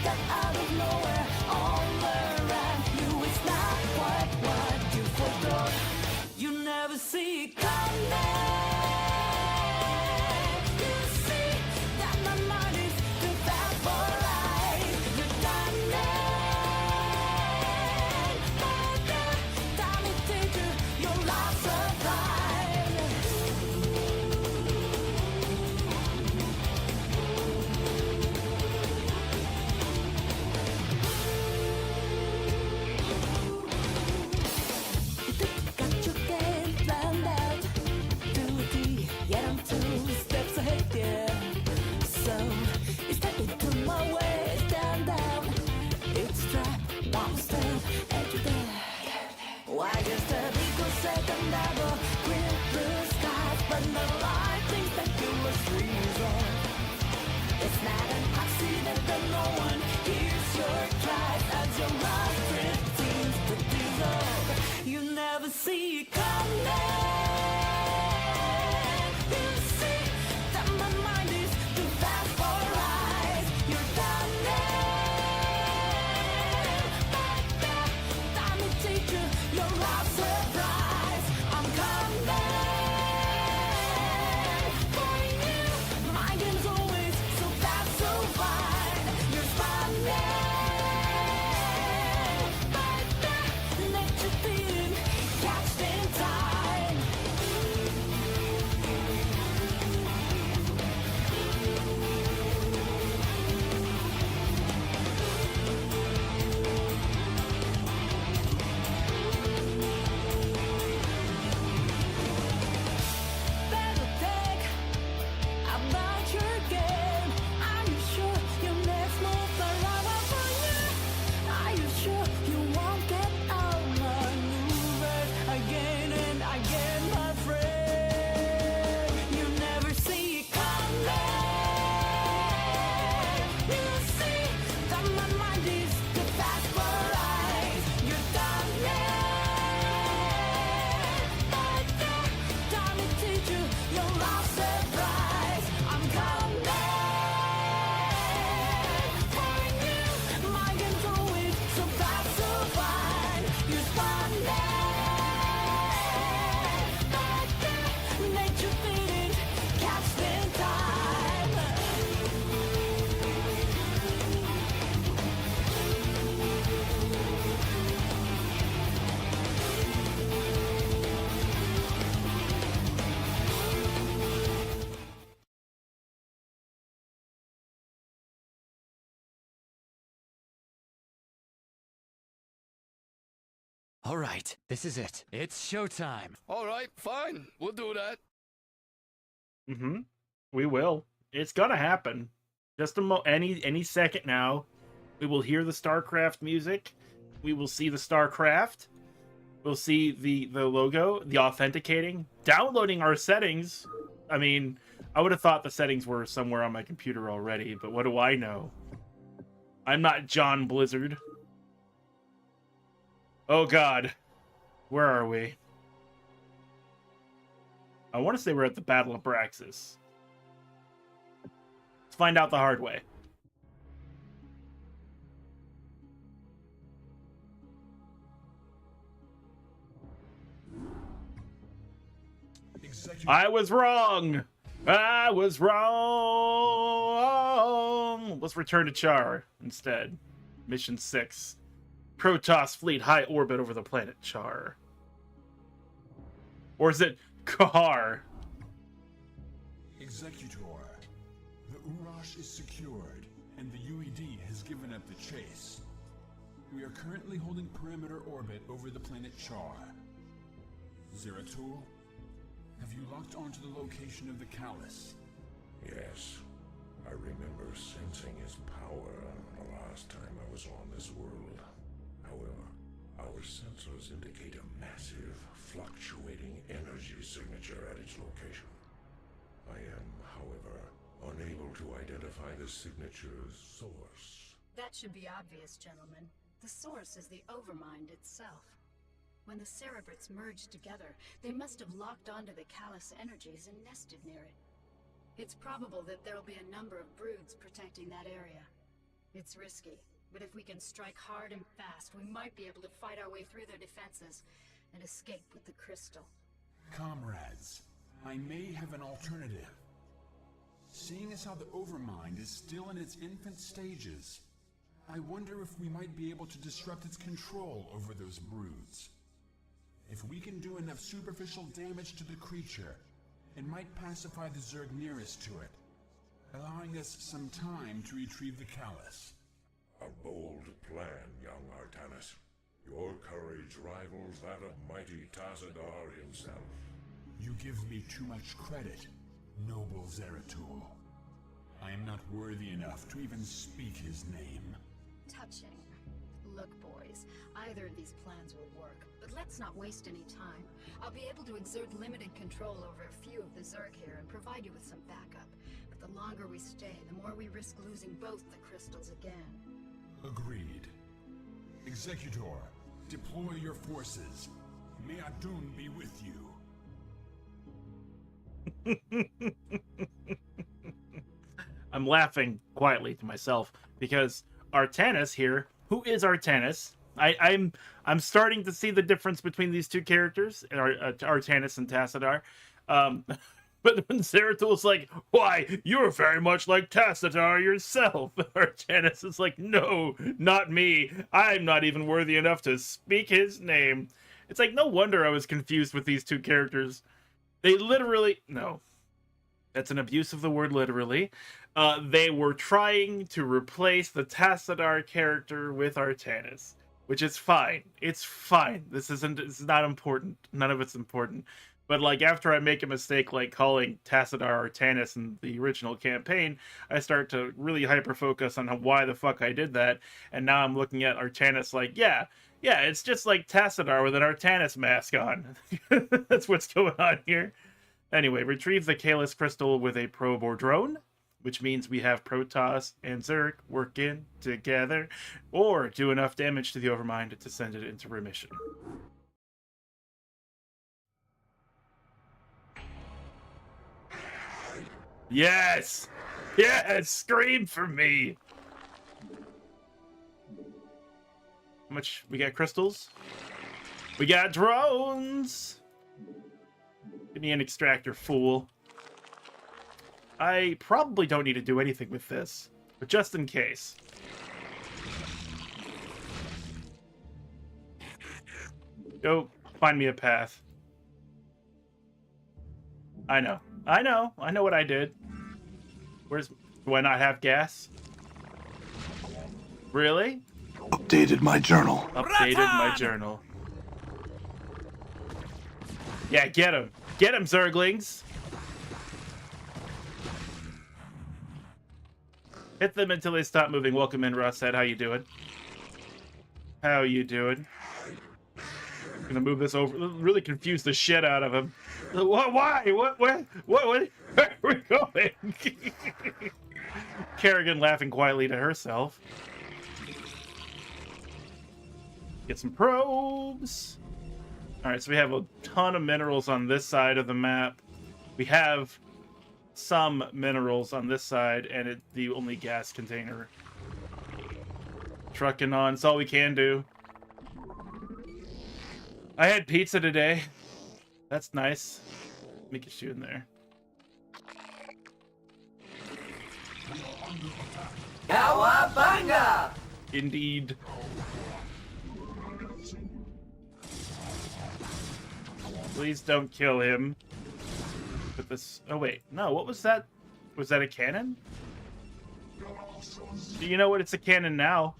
that out of nowhere, all around you it's not quite what you forgot. You never see it coming. Why just a little second double green blue skies, but no light thinks that you were freezing. It's not an accident that no one hears your cries as your love seems to dissolve. You never see it coming. You see that my mind is too fast for eyes. You're done. Your love surprise, I'm coming for you. My game's always so fast, so fine. You're spawning, but nature feeling catched in time. All right, this is it. It's showtime. All right, fine. We'll do that. Mm-hmm. We will. It's gonna happen. Just any second now. We will hear the Starcraft music. We will see the Starcraft. We'll see the logo, the authenticating, downloading our settings. I mean, I would have thought the settings were somewhere on my computer already, but what do I know? I'm not John Blizzard. Oh god. Where are we? I want to say we're at the Battle of Braxis. Let's find out the hard way. I was wrong! I was wrong! Let's return to Char instead. Mission 6. Protoss fleet high orbit over the planet Char. Or is it Kahar? Executor, the Urash is secured, and the UED has given up the chase. We are currently holding perimeter orbit over the planet Char. Zeratul, have you locked onto the location of the Callus? Yes. I remember sensing his power the last time I was on this world. However, our sensors indicate a massive, fluctuating energy signature at its location. I am, however, unable to identify the signature's source. That should be obvious, gentlemen. The source is the Overmind itself. When the Cerebrates merged together, they must have locked onto the Callus energies and nested near it. It's probable that there'll be a number of broods protecting that area. It's risky, but if we can strike hard and fast, we might be able to fight our way through their defenses and escape with the crystal. Comrades, I may have an alternative. Seeing as how the Overmind is still in its infant stages, I wonder if we might be able to disrupt its control over those broods. If we can do enough superficial damage to the creature, it might pacify the Zerg nearest to it, allowing us some time to retrieve the Callus. A bold plan, young Artanis. Your courage rivals that of mighty Tassadar himself. You give me too much credit, noble Zeratul. I am not worthy enough to even speak his name. Touching. Look, boys, either of these plans will work, but let's not waste any time. I'll be able to exert limited control over a few of the Zerg here and provide you with some backup. But the longer we stay, the more we risk losing both the crystals again. Agreed. Executor, deploy your forces. May Adun be with you. I'm laughing quietly to myself because Artanis here. Who is Artanis? I'm starting to see the difference between these two characters, Artanis and Tassadar. But when Zeratul's like, "Why, you're very much like Tassadar yourself," Artanis is like, "No, not me. I'm not even worthy enough to speak his name." It's like, no wonder I was confused with these two characters. They literally... No. That's an abuse of the word literally. They were trying to replace the Tassadar character with Artanis, which is fine. It's fine. This is not important. None of it's important. But like after I make a mistake like calling Tassadar Artanis in the original campaign, I start to really hyper focus on why the fuck I did that. And now I'm looking at Artanis like, yeah, it's just like Tassadar with an Artanis mask on. That's what's going on here. Anyway, retrieve the Kalis crystal with a probe or drone, which means we have Protoss and Zerg working together, or do enough damage to the Overmind to send it into remission. Yes! Yes! Scream for me! How much? We got crystals? We got drones! Give me an extractor, fool. I probably don't need to do anything with this, but just in case. Go find me a path. I know what I did. Do I not have gas? Really? Updated my journal. Updated my journal. Yeah, get him. Get him, Zerglings. Hit them until they stop moving. Welcome in, Russhead. How you doing? How you doing? I'm gonna move this over. Really confuse the shit out of him. What? Why? What? Where are we going? Kerrigan laughing quietly to herself. Get some probes. Alright, so we have a ton of minerals on this side of the map. We have some minerals on this side, and it's the only gas container. Trucking on, it's all we can do. I had pizza today. That's nice. Let me get you in there. Cowabunga! Indeed. Please don't kill him. Put this... Oh, wait. No, what was that? Was that a cannon? You know what? It's a cannon now.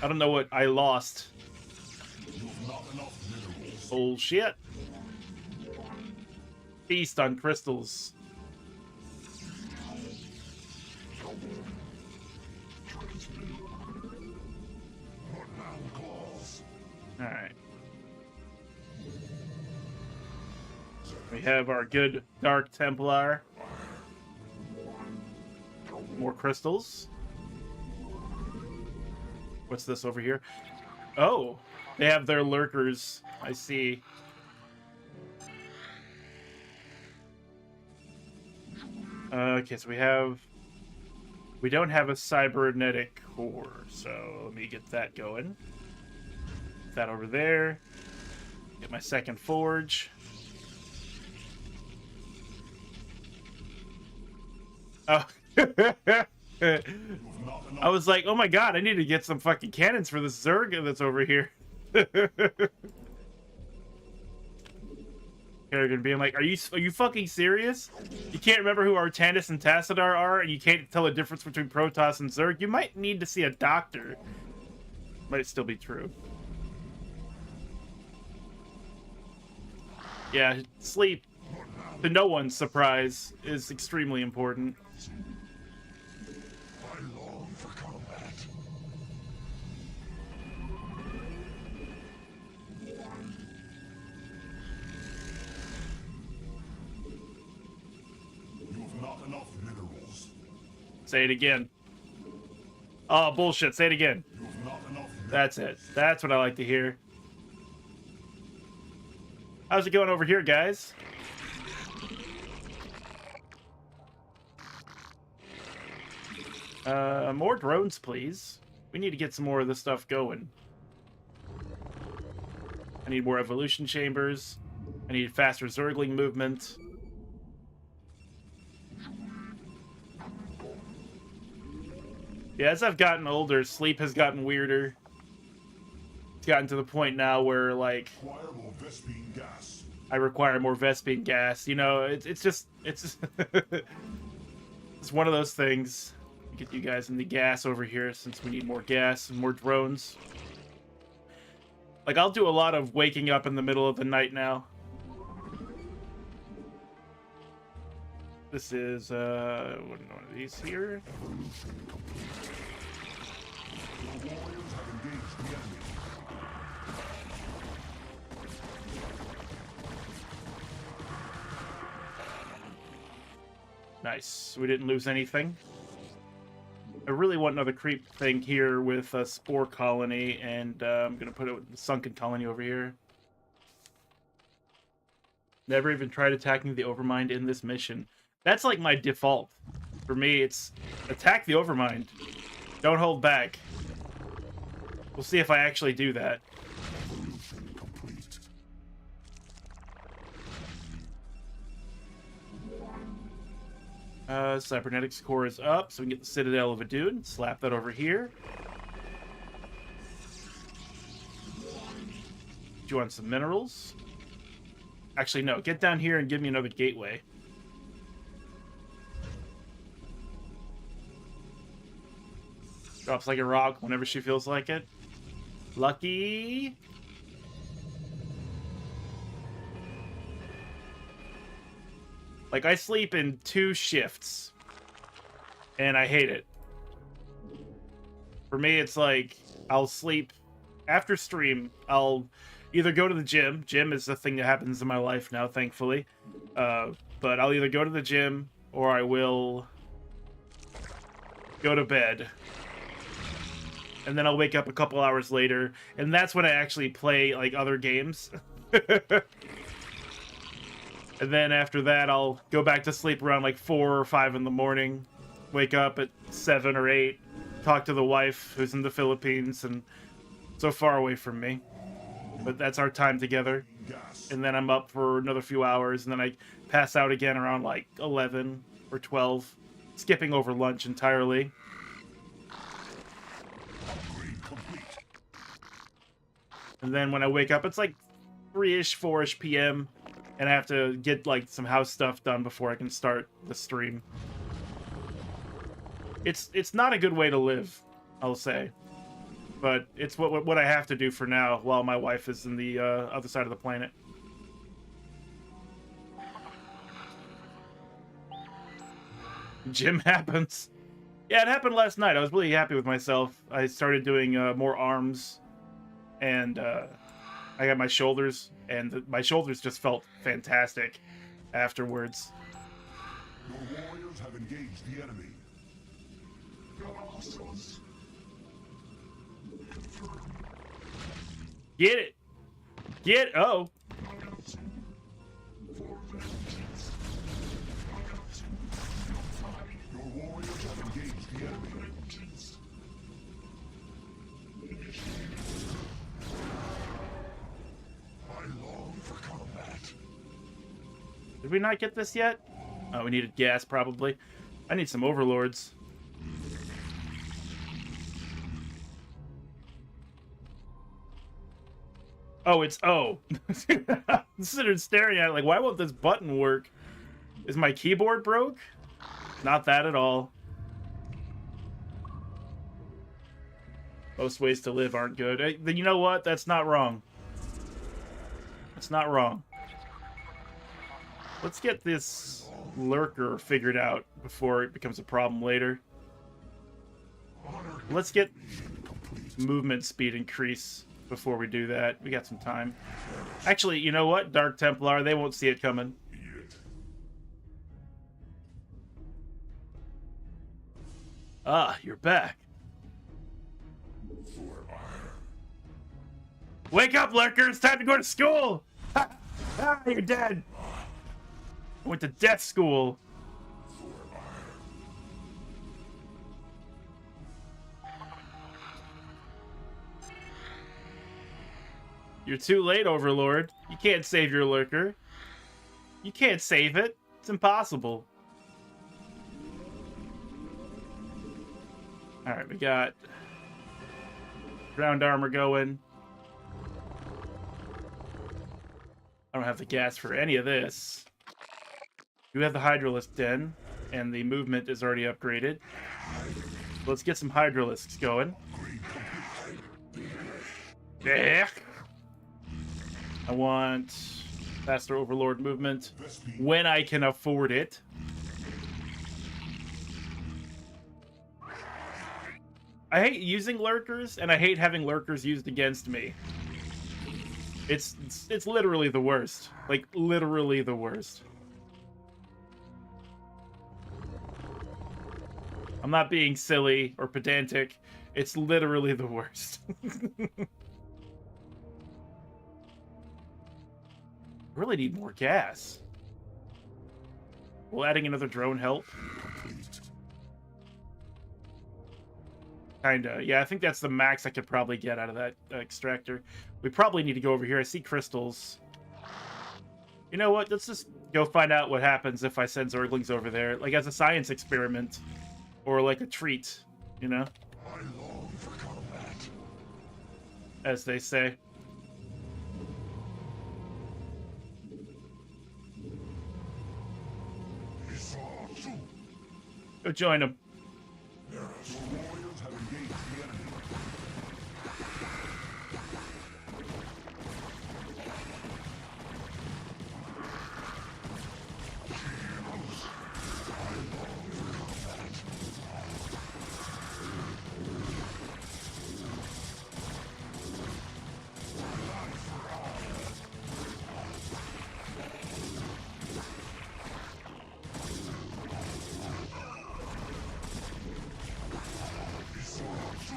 I don't know what I lost. Bullshit. Feast on crystals. Alright. We have our good Dark Templar. More crystals. What's this over here? Oh, they have their lurkers. I see. Okay, so we have We don't have a cybernetic core, so let me get that going. Put that over there. Get my second forge. Oh. I was like, oh my god, I need to get some fucking cannons for this Zerg that's over here. Kerrigan being like, are you fucking serious? You can't remember who Artanis and Tassadar are, and you can't tell the difference between Protoss and Zerg? You might need to see a doctor. Might still be true. Yeah, sleep, to no one's surprise, is extremely important. I long for combat. You have not enough minerals. Say it again. Oh, bullshit. Say it again. You have not enough minerals. That's it. That's what I like to hear. How's it going over here, guys? More drones, please. We need to get some more of this stuff going. I need more evolution chambers. I need faster Zergling movement. Yeah, as I've gotten older, sleep has gotten weirder. It's gotten to the point now where, like, Require more Vespine gas. I require more Vespine gas. You know, it's just it's one of those things. Get you guys in the gas over here since we need more gas and more drones. Like, I'll do a lot of waking up in the middle of the night now. This is one of these here. The warriors have engaged the enemy. Nice. We didn't lose anything. I really want another creep thing here with a spore colony, and I'm going to put it with the sunken colony over here. Never even tried attacking the Overmind in this mission. That's like my default. For me, it's attack the Overmind. Don't hold back. We'll see if I actually do that. Complete. Cybernetics core is up, so we can get the Citadel of Adun. Slap that over here. Do you want some minerals? Actually, no. Get down here and give me another gateway. Drops like a rock whenever she feels like it. Lucky. Like, I sleep in 2 shifts. And I hate it. For me, it's like, I'll sleep after stream. I'll either go to the gym. Gym is the thing that happens in my life now, thankfully. But I'll either go to the gym or I will go to bed. And then I'll wake up a couple hours later. And that's when I actually play, like, other games. And then after that, I'll go back to sleep around like 4 or 5 in the morning. Wake up at 7 or 8. Talk to the wife who's in the Philippines and so far away from me. But that's our time together. And then I'm up for another few hours. And then I pass out again around like 11 or 12. Skipping over lunch entirely. And then when I wake up, it's like 3-ish, 4-ish p.m. And I have to get, like, some house stuff done before I can start the stream. It's not a good way to live, I'll say. But it's what I have to do for now while my wife is in the other side of the planet. Gym happens. Yeah, it happened last night. I was really happy with myself. I started doing more arms. And I got my shoulders. And my shoulders just felt fantastic afterwards. Your warriors have engaged the enemy. Get it! Oh! Your warriors have engaged the enemy. we not get this yet? Oh, we needed gas, probably. I need some overlords. Oh, it's O. I'm sitting staring at it like, why won't this button work? Is my keyboard broke? Not that at all. Most ways to live aren't good. You know what? That's not wrong. That's not wrong. Let's get this lurker figured out before it becomes a problem later. Let's get movement speed increase before we do that. We got some time. Actually, you know what? Dark Templar, they won't see it coming. Ah, you're back. Wake up, lurker! It's time to go to school! Ah, you're dead! I went to death school. You're too late, Overlord. You can't save your lurker. You can't save it. It's impossible. Alright, we got ground armor going. I don't have the gas for any of this. You have the Hydralisk Den, and the movement is already upgraded. Let's get some Hydralisks going. Yeah. I want faster Overlord movement when I can afford it. I hate using lurkers, and I hate having lurkers used against me. It's literally the worst. Like, literally the worst. I'm not being silly or pedantic. It's literally the worst. Really need more gas. Will adding another drone help? Kinda. Yeah, I think that's the max I could probably get out of that extractor. We probably need to go over here. I see crystals. You know what? Let's just go find out what happens if I send Zerglings over there. Like, as a science experiment. Or like a treat, you know? I long for combat. As they say. Go join them.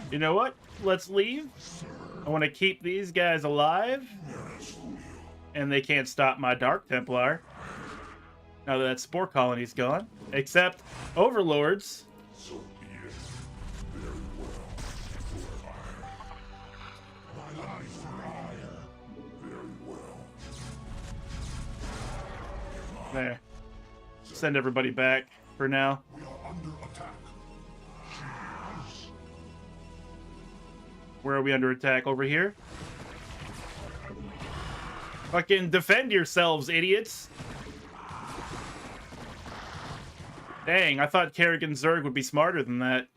You know what? Let's leave. I want to keep these guys alive. And they can't stop my Dark Templar. Now that Spore Colony's gone. Except Overlords. So be it. Very well. For Auir. My life for Auir. Very well. There. Send everybody back for now. We are under attack. Where are we under attack? Over here? Fucking defend yourselves, idiots! Dang, I thought Kerrigan Zerg would be smarter than that.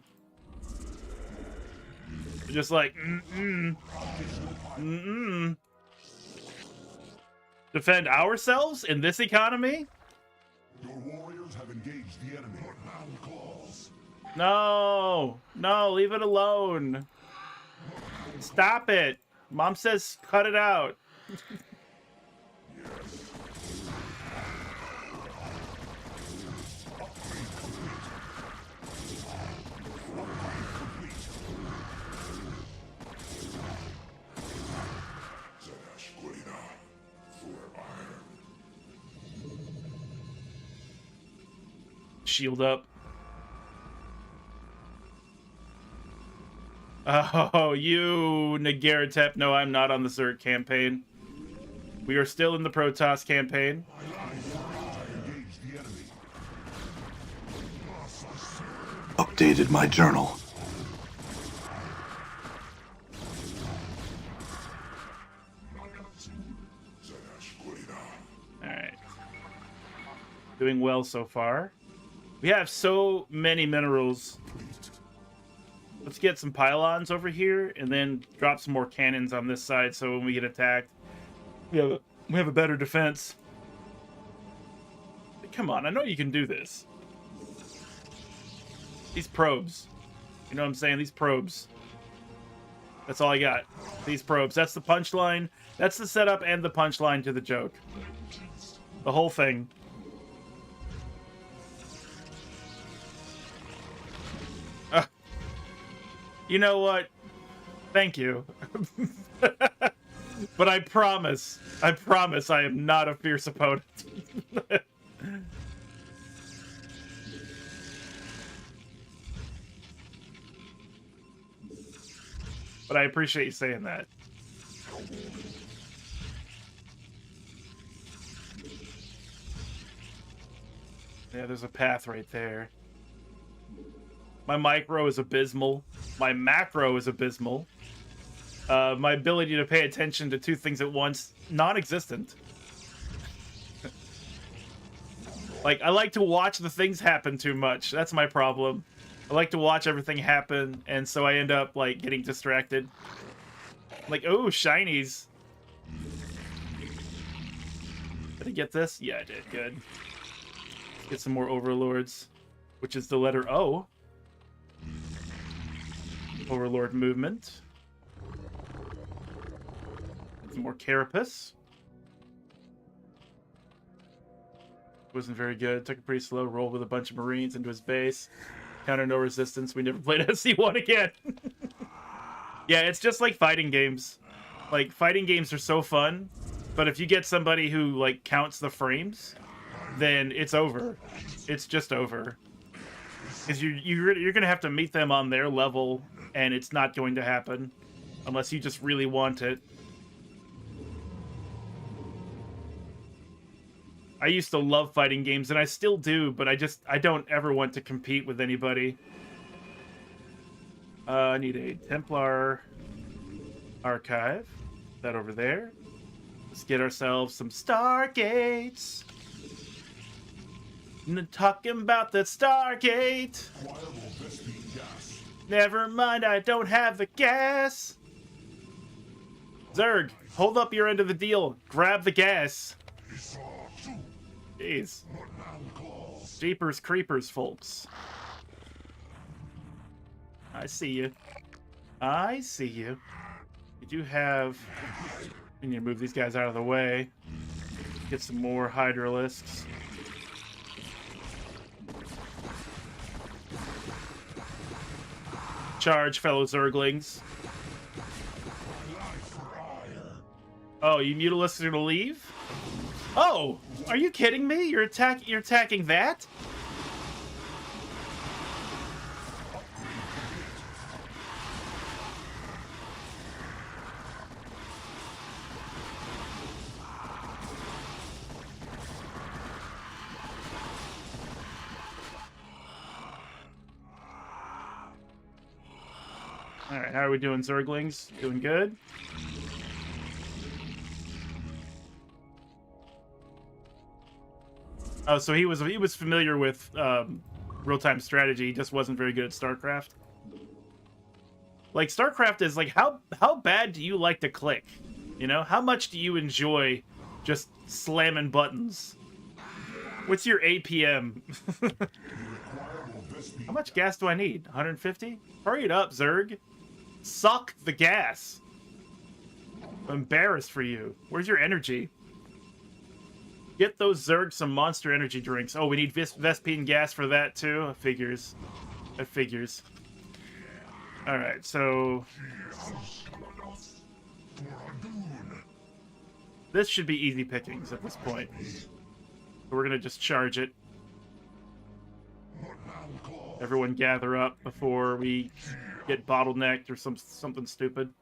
They're just like, Defend ourselves in this economy? Your warriors have engaged the enemy. Now claws. No! No, leave it alone! Stop it! Mom says cut it out. Shield up. Oh, you Nagaratep. No, I'm not on the Zerg campaign. We are still in the Protoss campaign. updated my journal. Alright. Doing well so far. We have so many minerals. Let's get some pylons over here and then drop some more cannons on this side so when we get attacked, we have a better defense. Come on, I know you can do this. These probes. You know what I'm saying? These probes. That's all I got. These probes. That's the punchline. That's the setup and the punchline to the joke. The whole thing. You know what? Thank you. But I promise I am not a fierce opponent. But I appreciate you saying that. Yeah, there's a path right there. My micro is abysmal. My macro is abysmal. My ability to pay attention to two things at once, non-existent. Like, I like to watch the things happen too much. That's my problem. I like to watch everything happen, and so I end up, like, getting distracted. Like, oh, shinies. Did I get this? Yeah, I did. Good. Let's get some more overlords, which is the letter O. Overlord movement. Some more carapace. Wasn't very good. Took a pretty slow roll with a bunch of Marines into his base. Counter no resistance. We never played SC1 again. Yeah, it's just like fighting games. Like, fighting games are so fun, but if you get somebody who, like, counts the frames, then it's over. It's just over. Because you're going to have to meet them on their level, and it's not going to happen unless you just really want it. I used to love fighting games, and I still do, but I don't ever want to compete with anybody. I need a Templar archive. That over there. Let's get ourselves some Stargates. Talking about the Stargate. Never mind, I don't have the gas. Zerg, hold up your end of the deal. Grab the gas. Jeez. Jeepers creepers, folks. I see you. I see you. We do have... We need to move these guys out of the way. Get some more Hydralisks. Charge, fellow Zerglings. Oh, you Mutalisks are gonna leave? Oh, are you kidding me? You're attacking that? All right, how are we doing, Zerglings? Doing good? Oh, so he was familiar with real-time strategy. He just wasn't very good at Starcraft. Like, Starcraft is like, how bad do you like to click? You know, how much do you enjoy just slamming buttons? What's your APM? How much gas do I need? 150? Hurry it up, Zerg. Suck the gas. I'm embarrassed for you. Where's your energy? Get those Zerg some Monster Energy drinks. Oh, we need Vespine gas for that too? That figures. That figures. Alright, so... This should be easy pickings at this point. We're gonna just charge it. Everyone gather up before we get bottlenecked or something stupid.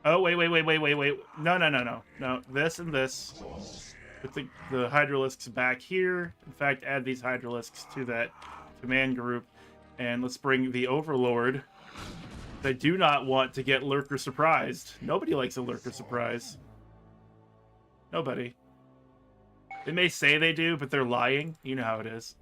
Oh, wait. No, this and this. Put the Hydralisks back here. In fact, add these Hydralisks to that command group. And let's bring the Overlord. I do not want to get Lurker surprised. Nobody likes a Lurker surprise. Nobody. They may say they do, but they're lying. You know how it is.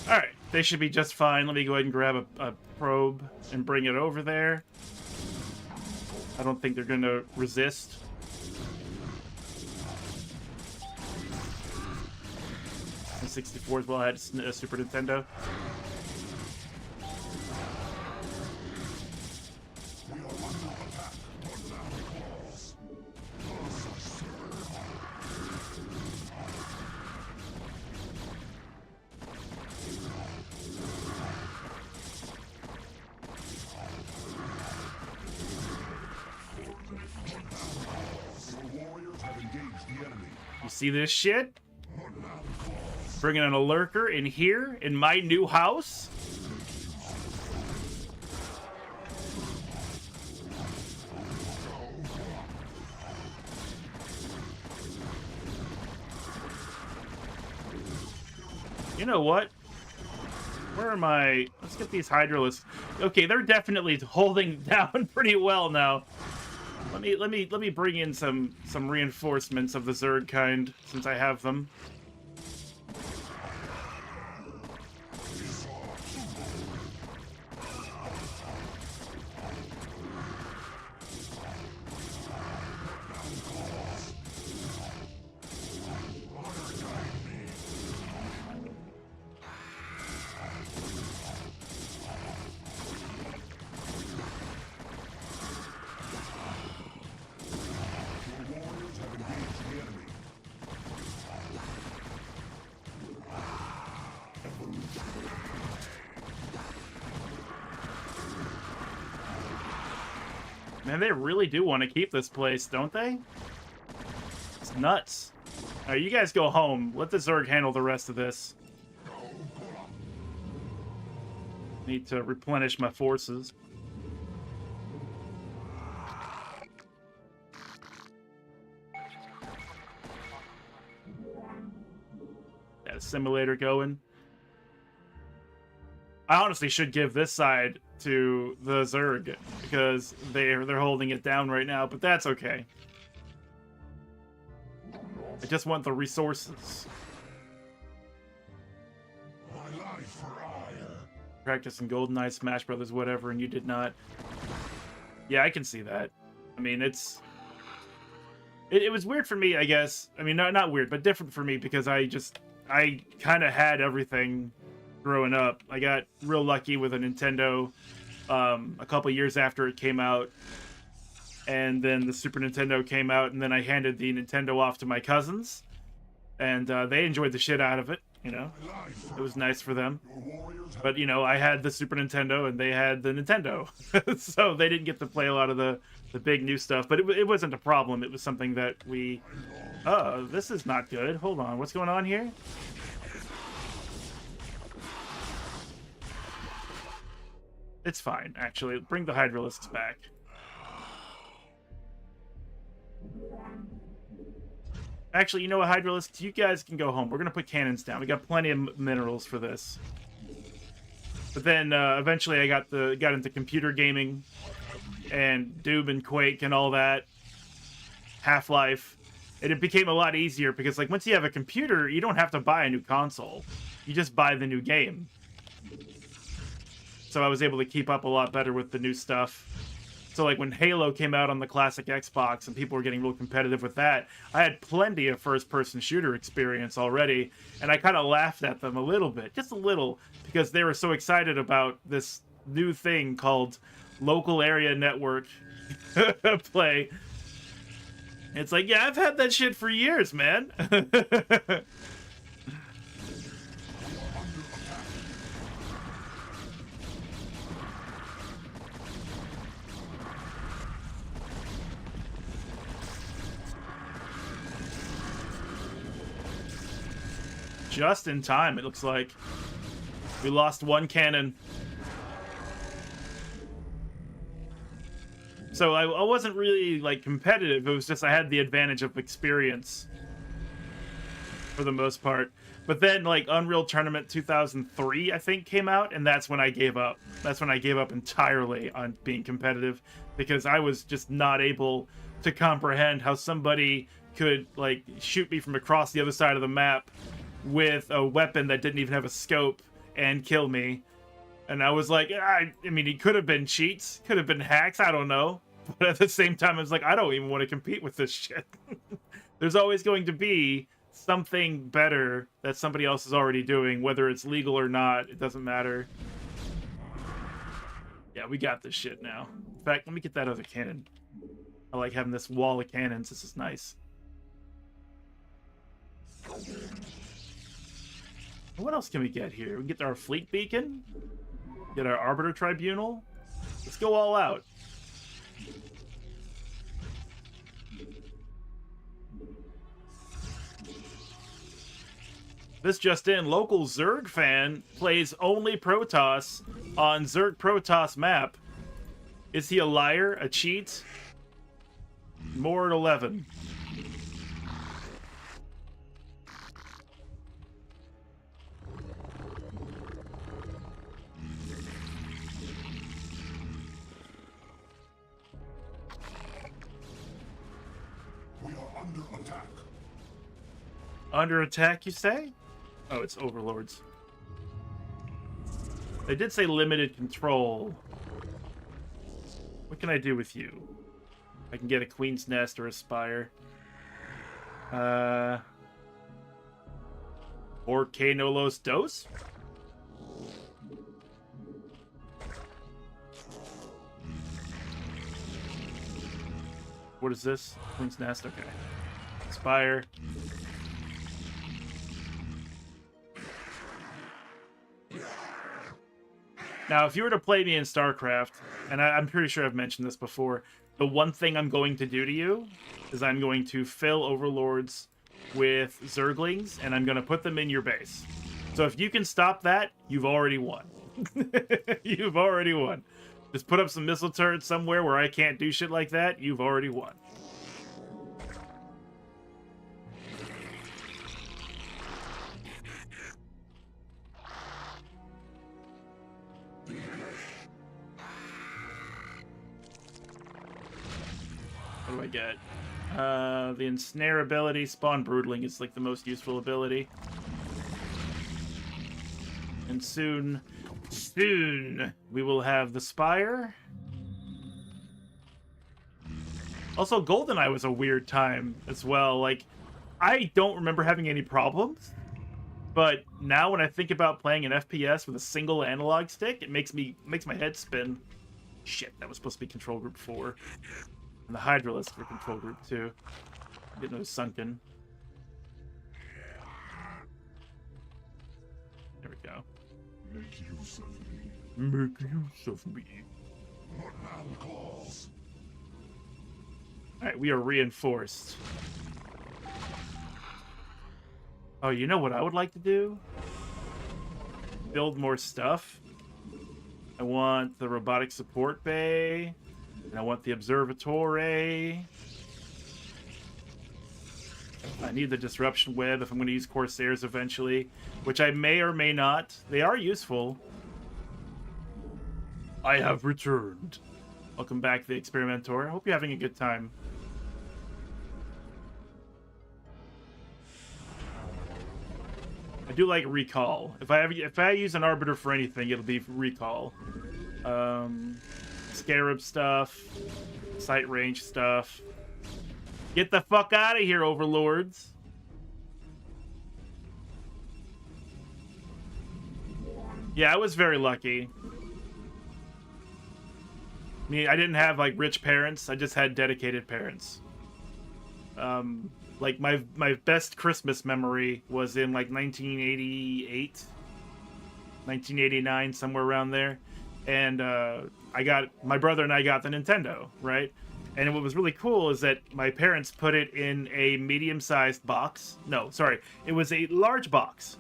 Alright, they should be just fine. Let me go ahead and grab a probe and bring it over there. I don't think they're going to resist. And 64 as well. I had a Super Nintendo. You see this shit? Bringing in a Lurker in here, in my new house? You know what? Where am I? Let's get these Hydralisks. Okay, they're definitely holding down pretty well now. Let me bring in some reinforcements of the Zerg kind, since I have them. Man, they really do want to keep this place, don't they? It's nuts. All right, you guys go home. Let the Zerg handle the rest of this. Need to replenish my forces. Got a simulator going. I honestly should give this side to the Zerg because they're holding it down right now, but that's okay. I just want the resources. Practicing GoldenEye, Smash Brothers, whatever, and you did not. Yeah, I can see that. I mean, it was weird for me, I guess. I mean, not weird, but different for me because I kind of had everything growing up. I got real lucky with a Nintendo a couple years after it came out, and then the Super Nintendo came out, and then I handed the Nintendo off to my cousins, and they enjoyed the shit out of it. You know, it was nice for them. But you know, I had the Super Nintendo, and they had the Nintendo, so they didn't get to play a lot of the big new stuff. But it wasn't a problem. It was something that we. Oh, this is not good. Hold on, what's going on here? It's fine, actually. Bring the Hydralisks back. Actually, you know what, Hydralisks? You guys can go home. We're going to put cannons down. We got plenty of minerals for this. But then, eventually I got into computer gaming. And Doom and Quake and all that. Half-Life. And it became a lot easier because, like, once you have a computer, you don't have to buy a new console. You just buy the new game. So I was able to keep up a lot better with the new stuff. So like when Halo came out on the classic Xbox and people were getting real competitive with that, I had plenty of first-person shooter experience already, and I kind of laughed at them a little bit, just a little, because they were so excited about this new thing called local area network play. It's like, yeah, I've had that shit for years, man. Just in time, it looks like. We lost one cannon. So I wasn't really, like, competitive. It was just I had the advantage of experience for the most part. But then, like, Unreal Tournament 2003, I think, came out, and that's when I gave up. That's when I gave up entirely on being competitive, because I was just not able to comprehend how somebody could, like, shoot me from across the other side of the map with a weapon that didn't even have a scope and kill me. And I was like, I mean, it could have been cheats, could have been hacks, I don't know. But at the same time, I was like, I don't even want to compete with this shit. There's always going to be something better that somebody else is already doing, whether it's legal or not, it doesn't matter. Yeah, we got this shit now. In fact, let me get that other cannon. I like having this wall of cannons, this is nice. What else can we get here? We can get our fleet beacon, get our arbiter tribunal. Let's go all out. This just in, local Zerg fan plays only Protoss on Zerg Protoss map. Is he a liar? A cheat? More at 11. We are under attack. Under attack, you say? Oh, it's overlords. They did say limited control. What can I do with you? I can get a Queen's Nest or a Spire. Or Que no los dos? What is this? Queen's Nest? Okay. Spire. Now, if you were to play me in Starcraft, and I'm pretty sure I've mentioned this before, the one thing I'm going to do to you is I'm going to fill overlords with Zerglings, and I'm going to put them in your base. So if you can stop that, you've already won. You've already won. Just put up some missile turrets somewhere where I can't do shit like that, you've already won. What do I get? The Ensnare ability. Spawn Broodling is like the most useful ability. And soon, we will have the Spire. Also, GoldenEye was a weird time as well. Like, I don't remember having any problems. But now when I think about playing an FPS with a single analog stick, it makes my head spin. Shit, that was supposed to be Control Group 4. And the Hydralisk for Control Group 2. Getting those sunken. There we go. Make use of me. Make use of me. What man calls? Alright, we are reinforced. Oh, you know what I would like to do? Build more stuff. I want the robotic support bay. And I want the observatory. I need the disruption web if I'm going to use Corsairs eventually, which I may or may not. They are useful. I have returned. Welcome back to the Experimenter. I hope you're having a good time. I do like recall. If I use an arbiter for anything, it'll be recall. Scarab stuff, sight range stuff. Get the fuck out of here, overlords. Yeah, I was very lucky. I mean, I didn't have like rich parents. I just had dedicated parents. Like my best Christmas memory was in like 1988, 1989, somewhere around there, and my brother and I got the Nintendo, right? And what was really cool is that my parents put it in a medium-sized box. No, sorry, it was a large box,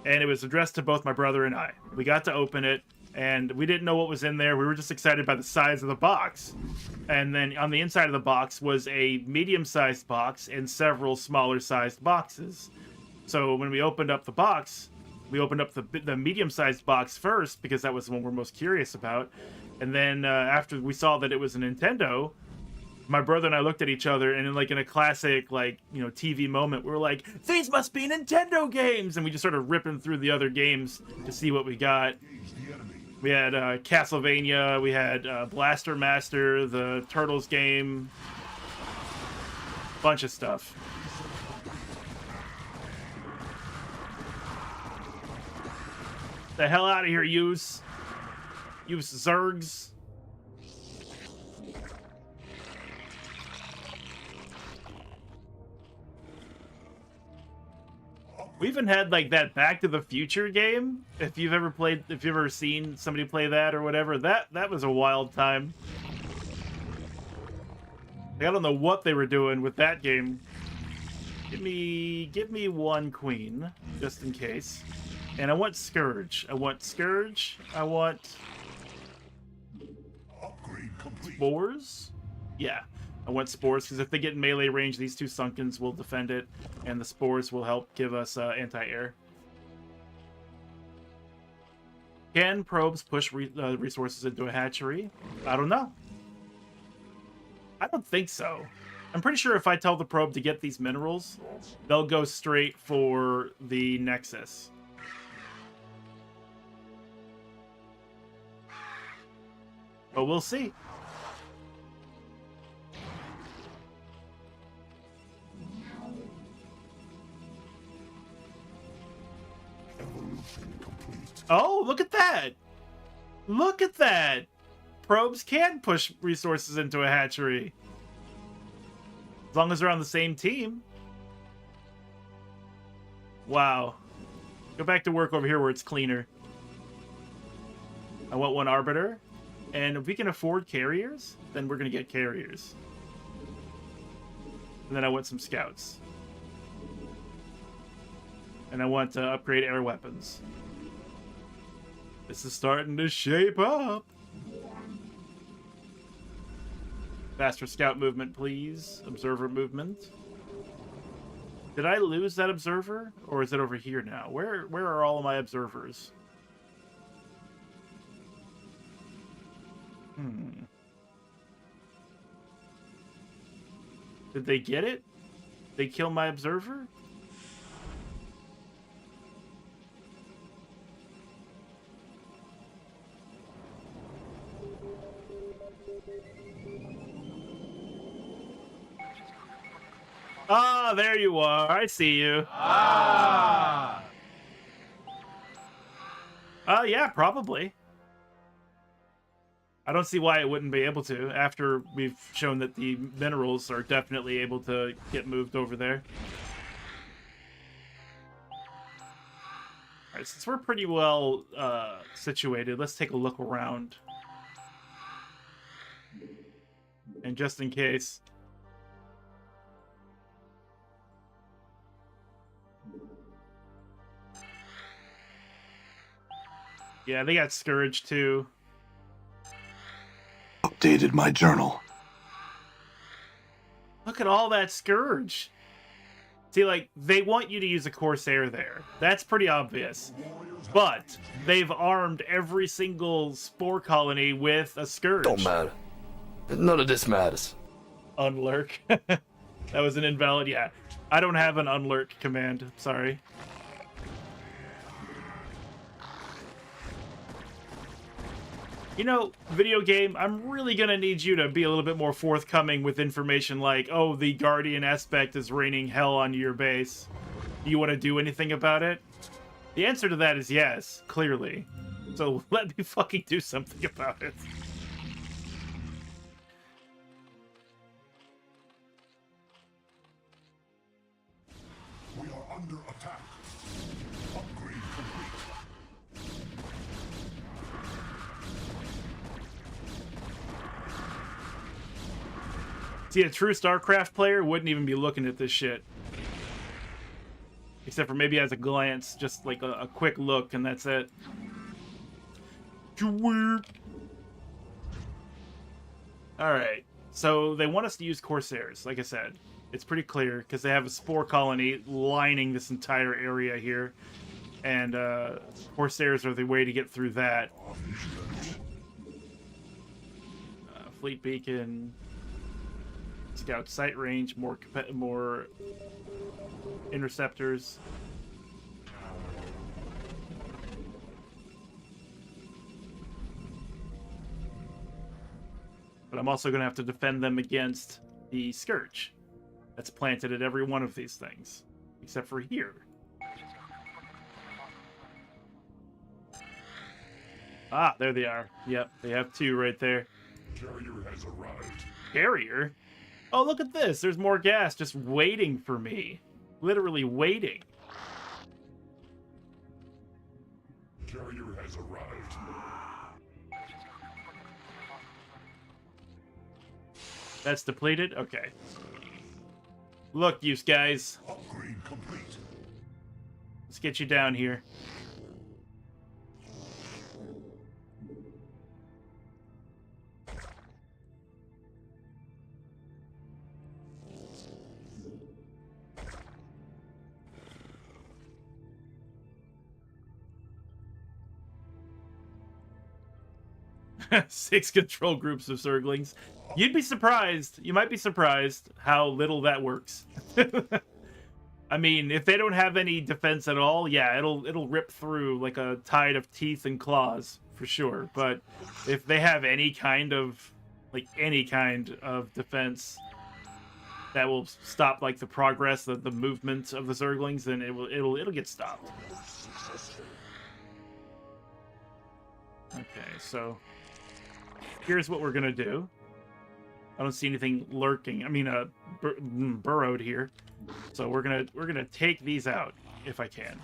and it was addressed to both my brother and I. We got to open it, and we didn't know what was in there. We were just excited by the size of the box. And then on the inside of the box was a medium-sized box and several smaller-sized boxes. So when we opened up the box, we opened up the medium-sized box first because that was the one we're most curious about. And then after we saw that it was a Nintendo, my brother and I looked at each other, and in a classic TV moment, we were like, "These must be Nintendo games!" And we just started ripping through the other games to see what we got. We had Castlevania, we had Blaster Master, the Turtles game, bunch of stuff. The hell out of here, yous Zergs. We even had like that Back to the Future game. If you've ever seen somebody play that or whatever, that was a wild time. Like, I don't know what they were doing with that game. Give me one queen, just in case. And I want Scourge. I want Upgrade complete. Spores? Yeah. I want Spores, because if they get in melee range, these two Sunkens will defend it, and the Spores will help give us anti-air. Can probes push resources into a hatchery? I don't know. I don't think so. I'm pretty sure if I tell the probe to get these minerals, they'll go straight for the Nexus. But we'll see. Oh, look at that! Look at that! Probes can push resources into a hatchery. As long as they're on the same team. Wow. Go back to work over here where it's cleaner. I want one Arbiter. And if we can afford carriers, then we're going to get carriers. And then I want some Scouts. And I want to upgrade air weapons. This is starting to shape up. Faster Scout movement, please. Observer movement. Did I lose that observer? Or is it over here now? Where are all of my observers? Did they get it? They kill my observer? Ah, there you are. I see you. Yeah, probably. I don't see why it wouldn't be able to, after we've shown that the minerals are definitely able to get moved over there. Alright, since we're pretty well situated, let's take a look around. And just in case... Yeah, they got Scourge too. Updated my journal. Look at all that Scourge. See, like, they want you to use a Corsair there. That's pretty obvious. But they've armed every single Spore colony with a Scourge. Don't matter. None of this matters. Unlurk. That was an invalid... Yeah. I don't have an unlurk command. Sorry. You know, video game, I'm really gonna need you to be a little bit more forthcoming with information like, oh, the Guardian aspect is raining hell on your base. Do you want to do anything about it? The answer to that is yes, clearly. So let me fucking do something about it. under attack. Upgrade complete. See, a true StarCraft player wouldn't even be looking at this shit. Except for maybe as a glance, just like a quick look, and that's it. Alright, so they want us to use Corsairs, like I said. It's pretty clear, because they have a spore colony lining this entire area here. And Corsairs are the way to get through that. Fleet beacon... Scout sight range, more interceptors. But I'm also going to have to defend them against the Scourge that's planted at every one of these things, except for here. Ah, there they are. Yep, they have two right there. Carrier has arrived. Carrier? Oh, look at this. There's more gas just waiting for me. Literally waiting. Carrier has arrived. That's depleted? Okay. Look, you guys. Upgrade complete. Let's get you down here. Six control groups of Zerglings. You'd be surprised. You might be surprised how little that works. I mean, if they don't have any defense at all, yeah, it'll rip through like a tide of teeth and claws for sure. But if they have any kind of defense that will stop like the progress of the movement of the Zerglings, then it'll get stopped. Okay, so here's what we're gonna do. I don't see anything lurking. I mean, burrowed here. So we're gonna take these out if I can.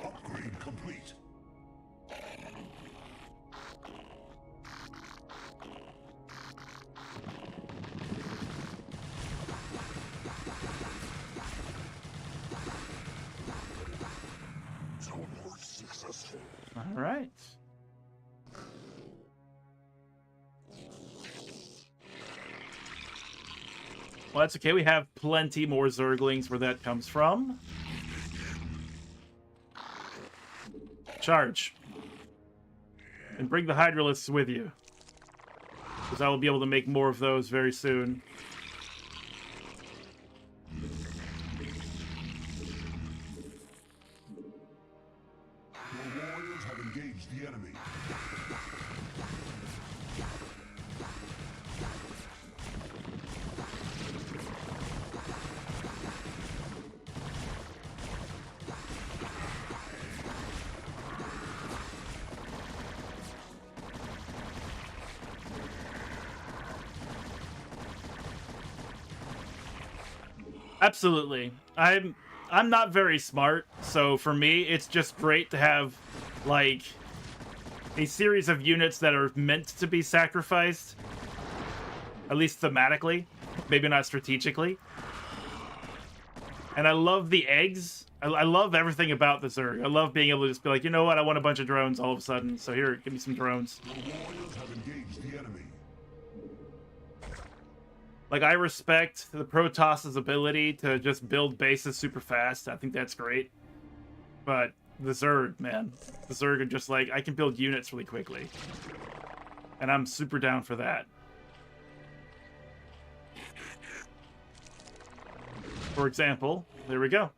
Upgrade complete. Successful. All right. Well, that's okay. We have plenty more Zerglings where that comes from. Charge. And bring the Hydralisks with you. Because I will be able to make more of those very soon. Your warriors have engaged the enemy. Absolutely. I'm not very smart, so for me, it's just great to have, like, a series of units that are meant to be sacrificed. At least thematically. Maybe not strategically. And I love the eggs. I love everything about the Zerg. I love being able to just be like, you know what, I want a bunch of drones all of a sudden. So here, give me some drones. Your warriors have engaged the enemy. Like, I respect the Protoss's ability to just build bases super fast. I think that's great. But the Zerg, man. The Zerg are just like, I can build units really quickly. And I'm super down for that. For example, there we go.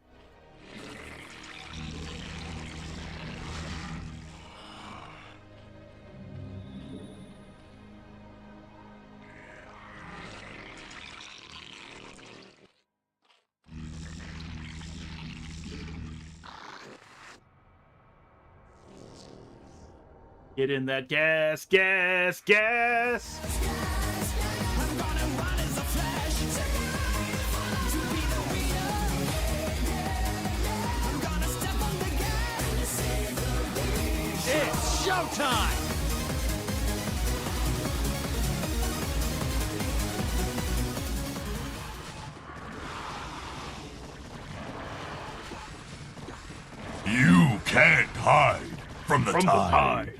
Get in that gas, gas, gas. I'm gonna run as a flash to be the leader. I'm gonna step on the gas. It's showtime! You can't hide from the tide.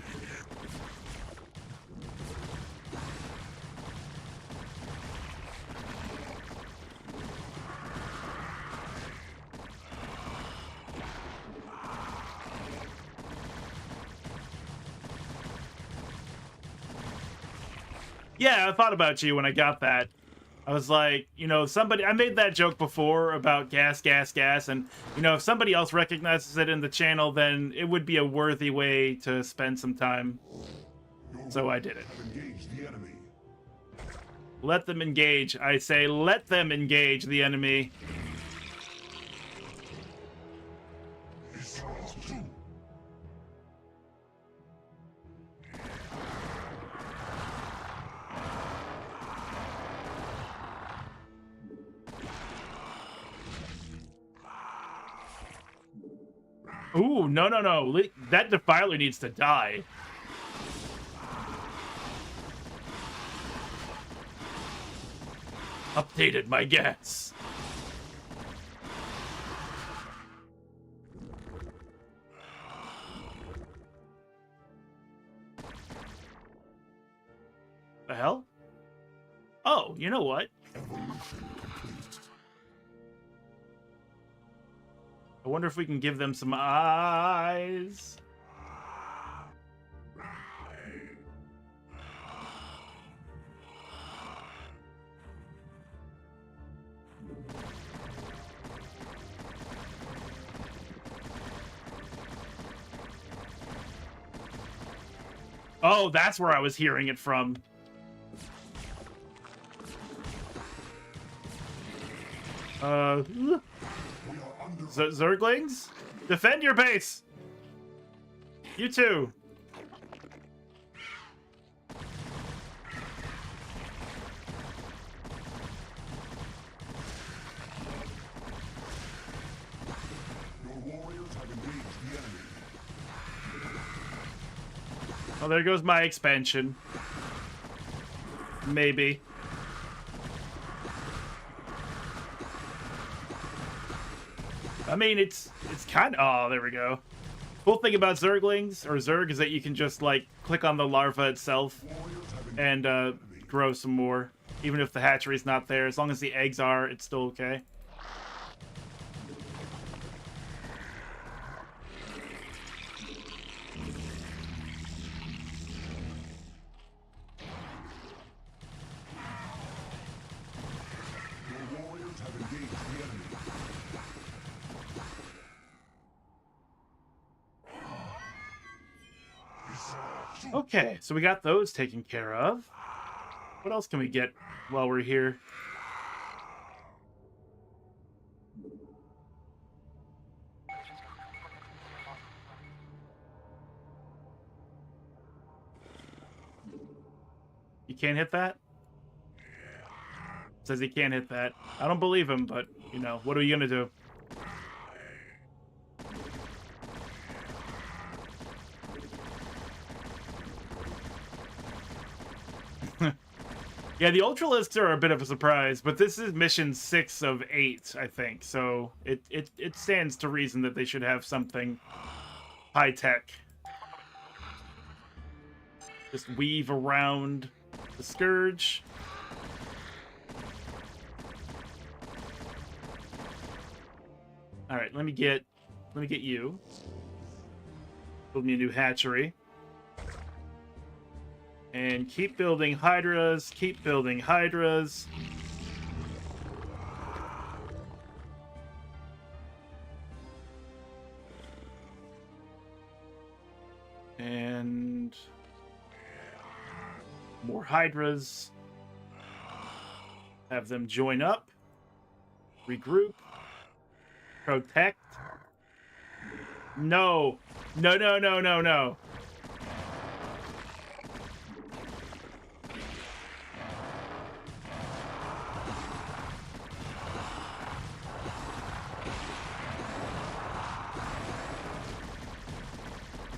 Yeah, I thought about you when I got that. I was like, you know, I made that joke before about gas, gas, gas, and, you know, if somebody else recognizes it in the channel, then it would be a worthy way to spend some time. So I did it. Engage the enemy. Let them engage. I say, let them engage the enemy. Ooh, no, no, no. That Defiler needs to die. Updated my guess. The hell? Oh, you know what? I wonder if we can give them some eyes. Oh, that's where I was hearing it from. Zerglings? Defend your base! You too! Your warriors have engaged the enemy. Oh, there goes my expansion. Maybe. I mean, it's kind of... Oh, there we go. Cool thing about Zerglings, or Zerg, is that you can just, like, click on the larva itself and grow some more. Even if the hatchery's not there. As long as the eggs are, it's still okay. Your warriors have engaged the enemy. Okay, so we got those taken care of. What else can we get while we're here? You can't hit that? Says he can't hit that. I don't believe him, but, you know, what are you gonna do? Yeah, the Ultralisks are a bit of a surprise, but this is mission 6 of 8, I think. So it stands to reason that they should have something high-tech. Just weave around the Scourge. All right, let me get you. Build me a new hatchery. And keep building Hydras, keep building Hydras. And more Hydras. Have them join up. Regroup. Protect. No. No, no, no, no, no.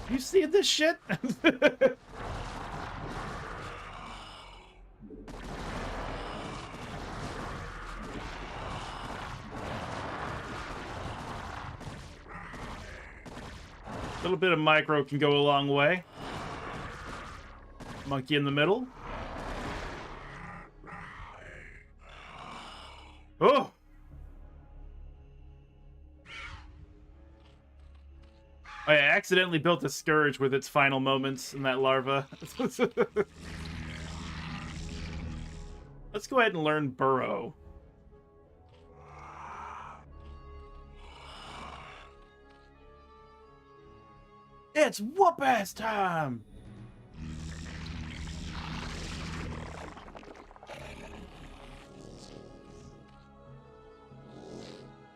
You see this shit? A little bit of micro can go a long way. Monkey in the middle. Oh! I accidentally built a scourge with its final moments in that larva. Let's go ahead and learn burrow. It's whoop-ass time!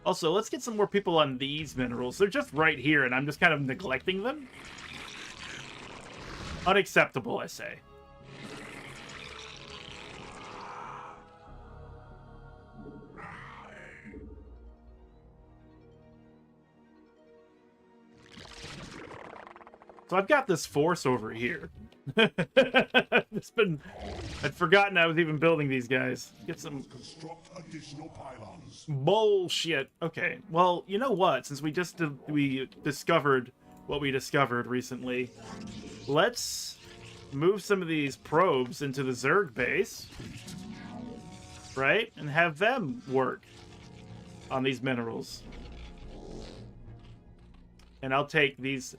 Also, let's get some more people on these minerals. They're just right here, and I'm just kind of neglecting them. Unacceptable, I say. So I've got this force over here. I'd forgotten I was even building these guys. Get some Construct additional pylons. bullshit. Okay, well, you know what? Since we discovered what we discovered recently, let's move some of these probes into the Zerg base, right? And have them work on these minerals. And I'll take these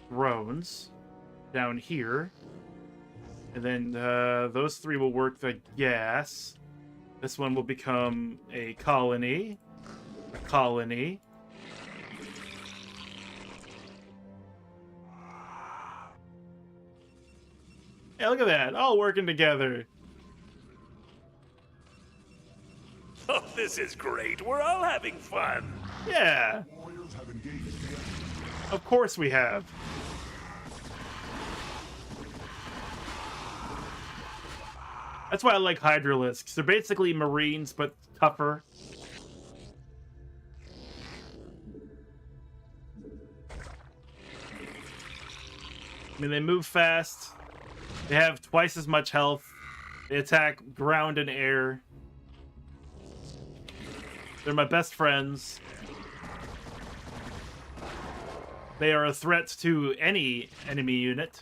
drones down here, and then those three will work the gas. This one will become a colony. Yeah, look at that, all working together. Oh, this is great. We're all having fun. Yeah, Warriors have engaged the enemy. of course we have. That's why I like Hydralisks. They're basically Marines, but tougher. I mean, they move fast. They have twice as much health. They attack ground and air. They're my best friends. They are a threat to any enemy unit.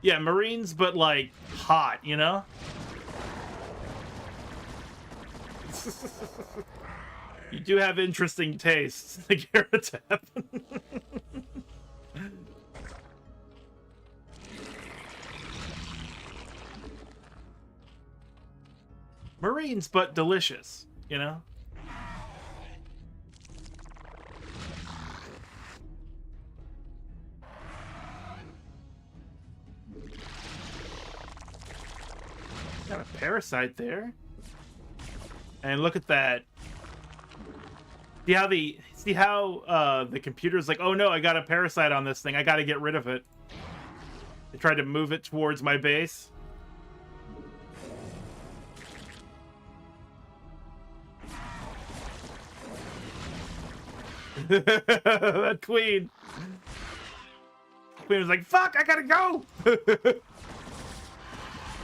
Yeah, Marines, but like hot, you know? You do have interesting tastes, the Garrotep. Marines, but delicious, you know? Got a parasite there. And look at that. See how the computer's like, oh no, I got a parasite on this thing. I gotta get rid of it. I tried to move it towards my base. That queen. Queen was like, fuck, I gotta go.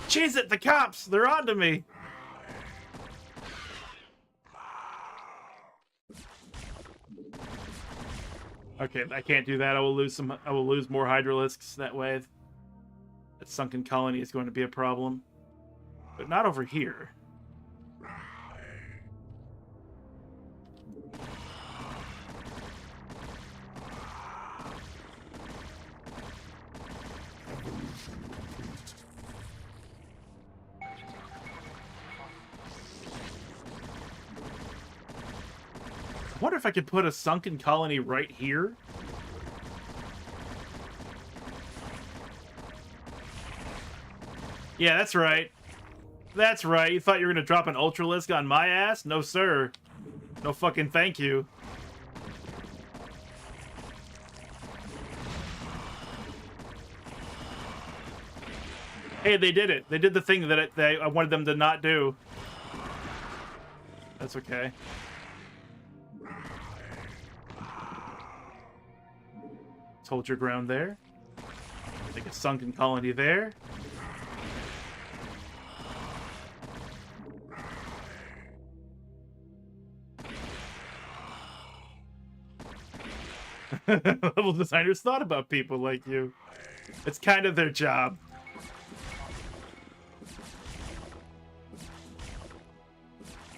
Cheese it, the cops, they're onto me. Okay, I can't do that. I will lose more Hydralisks that way. That sunken colony is going to be a problem. But not over here. I wonder if I could put a sunken colony right here. Yeah, that's right. That's right. You thought you were gonna drop an Ultralisk on my ass? No, sir. No fucking thank you. Hey, they did it. They did the thing that I wanted them to not do. That's okay. Let's hold your ground there. Take a sunken colony there. Level designers thought about people like you. It's kind of their job.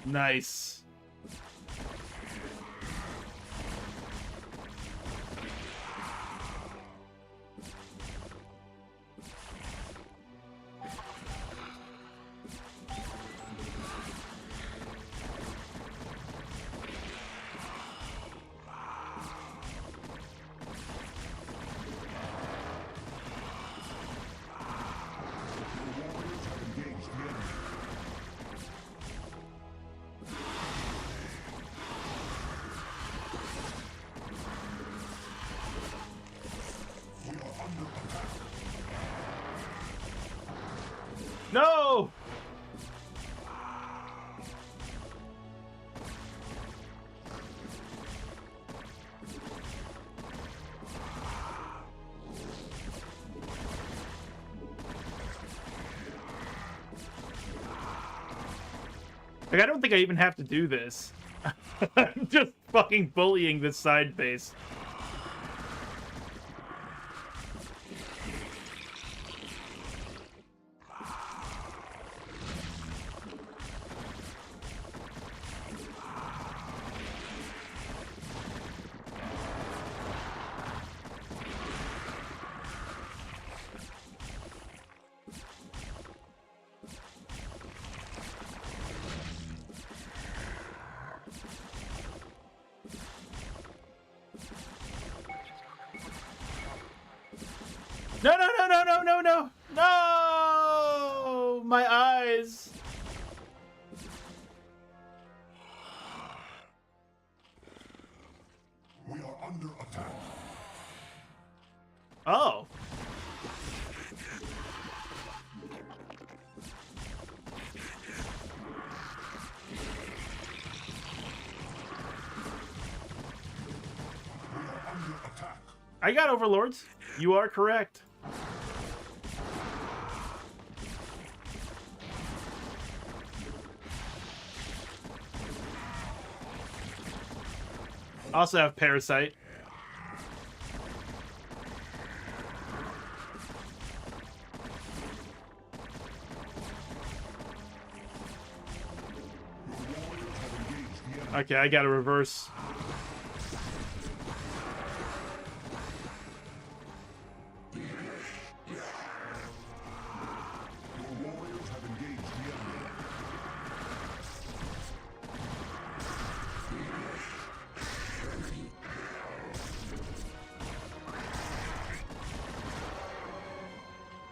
Nice. No! Like, I don't think I even have to do this. I'm just fucking bullying this side base. No, no, no, no, no, no, no! No! My eyes! We are under attack. Oh. We are under attack. I got overlords. You are correct. Also have Parasite. Okay, I gotta reverse.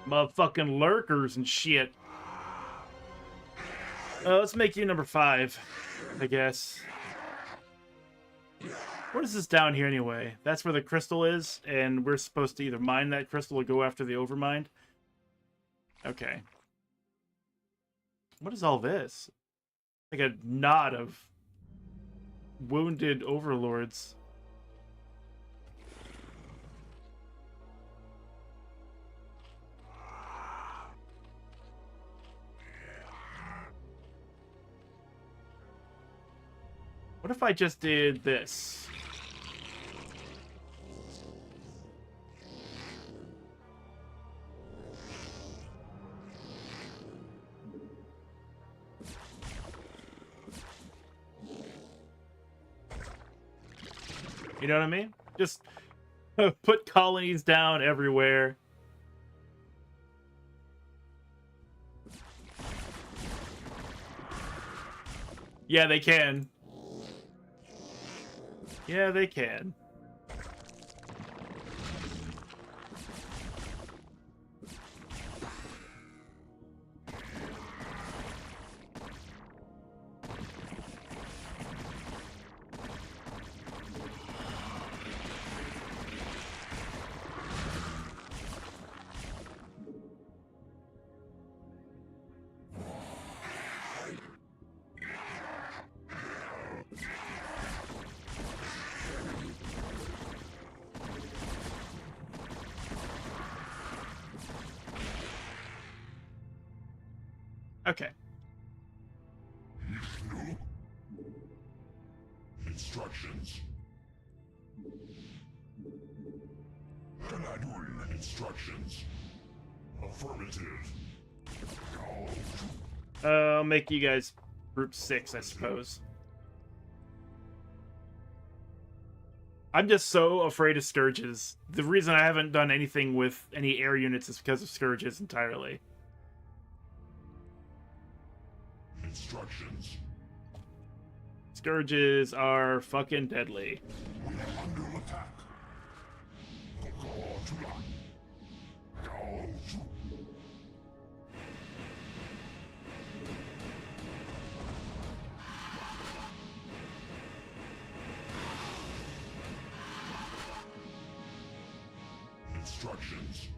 Motherfucking lurkers and shit. Let's make you number 5, I guess. What is this down here anyway? That's where the crystal is, and we're supposed to either mine that crystal or go after the overmind. Okay. What is all this? Like a knot of wounded overlords. What if I just did this? You know what I mean? Just put colonies down everywhere. Yeah, they can. Yeah, they can. Okay. Instructions. Instructions. Affirmative. I'll make you guys group 6, I suppose. I'm just so afraid of Scourges. The reason I haven't done anything with any air units is because of Scourges entirely. Instructions. Scourges are fucking deadly. We are under attack. Instructions.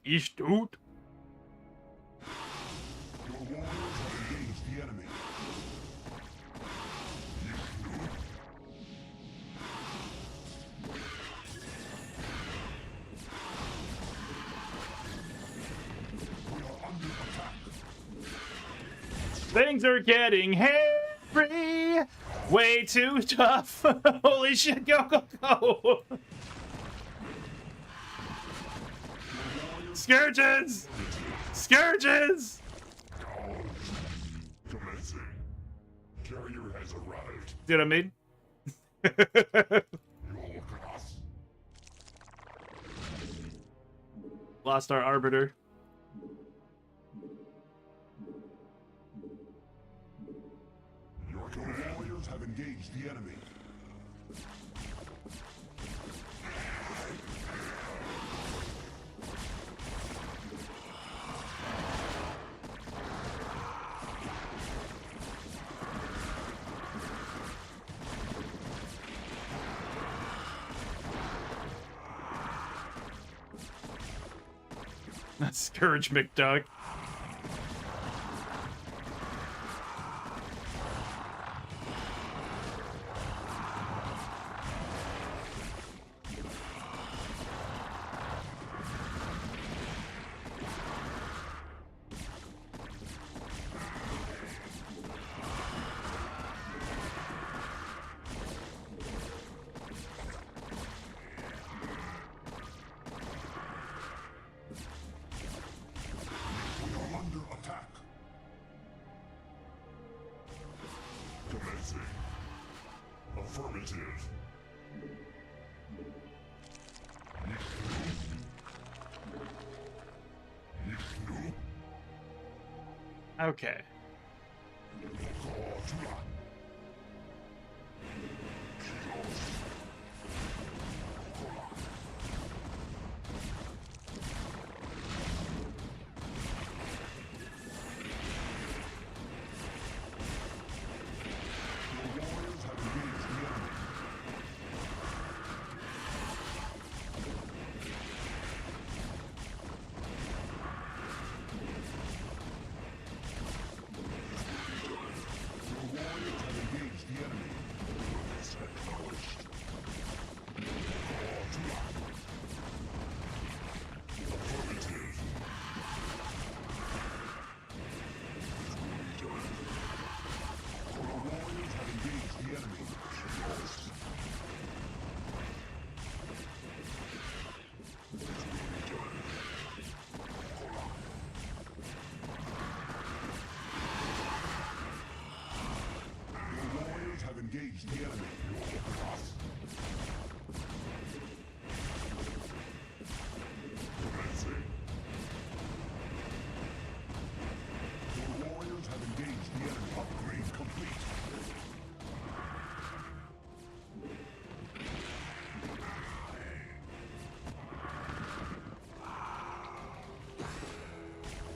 Ich tut. Your warriors have engaged the enemy. We are under attack. Things are getting hairy. Way too tough. Holy shit, go, go, go. Scourges! Scourges! Commencing. Carrier has arrived. See what I mean? You all look at us. Lost our Arbiter. Your warriors have engaged the enemy. That's Scourge McDuck. We are under attack. Commencing. Affirmative. Okay. Your warriors have engaged the enemy. Your warriors have engaged the enemy. It's acknowledged. Affirmative. Your warriors have engaged the enemy. Your warriors have engaged the enemy. Commencing. Your warriors have engaged the enemy. Upgrade complete.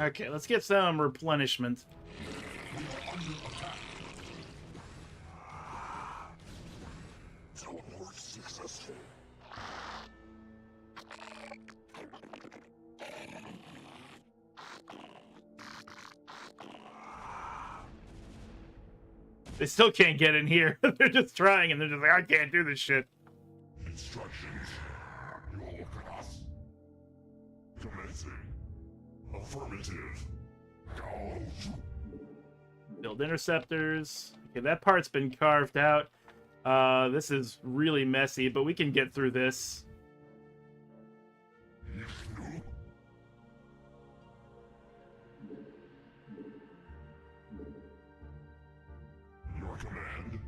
Okay, let's get some replenishment. We are under attack. Teleport successful. They still can't get in here. They're just trying, and they're just like, I can't do this shit. Instructions. You will look at us. Commencing. Affirmative. Go. Build interceptors. Okay, that part's been carved out. This is really messy, but we can get through this. Your command.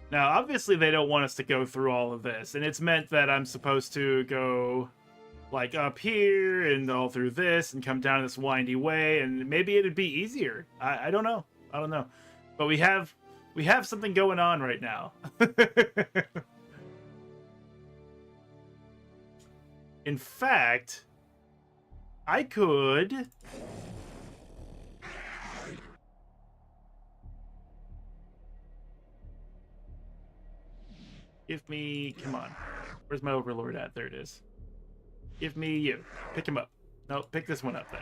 Now, obviously, they don't want us to go through all of this, and it's meant that I'm supposed to go, like, up here and all through this and come down this windy way, and maybe it'd be easier. I don't know. I don't know. But we have something going on right now. In fact, I could... Give me... Come on. Where's my overlord at? There it is. Give me you. Pick him up. No, pick this one up then.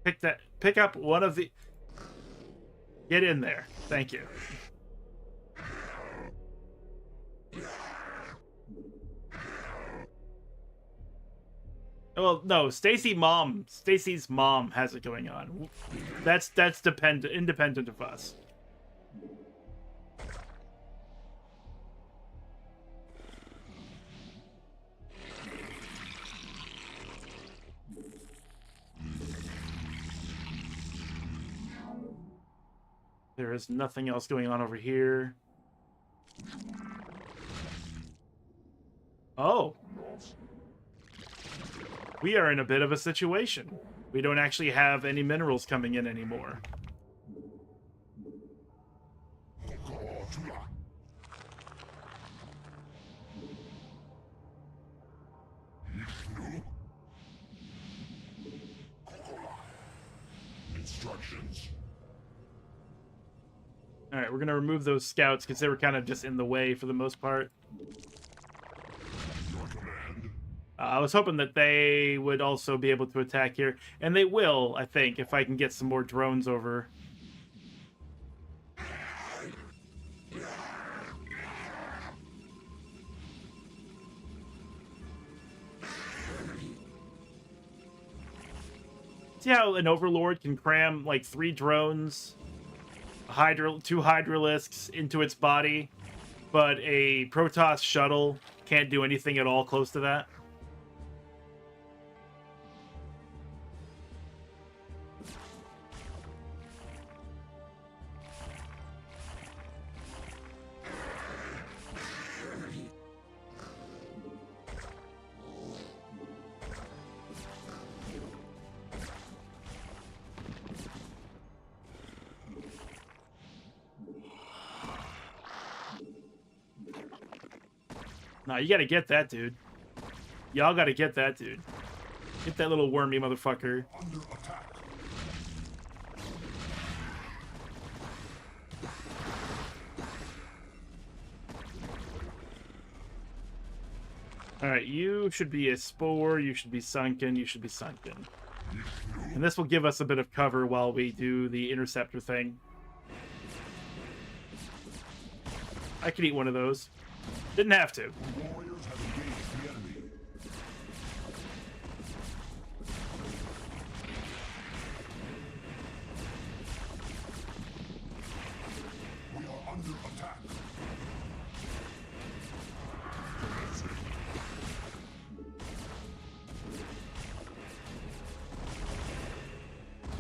Pick that. Pick up one of the... Get in there. Thank you. Well, no, Stacy's mom has it going on. That's independent of us. There is nothing else going on over here. Oh. We are in a bit of a situation. We don't actually have any minerals coming in anymore. Instructions. Alright, we're gonna remove those scouts because they were kind of just in the way for the most part. Your command. I was hoping that they would also be able to attack here. And they will, I think, if I can get some more drones over. See how an Overlord can cram, like, 3 drones, 2 Hydralisks into its body, but a Protoss shuttle can't do anything at all close to that? Nah, you gotta get that, dude. Y'all gotta get that, dude. Get that little wormy motherfucker. Under attack. Alright, you should be a spore, you should be sunken, you should be sunken. And this will give us a bit of cover while we do the interceptor thing. I could eat one of those. Didn't have to. Warriors have engaged the enemy. We are under attack.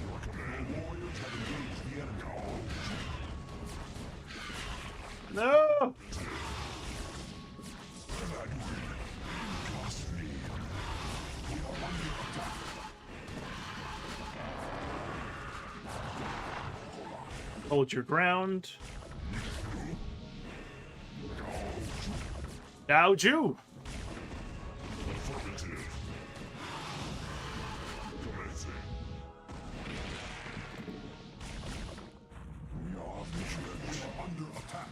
Your command. The warriors have engaged the enemy. No! Trust me. We are under attack. Hold your ground. Gouge you! Affirmative. Commencing. We are vigilant. We are under attack.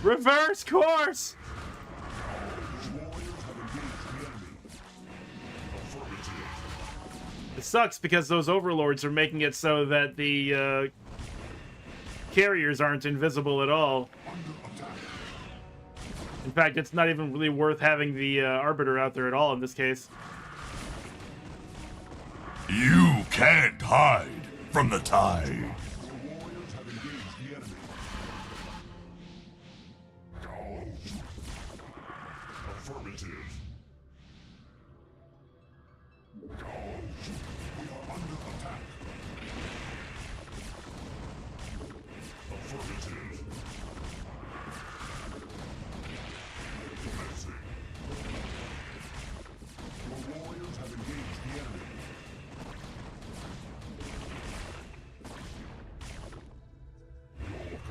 Reverse course! It sucks because those overlords are making it so that the carriers aren't invisible at all. In fact, it's not even really worth having the Arbiter out there at all in this case. You can't hide from the tide.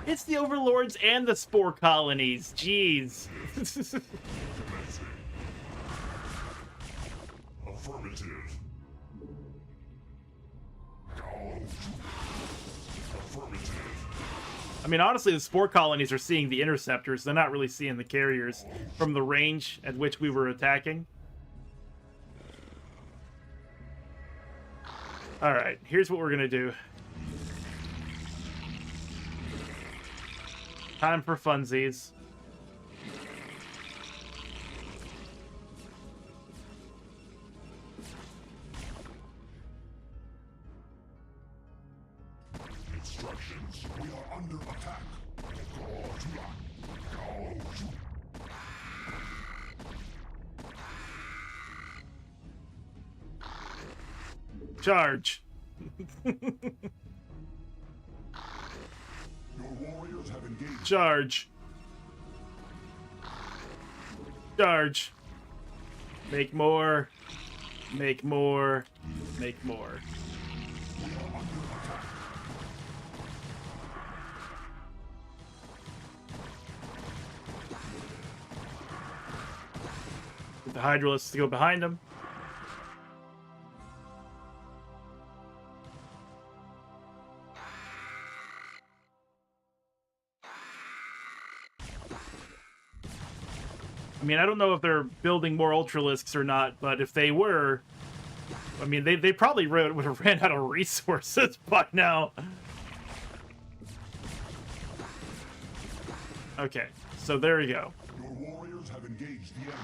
It's the overlords and the spore colonies. Jeez. I mean, honestly, the spore colonies are seeing the interceptors. They're not really seeing the carriers from the range at which we were attacking. All right, here's what we're gonna do. Time for funsies. Instructions. We are under attack. Charge. Your warriors have engaged. Charge. Charge. Make more. Make more. Make more. Get the Hydralisks to go behind him. I mean, I don't know if they're building more Ultralisks or not, but if they were, I mean, they probably would have ran out of resources by now. Okay, so there you go. Your warriors have engaged the enemy.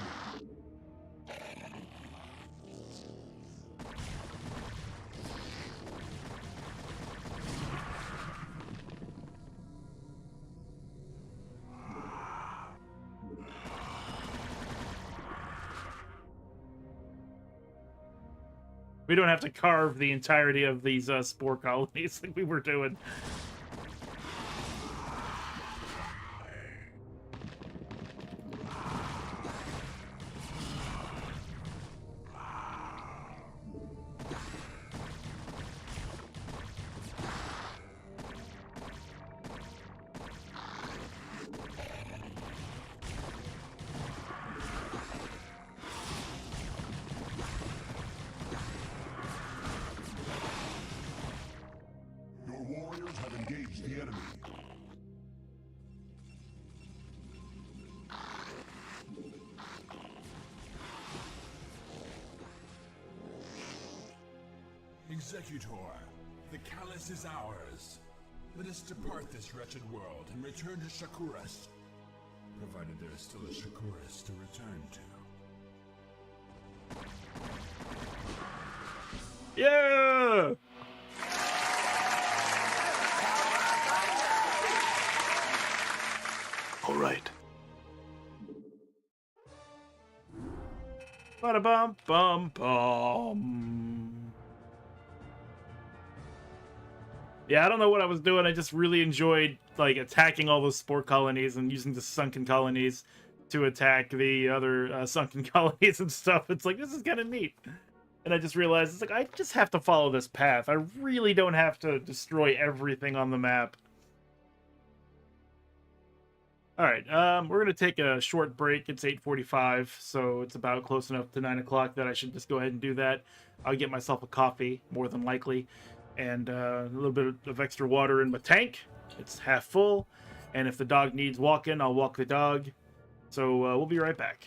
We don't have to carve the entirety of these spore colonies like we were doing. Executor, the Callus is ours. Let us depart this wretched world and return to Shakuras. Provided there is still a Shakuras to return to. Yeah! All right. Ba-da-bum, bum, bum. Yeah, I don't know what I was doing. I just really enjoyed like attacking all those spore colonies and using the sunken colonies to attack the other sunken colonies and stuff. It's like, this is kind of neat. And I just realized, it's like, I just have to follow this path. I really don't have to destroy everything on the map. All right, we're going to take a short break. It's 8:45, so it's about close enough to 9 o'clock that I should just go ahead and do that. I'll get myself a coffee, more than likely, and a little bit of extra water in my tank. It's half full. And if the dog needs walking, I'll walk the dog. So we'll be right back.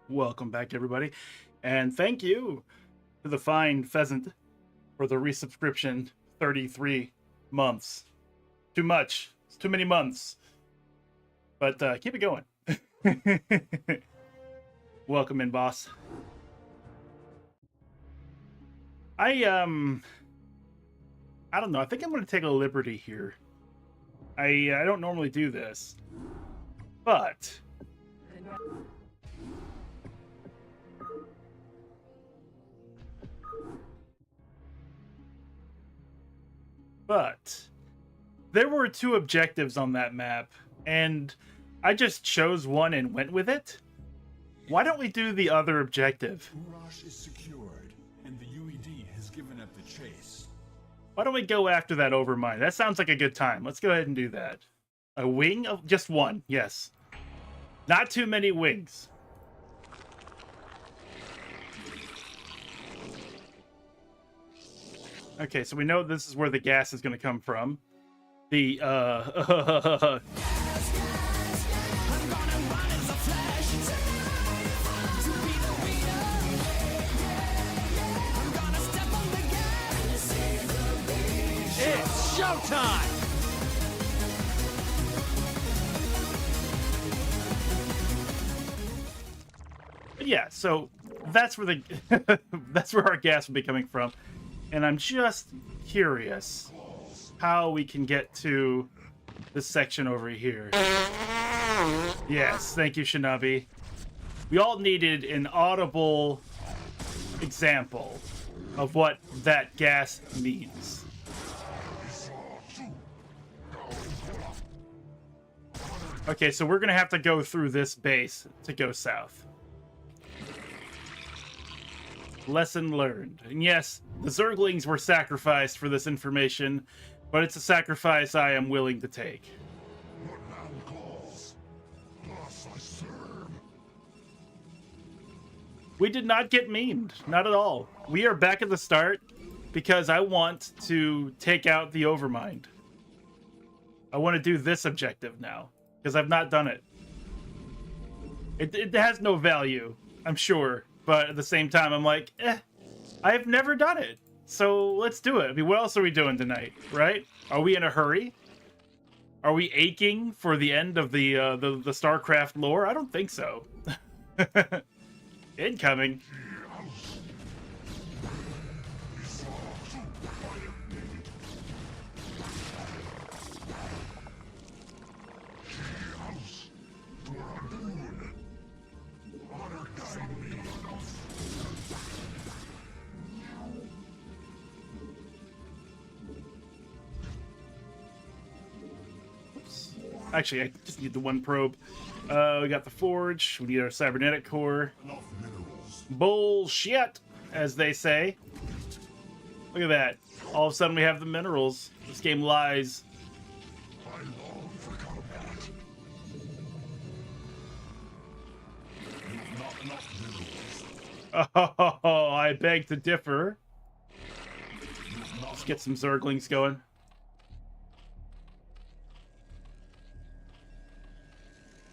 Welcome back, everybody, and thank you to the fine pheasant for the resubscription. 33 months. Too much. It's too many months. But keep it going. Welcome in, boss. I don't know. I think I'm going to take a liberty here. I don't normally do this, but there were two objectives on that map, and I just chose one and went with it. Why don't we do the other objective? Urash is secured, and the UED has given up the chase. Why don't we go after that overmind? That sounds like a good time. Let's go ahead and do that. A wing of just one, yes. Not too many wings. Okay, so we know this is where the gas is going to come from. The, It's showtime! yeah, so that's where the that's where our gas will be coming from. And I'm just curious how we can get to this section over here. Yes, thank you, Shinobi. We all needed an audible example of what that gas means. Okay, so we're gonna have to go through this base to go south. Lesson learned. And yes, the Zerglings were sacrificed for this information, but it's a sacrifice I am willing to take. What man calls, thus I serve. We did not get memed. Not at all. We are back at the start because I want to take out the Overmind. I want to do this objective now because I've not done it. It has no value, I'm sure. But at the same time, I'm like, I've never done it. So let's do it. I mean, what else are we doing tonight, right? Are we in a hurry? Are we aching for the end of the StarCraft lore? I don't think so. Incoming. Actually, I just need the one probe. We got the forge. We need our cybernetic core. Bullshit, as they say. Look at that. All of a sudden, we have the minerals. This game lies. Oh, I beg to differ. Let's get some Zerglings going.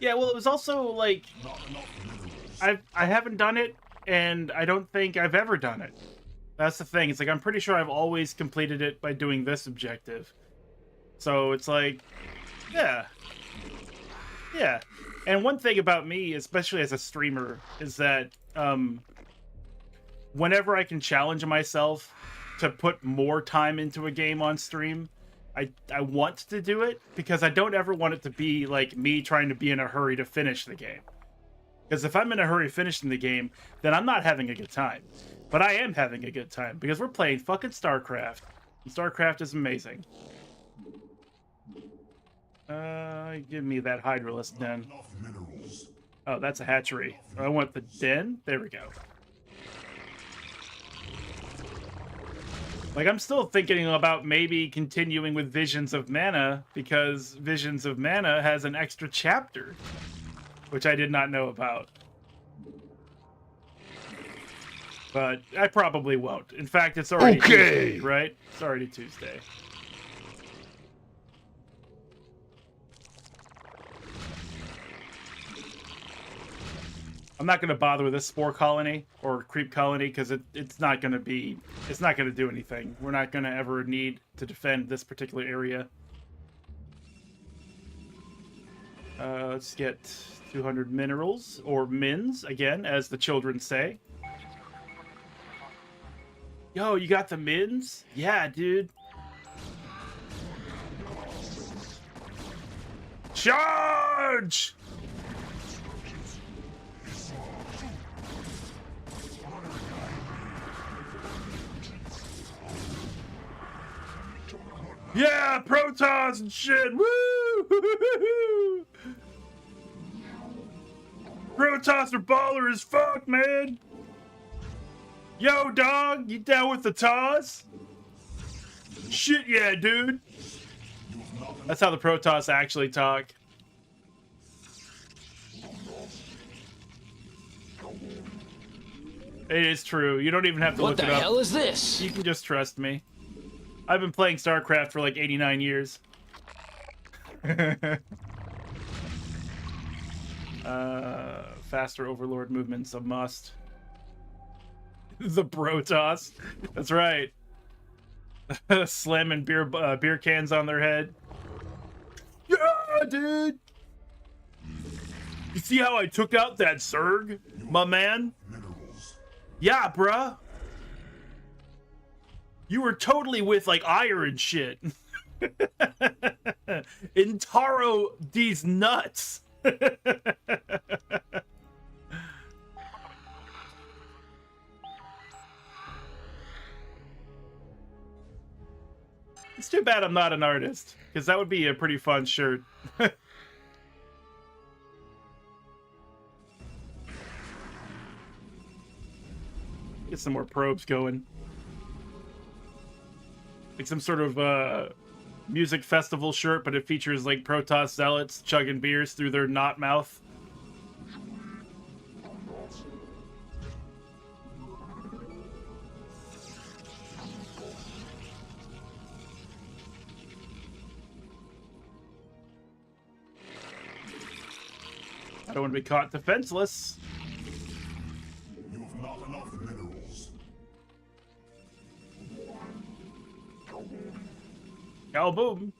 Yeah, well, it was also like I haven't done it, and I don't think I've ever done it. That's the thing. It's like I'm pretty sure I've always completed it by doing this objective. So it's like, yeah. And one thing about me, especially as a streamer, is that whenever I can challenge myself to put more time into a game on stream, I want to do it, because I don't ever want it to be like me trying to be in a hurry to finish the game. Because if I'm in a hurry finishing the game, then I'm not having a good time. But I am having a good time, because we're playing fucking StarCraft. And StarCraft is amazing. Give me that Hydralisk den. Oh, that's a hatchery. I want the den. There we go. Like, I'm still thinking about maybe continuing with Visions of Mana, because Visions of Mana has an extra chapter, which I did not know about. But I probably won't. In fact, it's already Tuesday, right? It's already Tuesday. I'm not going to bother with this spore colony or creep colony, because it's not going to do anything. We're not going to ever need to defend this particular area. Let's get 200 minerals, or mins, again, as the children say. Yo, you got the mins? Yeah, dude. Charge! Yeah, Protoss and shit. Woo! Protoss are baller as fuck, man. Yo, dog, you down with the toss? Shit, yeah, dude. That's how the Protoss actually talk. It is true. You don't even have to look it up. What the hell is this? You can just trust me. I've been playing StarCraft for like 89 years. Faster Overlord movement's a must. The Protoss. That's right. Slamming beer cans on their head. Yeah, dude. You see how I took out that Zerg, my man? Yeah, bruh. You were totally with, like, Auir and shit. Intaro these nuts. It's too bad I'm not an artist, because that would be a pretty fun shirt. Get some more probes going. Like some sort of music festival shirt, but it features like Protoss zealots chugging beers through their knot mouth. I don't want to be caught defenseless. You have not enough minerals. Oh, boom.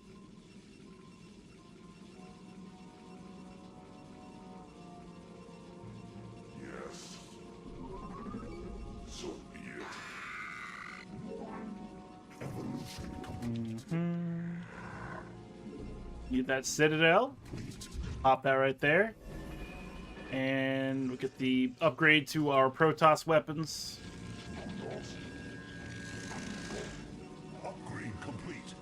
Yes. So be it. Need that Citadel. Pop that right there. And we'll get the upgrade to our Protoss weapons. Upgrade complete.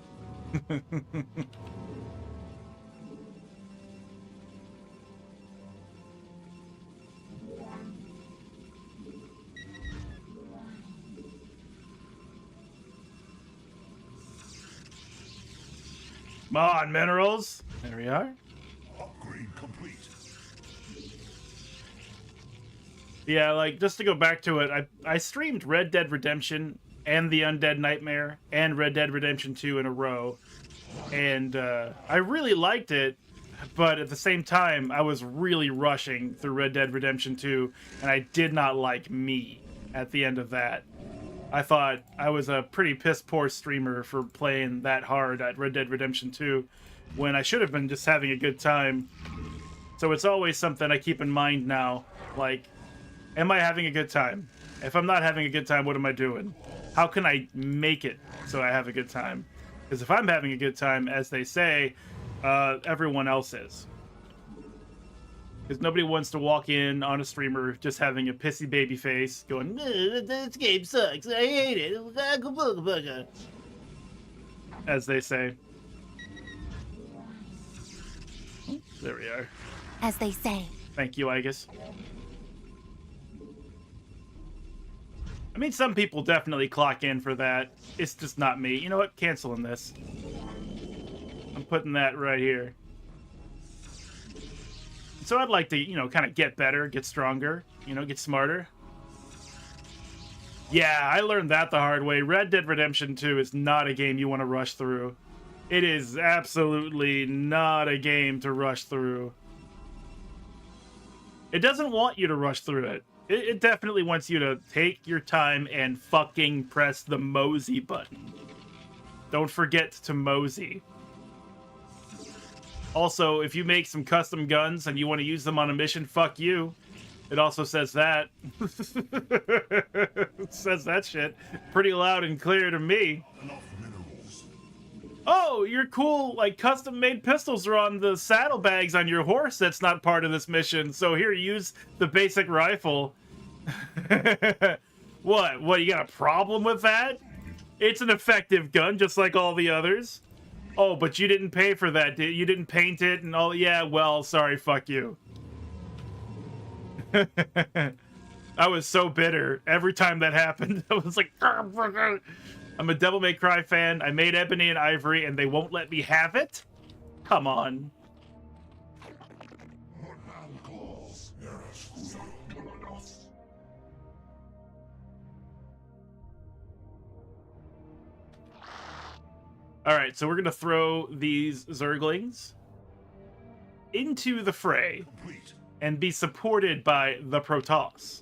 Come on, minerals. There we are. Upgrade complete. Yeah, like, just to go back to it, I streamed Red Dead Redemption and The Undead Nightmare and Red Dead Redemption 2 in a row. And I really liked it, but at the same time, I was really rushing through Red Dead Redemption 2, and I did not like me at the end of that. I thought I was a pretty piss-poor streamer for playing that hard at Red Dead Redemption 2, when I should have been just having a good time. So it's always something I keep in mind now, like, am I having a good time? If I'm not having a good time, what am I doing? How can I make it so I have a good time? Because if I'm having a good time, as they say, everyone else is. Because nobody wants to walk in on a streamer just having a pissy baby face, going, "This game sucks, I hate it," as they say. There we are. As they say. Thank you, Agus. I mean, some people definitely clock in for that. It's just not me. You know what? Canceling this. I'm putting that right here. So I'd like to, you know, kind of get better, get stronger, you know, get smarter. Yeah, I learned that the hard way. Red Dead Redemption 2 is not a game you want to rush through. It is absolutely not a game to rush through. It doesn't want you to rush through it. It definitely wants you to take your time and fucking press the mosey button. Don't forget to mosey. Also, if you make some custom guns and you want to use them on a mission, fuck you. It also says that. It says that shit pretty loud and clear to me. Oh, your cool, like, custom-made pistols are on the saddlebags on your horse that's not part of this mission, so here, use the basic rifle. What, you got a problem with that? It's an effective gun, just like all the others. Oh, but you didn't pay for that, did you? You didn't paint it and all? Yeah, well, sorry, fuck you. I was so bitter every time that happened. I was like, I'm a Devil May Cry fan. I made Ebony and Ivory, and they won't let me have it? Come on. Alright, so we're going to throw these Zerglings into the fray and be supported by the Protoss.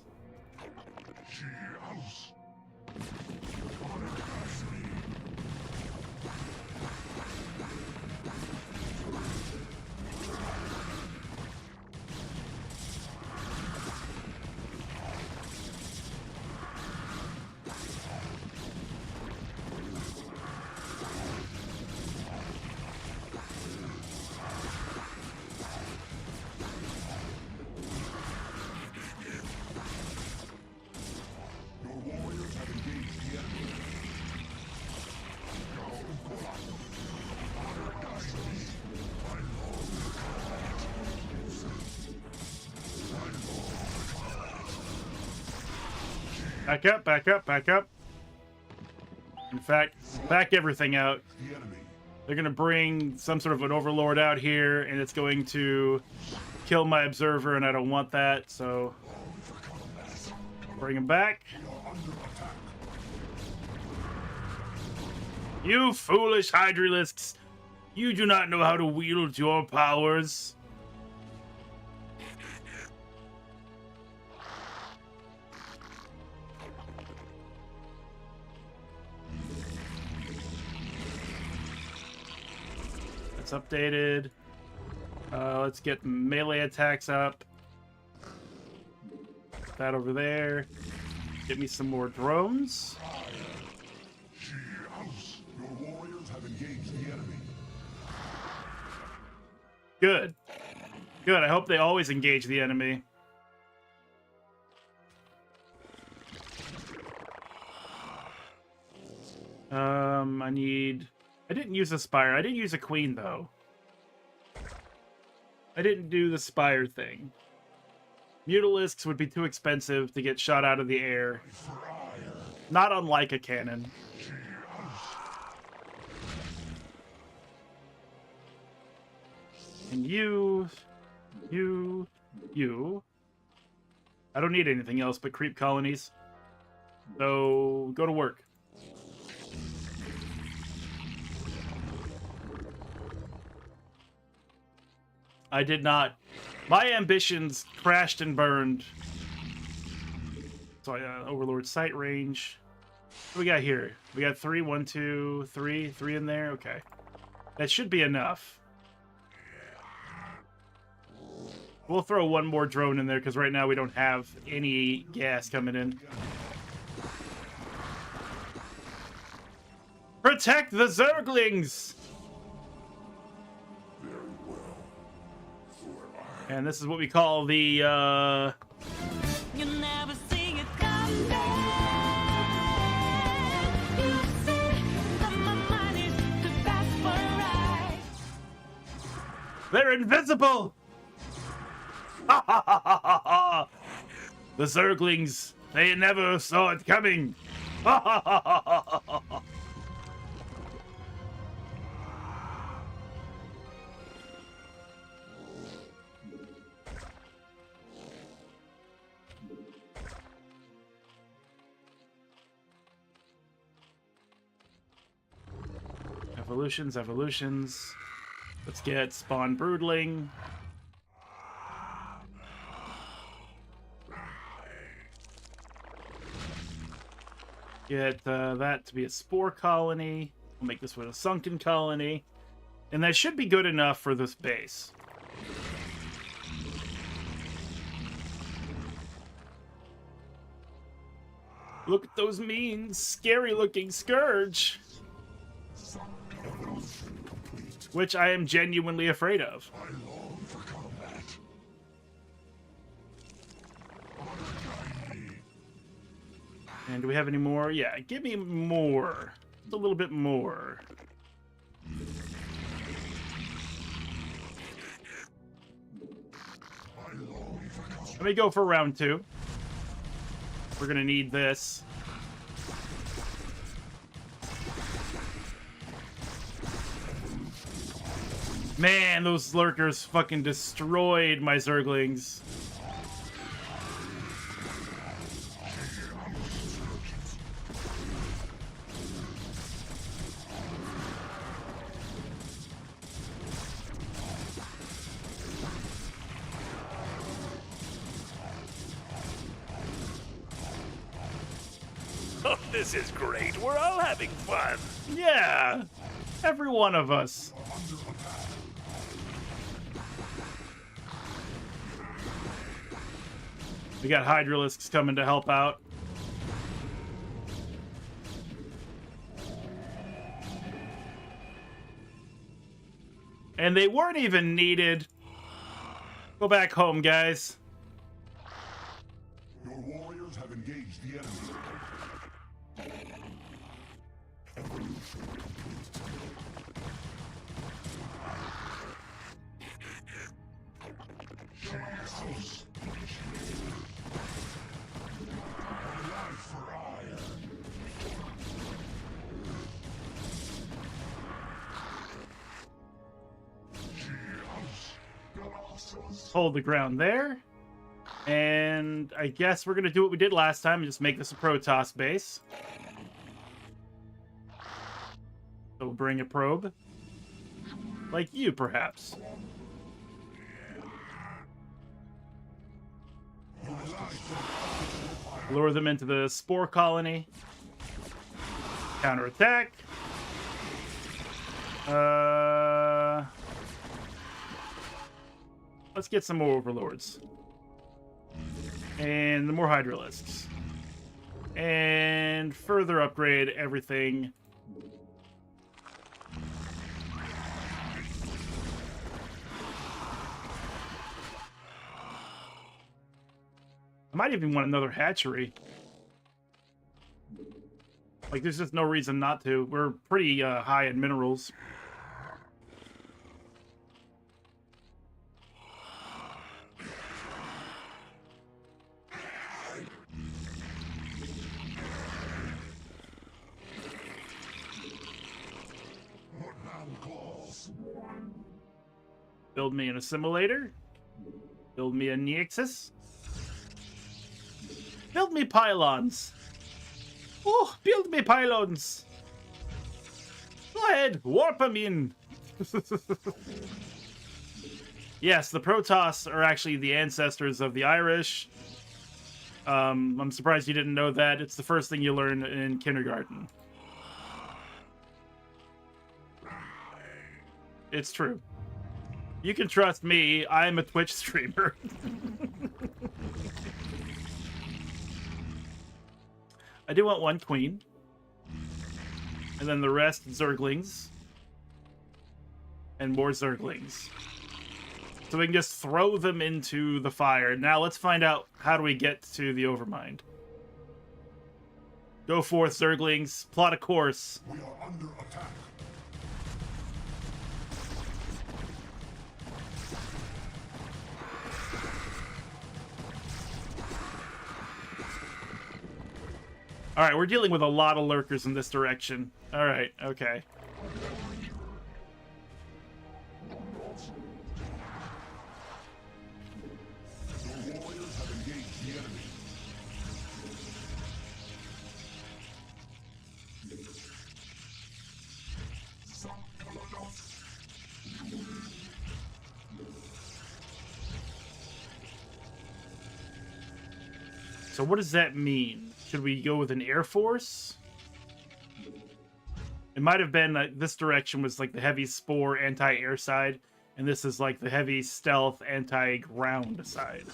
Back up, back up, back up. In fact, back everything out. They're going to bring some sort of an overlord out here, and it's going to kill my observer, and I don't want that, so bring him back. You foolish Hydralisks! You do not know how to wield your powers. It's updated. Let's get melee attacks up. Put that over there. Get me some more drones. Your warriors have engaged the enemy. Good. Good. I hope they always engage the enemy. I didn't use a spire. I didn't use a queen, though. I didn't do the spire thing. Mutalisks would be too expensive to get shot out of the air. Not unlike a cannon. And you. I don't need anything else but creep colonies. So, go to work. I did not. My ambitions crashed and burned. So, Overlord sight range. What do we got here? We got 3, 1, 2, 3. 3 in there? Okay. That should be enough. We'll throw one more drone in there because right now we don't have any gas coming in. Protect the Zerglings! And this is what we call the, You never see it come back. You see that my mind is too fast for a ride. They're invisible! Ha ha ha ha ha ha! The Zerglings, they never saw it coming! Ha ha ha ha ha ha ha! Evolutions. Let's get Spawn Broodling. Get that to be a Spore Colony. We'll make this one a Sunken Colony. And that should be good enough for this base. Look at those mean, scary-looking Scourge! Which I am genuinely afraid of. I long for combat. And do we have any more? Yeah, give me more. Just a little bit more. Let me go for round 2. We're gonna need this. Man, those lurkers fucking destroyed my Zerglings. Oh, this is great. We're all having fun. Yeah, every one of us. We got Hydralisks coming to help out. And they weren't even needed. Go back home, guys. Your warriors have engaged the enemy. Hold the ground there. And I guess we're going to do what we did last time and just make this a Protoss base. So bring a probe. Like you, perhaps. Lure them into the Spore Colony. Counterattack. Let's get some more overlords. And the more hydralisks. And further upgrade everything. I might even want another hatchery. Like, there's just no reason not to. We're pretty high in minerals. Build me an assimilator. Build me a Nexus. Build me pylons. Oh, build me pylons. Go ahead, warp them in. Yes, the Protoss are actually the ancestors of the Irish. I'm surprised you didn't know that. It's the first thing you learn in kindergarten. It's true. You can trust me. I'm a Twitch streamer. I do want one queen. And then the rest Zerglings. And more Zerglings. So we can just throw them into the fire. Now let's find out how do we get to the Overmind. Go forth, Zerglings. Plot a course. We are under attack. Alright, we're dealing with a lot of lurkers in this direction. Alright, okay. The warriors have engaged the enemy. So what does that mean? Should we go with an Air Force? It might have been this direction was like the heavy spore anti-air side, and this is like the heavy stealth anti-ground side.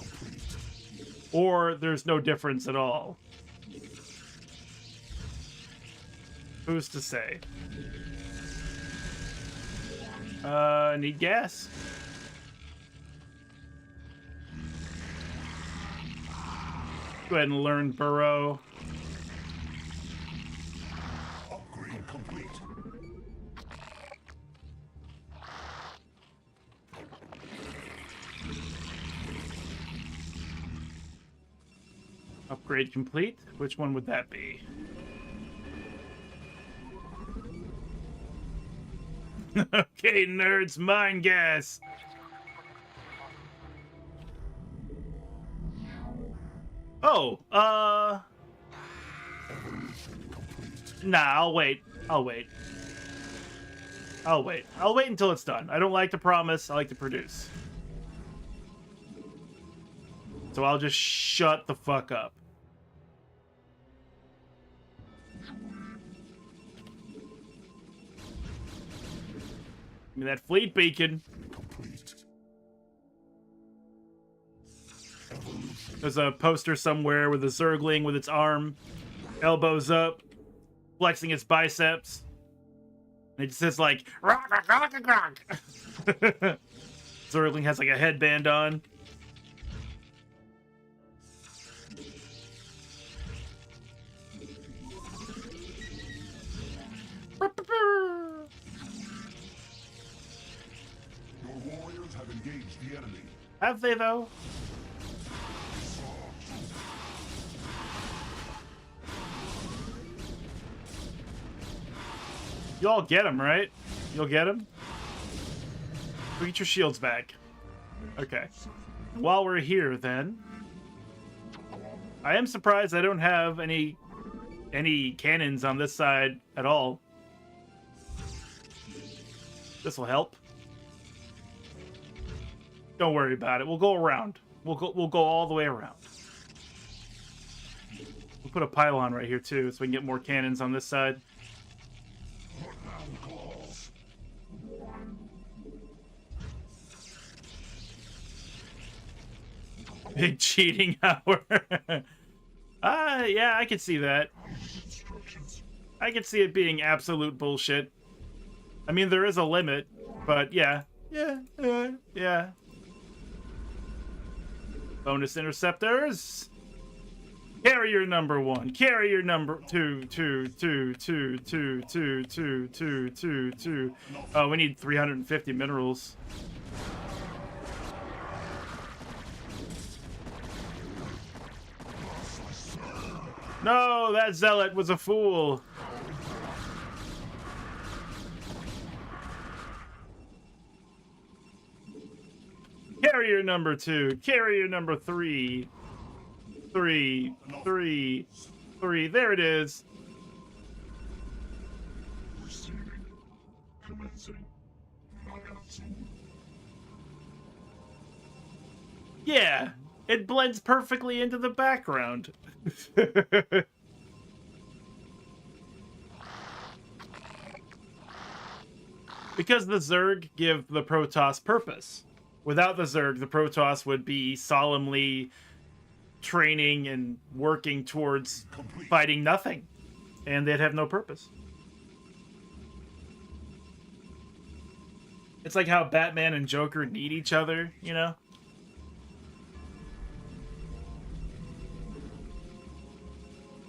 Or there's no difference at all. Who's to say? Need gas. Go ahead and learn Burrow. Upgrade complete. Upgrade complete. Which one would that be? Okay, nerds, mine gas. Oh, nah, I'll wait. I'll wait until it's done. I don't like to promise, I like to produce. So I'll just shut the fuck up. Give me that fleet beacon. There's a poster somewhere with a Zergling with its arm, elbows up, flexing its biceps. And it just says like, rock, rock, rock, rock, rock. Zergling has like a headband on. Your warriors have engaged the enemy. Have they though? You all get him, right? You'll get him? Go get your shields back. Okay. While we're here, then, I am surprised I don't have any cannons on this side at all. This will help. Don't worry about it. We'll go around. We'll go all the way around. We'll put a pylon right here too, so we can get more cannons on this side. Big cheating hour. Yeah, I could see that. I could see it being absolute bullshit. I mean, there is a limit, but yeah. Yeah. Bonus interceptors. Carrier number 1. Carrier number 2. Oh, we need 350 minerals. No, that zealot was a fool. Carrier number 2. Carrier number 3. 3. There it is. Yeah, it blends perfectly into the background. Because the Zerg give the Protoss purpose. Without the Zerg, the Protoss would be solemnly training and working towards fighting nothing. And they'd have no purpose. It's like how Batman and Joker need each other, you know?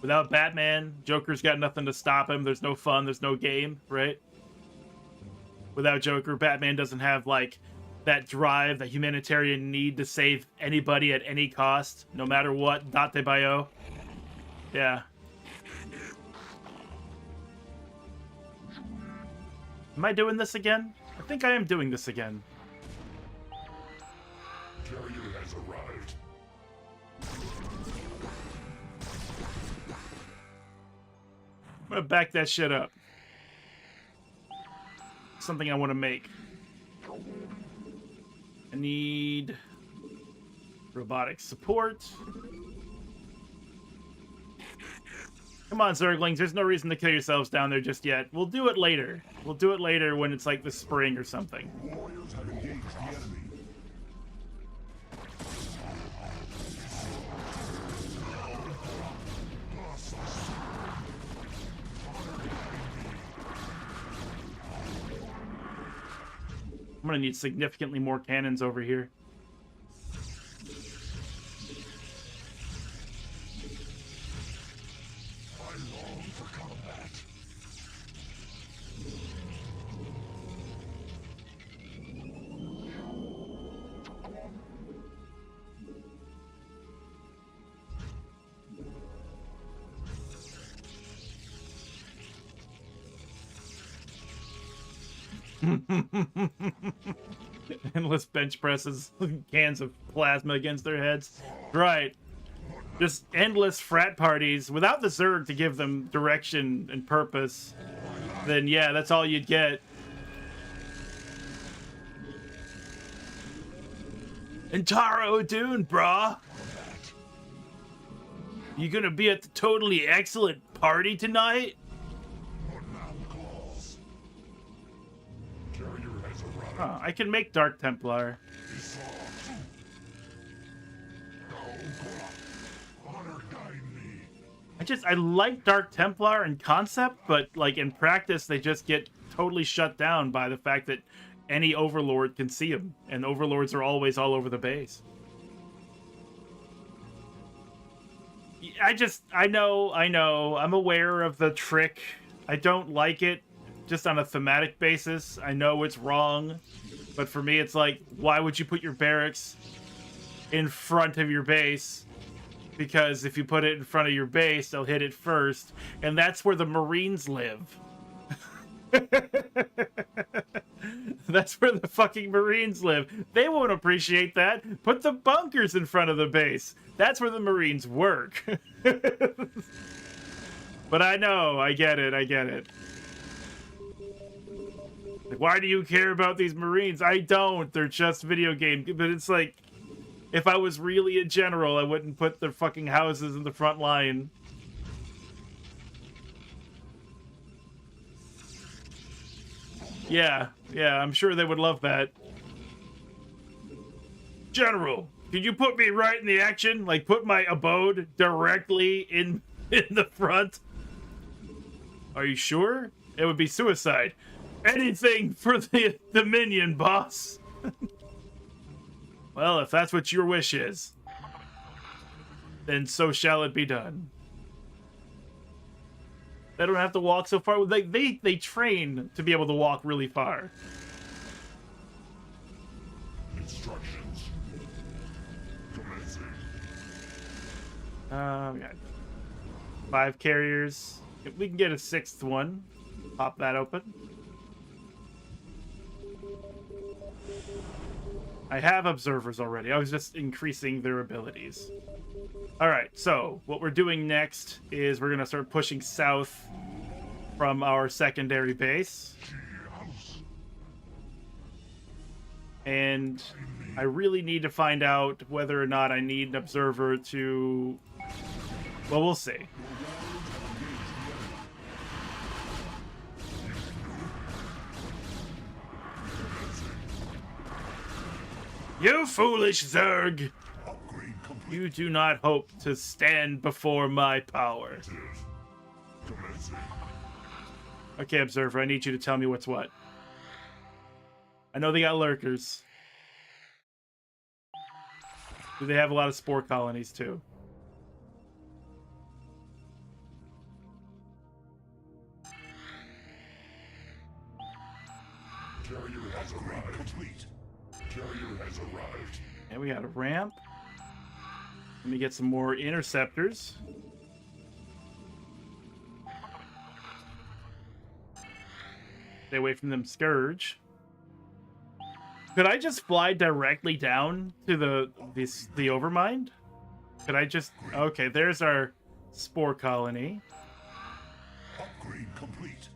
Without Batman, Joker's got nothing to stop him. There's no fun, there's no game, right? Without Joker, Batman doesn't have, like, that drive, that humanitarian need to save anybody at any cost, no matter what. Date Bayo. Yeah. Am I doing this again? I think I am doing this again. Carrier has arrived. I'm gonna back that shit up. Something I want to make. I need robotic support. Come on, Zerglings. There's no reason to kill yourselves down there just yet. We'll do it later. We'll do it later when it's like the spring or something. Warriors have engaged the enemy. I'm gonna need significantly more cannons over here. I long for combat. Endless bench presses, cans of plasma against their heads. Right. Just endless frat parties without the Zerg to give them direction and purpose. Then yeah, that's all you'd get. Antara O'Doon, brah. You gonna be at the totally excellent party tonight? Oh, I can make Dark Templar. I like Dark Templar in concept, but like in practice, they just get totally shut down by the fact that any Overlord can see them, and Overlords are always all over the base. I know, I'm aware of the trick. I don't like it. Just on a thematic basis, I know it's wrong, but for me, it's like, why would you put your barracks in front of your base? Because if you put it in front of your base, they'll hit it first, and that's where the Marines live. That's where the fucking Marines live. They won't appreciate that. Put the bunkers in front of the base. That's where the Marines work. But I know, I get it. Like, why do you care about these Marines? I don't. They're just video game. But it's like, if I was really a general, I wouldn't put their fucking houses in the front line. Yeah, I'm sure they would love that. General, Could you put me right in the action? Like, put my abode directly in the front? Are you sure? It would be suicide. Anything for the minion, boss. Well, if that's what your wish is, then so shall it be done. They don't have to walk so far. They train to be able to walk really far. Instructions. Commencing. We got 5 carriers. If we can get a 6th one, pop that open. I have observers already. I was just increasing their abilities. Alright, so what we're doing next is we're going to start pushing south from our secondary base. And I really need to find out whether or not I need an observer to... Well, we'll see. You foolish Zerg! You do not hope to stand before my power. Okay, Observer, I need you to tell me what's what. I know they got lurkers. Do they have a lot of spore colonies, too? Carrier has arrived. Complete. Carrier has arrived. And we got a ramp. Let me get some more interceptors. Stay away from them Scourge. Could I just fly directly down to the Overmind? Could I just... Okay, there's our spore colony. Upgrade complete.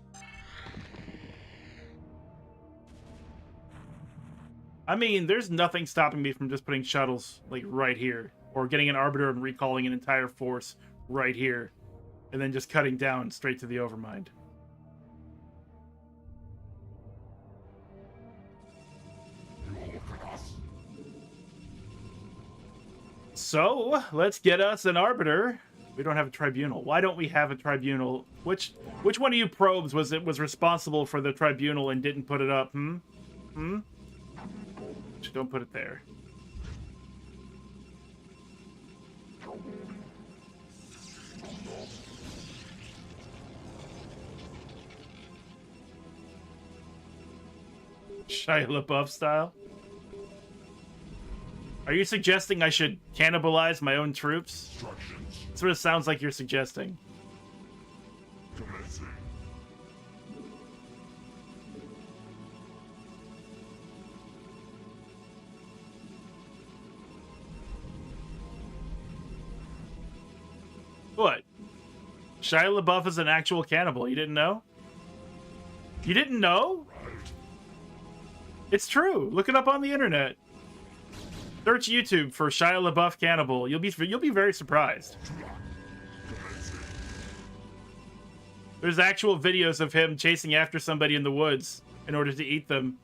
I mean, there's nothing stopping me from just putting shuttles, like, right here. Or getting an Arbiter and recalling an entire force right here. And then just cutting down straight to the Overmind. So, let's get us an Arbiter. We don't have a Tribunal. Why don't we have a Tribunal? Which one of you probes was responsible for the Tribunal and didn't put it up? Don't put it there. Shia LaBeouf style? Are you suggesting I should cannibalize my own troops? That's what it sounds like you're suggesting. Commencing. What? Shia LaBeouf is an actual cannibal. You didn't know? You didn't know? It's true. Look it up on the internet. Search YouTube for Shia LaBeouf cannibal. You'll be very surprised. There's actual videos of him chasing after somebody in the woods in order to eat them.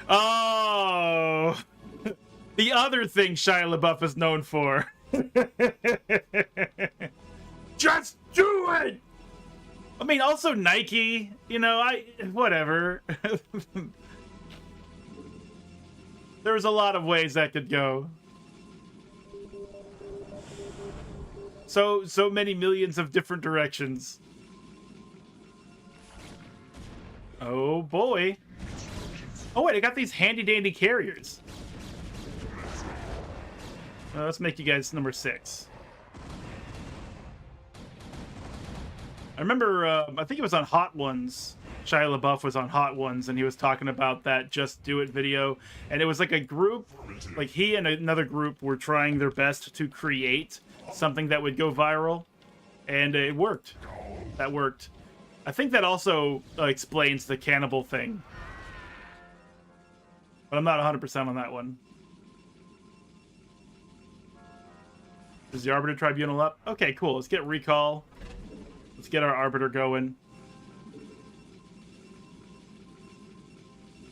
Oh, the other thing Shia LaBeouf is known for. Just do it. I mean, also Nike. You know, whatever. There was a lot of ways that could go. So many millions of different directions. Oh boy. Oh wait, I got these handy dandy carriers. Let's make you guys number 6. I remember, I think it was on Hot Ones. Shia LaBeouf was on Hot Ones, and he was talking about that Just Do It video. And it was like a group, like he and another group were trying their best to create something that would go viral. And it worked. That worked. I think that also explains the cannibal thing. But I'm not 100% on that one. Is the Arbiter Tribunal up? Okay, cool. Let's get recall. Let's get our Arbiter going.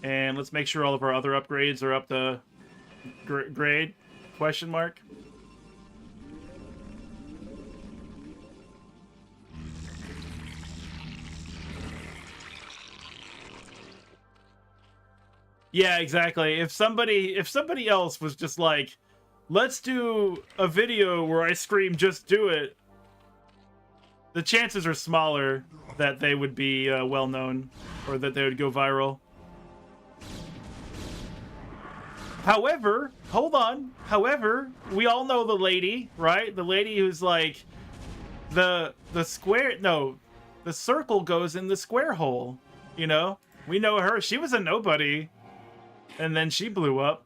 And let's make sure all of our other upgrades are up to grade? Question mark. Yeah, exactly. If somebody else was just like, let's do a video where I scream, just do it, the chances are smaller that they would be well known or that they would go viral. However, hold on. However, we all know the lady, right? The lady who's like, the square, no, the circle goes in the square hole, you know? We know her. She was a nobody. And then she blew up.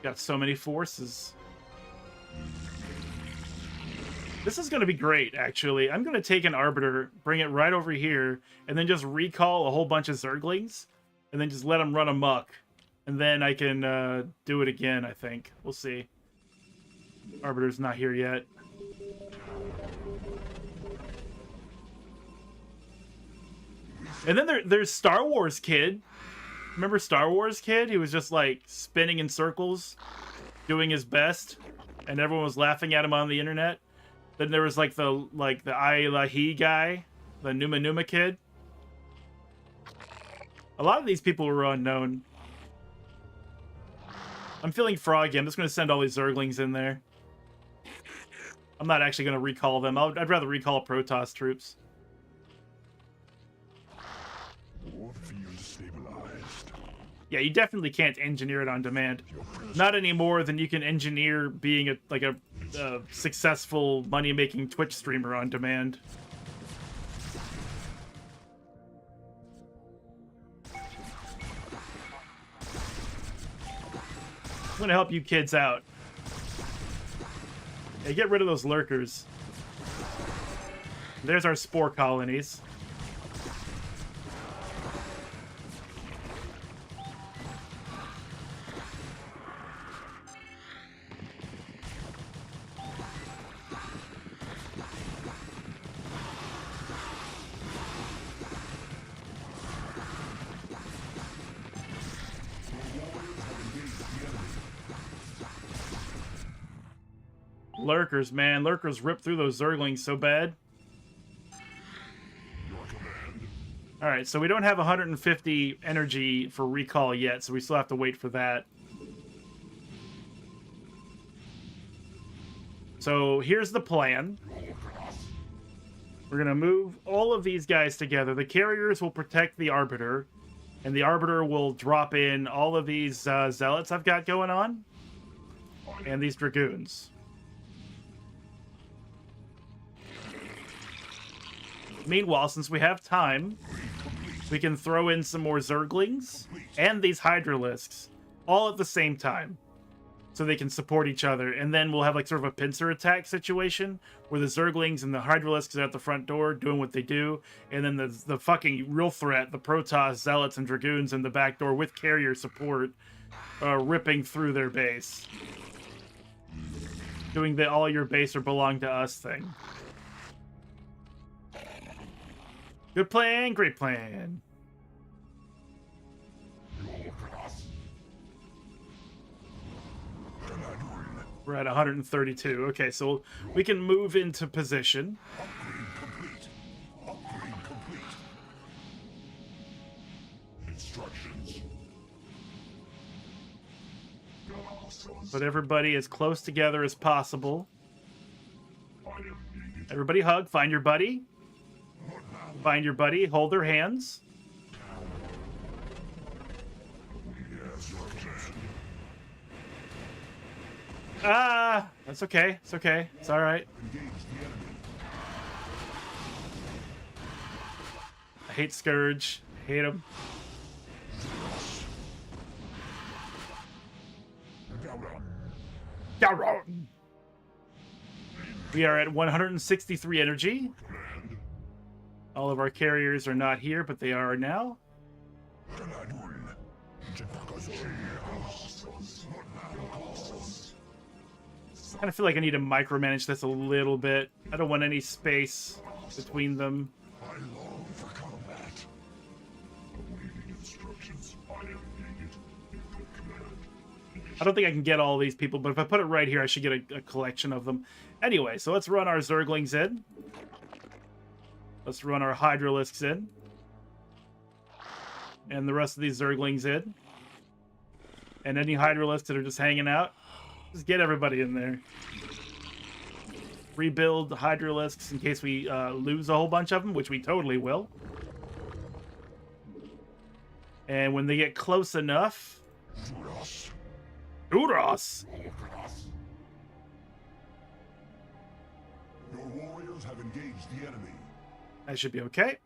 Got so many forces. This is going to be great, actually. I'm going to take an Arbiter, bring it right over here, and then just recall a whole bunch of Zerglings, and then just let them run amok. And then I can do it again, I think. We'll see. Arbiter's not here yet. And then there's Star Wars Kid. Remember Star Wars Kid? He was just like spinning in circles, doing his best, and everyone was laughing at him on the internet. Then there was like the Ailahi guy, the Numa Numa Kid. A lot of these people were unknown. I'm feeling froggy. I'm just going to send all these Zerglings in there. I'm not actually going to recall them. I'd rather recall Protoss troops. Yeah, you definitely can't engineer it on demand. Not any more than you can engineer being a successful money-making Twitch streamer on demand. I'm gonna help you kids out. Yeah, get rid of those lurkers. There's our spore colonies. Lurkers, man. Lurkers rip through those Zerglings so bad. Alright, so we don't have 150 energy for recall yet, so we still have to wait for that. So here's the plan. We're going to move all of these guys together. The carriers will protect the Arbiter, and the Arbiter will drop in all of these Zealots I've got going on, and these Dragoons. Meanwhile, since we have time, we can throw in some more Zerglings and these Hydralisks all at the same time so they can support each other. And then we'll have like sort of a pincer attack situation where the Zerglings and the Hydralisks are at the front door doing what they do. And then the fucking real threat, the Protoss, Zealots, and Dragoons in the back door with carrier support ripping through their base. Doing the all your base or belong to us thing. Good plan, great plan. We're at 132. Okay, so we can move into position. Upgrade complete. Instructions. Put everybody as close together as possible. Everybody hug, find your buddy. Find your buddy, hold their hands. Ah, that's okay. It's okay. It's all right. I hate Scourge. I hate him. We are at 163 energy. All of our carriers are not here, but they are now. I kind of feel like I need to micromanage this a little bit. I don't want any space between them. I long for combat. Awaiting instructions. I am needed in good command. I don't think I can get all these people, but if I put it right here, I should get a collection of them. Anyway, so let's run our Zerglings in. Let's run our Hydralisks in. And the rest of these Zerglings in. And any Hydralisks that are just hanging out, just get everybody in there. Rebuild Hydralisks in case we lose a whole bunch of them, which we totally will. And when they get close enough... Protoss. Protoss! Your warriors have engaged the enemy. That should be okay.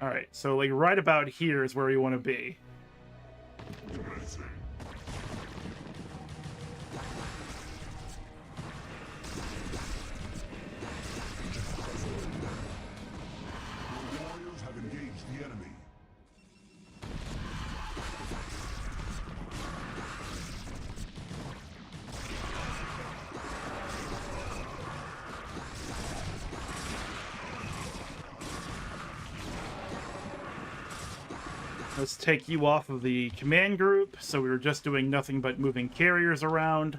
Alright, so like right about here is where we want to be. Commencing. Your warriors have engaged the enemy. Let's take you off of the command group, so we were just doing nothing but moving carriers around.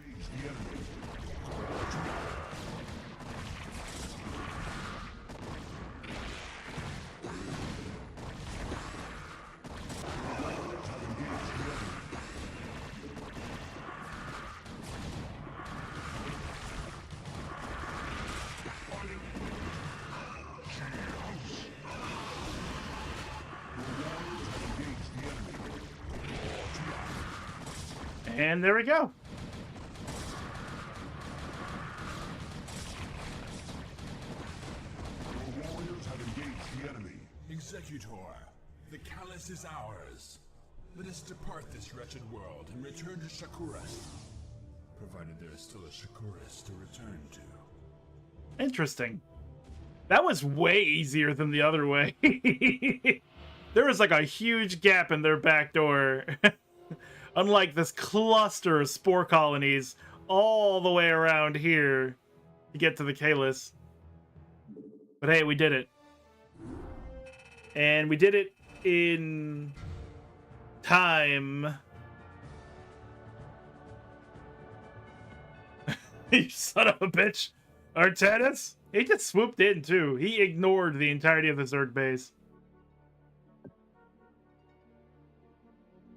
And there we go. Your warriors have engaged the enemy. Executor, the Callus is ours. Let us depart this wretched world and return to Shakuras. Provided there is still a Shakuras to return to. Interesting. That was way easier than the other way. There was like a huge gap in their back door. Unlike this cluster of spore colonies all the way around here to get to the Kalis. But hey, we did it. And we did it in time. You son of a bitch. Artanis? He just swooped in too. He ignored the entirety of the Zerg base.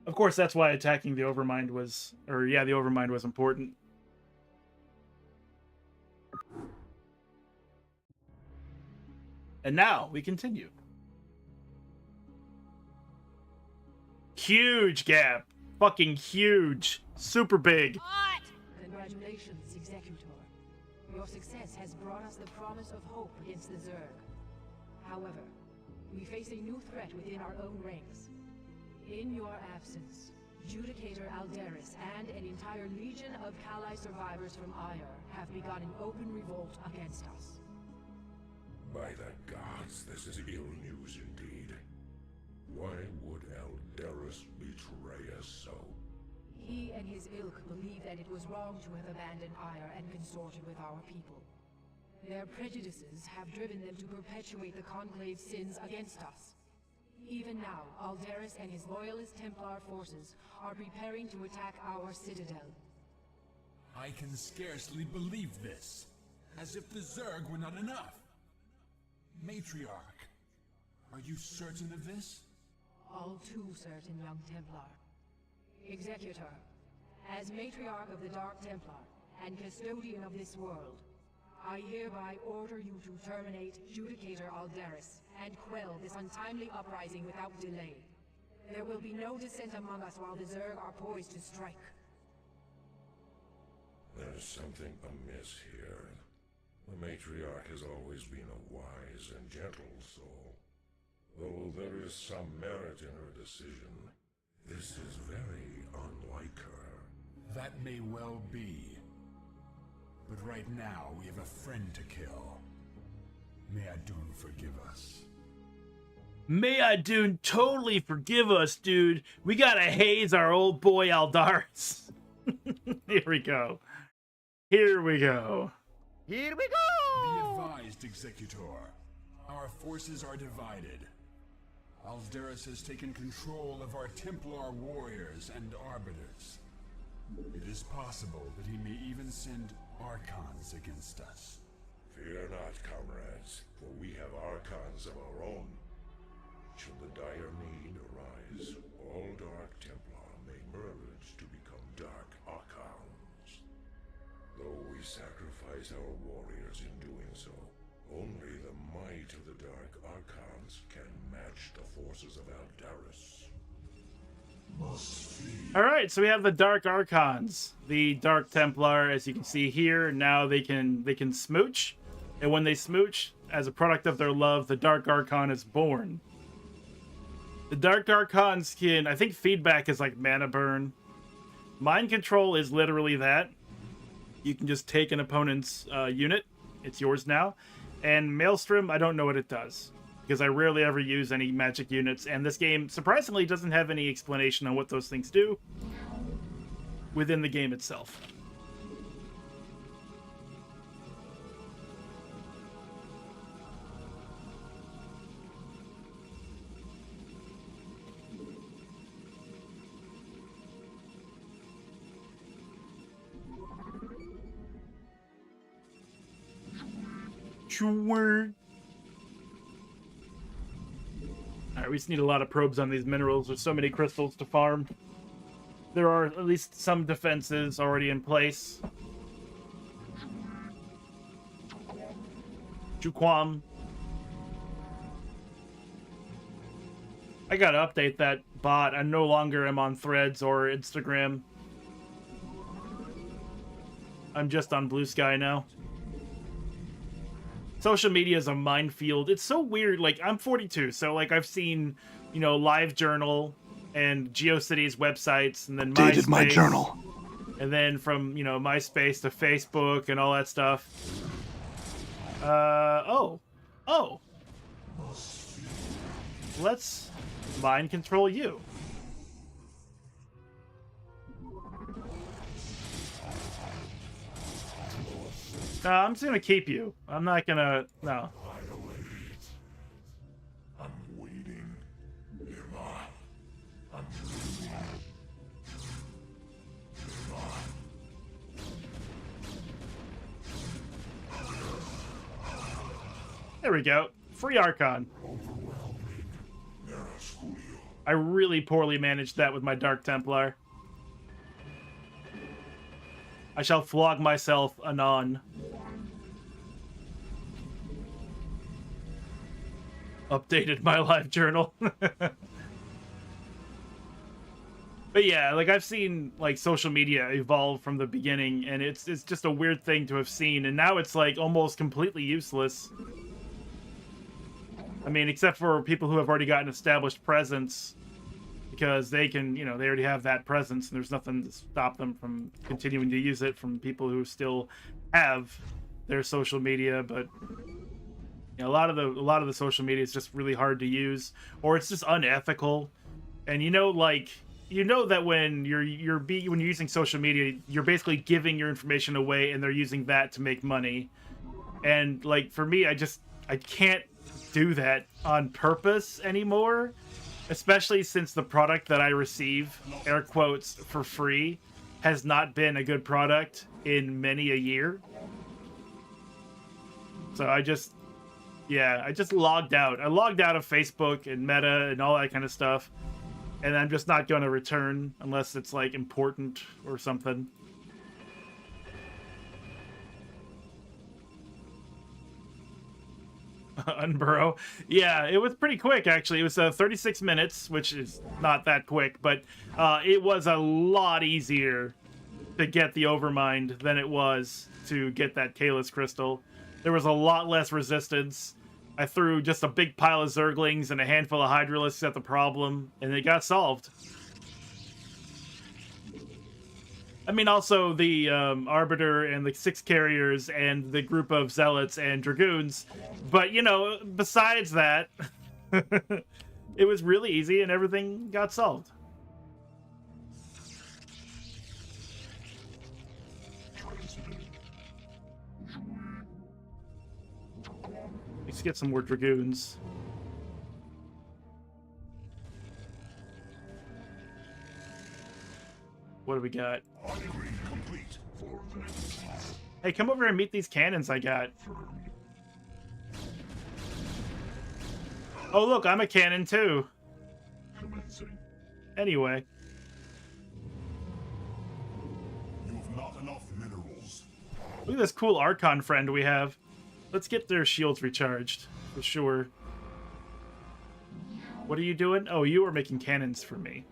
Of course, that's why attacking the Overmind was... Or, yeah, the Overmind was important. And now, we continue. Huge gap. Fucking huge. Super big. Congratulations, Executor. Your success has brought us the promise of hope against the Zerg. However, we face a new threat within our own ranks. In your absence, Judicator Aldaris and an entire legion of Kali survivors from Auir have begun an open revolt against us. By the gods, this is ill news indeed. Why would Aldaris betray us so? He and his ilk believe that it was wrong to have abandoned Auir and consorted with our people. Their prejudices have driven them to perpetuate the Conclave's sins against us. Even now, Aldaris and his loyalist Templar forces are preparing to attack our citadel. I can scarcely believe this. As if the Zerg were not enough. Matriarch, are you certain of this? All too certain, young Templar. Executor, as Matriarch of the Dark Templar and Custodian of this world, I hereby order you to terminate Judicator Aldaris and quell this untimely uprising without delay. There will be no dissent among us while the Zerg are poised to strike. There's something amiss here. The Matriarch has always been a wise and gentle soul. Though there is some merit in her decision, this is very unlike her. That may well be. But right now, we have a friend to kill. May Adun forgive us. May Adun totally forgive us, dude. We gotta haze our old boy Aldaris. Here we go. Here we go. Here we Be go! advised, advised, Executor. Our forces are divided. Alderis has taken control of our Templar warriors and arbiters. It is possible that he may even send Archons against us. Fear not, comrades, for we have Archons of our own. Should the dire need arise, all Dark Templar may merge to become Dark Archons. Though we sacrifice our warriors in doing so, only the might of the Dark Archons can match the forces of Alderis. All right, so we have the Dark Archons, the Dark Templar, as you can see here. Now they can smooch, and when they smooch, as a product of their love, the Dark Archon is born. The Dark Archons can, I think, feedback is like mana burn. Mind control is literally that. You can just take an opponent's unit; it's yours now. And Maelstrom, I don't know what it does, because I rarely ever use any magic units, and this game, surprisingly, doesn't have any explanation on what those things do within the game itself. Sure. Alright, we just need a lot of probes on these minerals. There's so many crystals to farm. There are at least some defenses already in place. Juquam. I gotta update that bot. I no longer am on Threads or Instagram. I'm just on Blue Sky now. Social media is a minefield. It's so weird. Like, I'm 42, so, like, I've seen, you know, LiveJournal and GeoCities websites, and then Dated MySpace, my journal. and then from, you know, MySpace to Facebook and all that stuff. Oh. Let's mind control you. No, I'm just gonna keep you. I'm not gonna... No. I'm waiting. Emma. I'm waiting. There we go. Free Archon. I really poorly managed that with my Dark Templar. I shall flog myself anon. Updated my live journal. But yeah, like, I've seen, like, social media evolve from the beginning, and it's just a weird thing to have seen, and now it's, like, almost completely useless. I mean, except for people who have already got an established presence, because they can, you know, they already have that presence, and there's nothing to stop them from continuing to use it from people who still have their social media. But you know, a lot of the social media is just really hard to use, or it's just unethical. And you know, like, you know that when you're using social media, you're basically giving your information away, and they're using that to make money. And like, for me, I can't do that on purpose anymore, especially since the product that I receive, air quotes, for free, has not been a good product in many a year. So I just logged out. I logged out of Facebook and Meta and all that kind of stuff, and I'm just not going to return unless it's like important or something. Unburrow. Yeah, it was pretty quick, actually. It was 36 minutes, which is not that quick, but it was a lot easier to get the Overmind than it was to get that Kalis Crystal. There was a lot less resistance. I threw just a big pile of Zerglings and a handful of Hydralisks at the problem, and it got solved. I mean, also the Arbiter and the 6 carriers and the group of Zealots and Dragoons. But, you know, besides that, it was really easy and everything got solved. Let's get some more dragoons. What do we got? Hey, come over and meet these cannons I got. Oh, look, I'm a cannon too. Anyway. You have not enough minerals. Look at this cool Archon friend we have. Let's get their shields recharged, for sure. What are you doing? Oh, you are making cannons for me.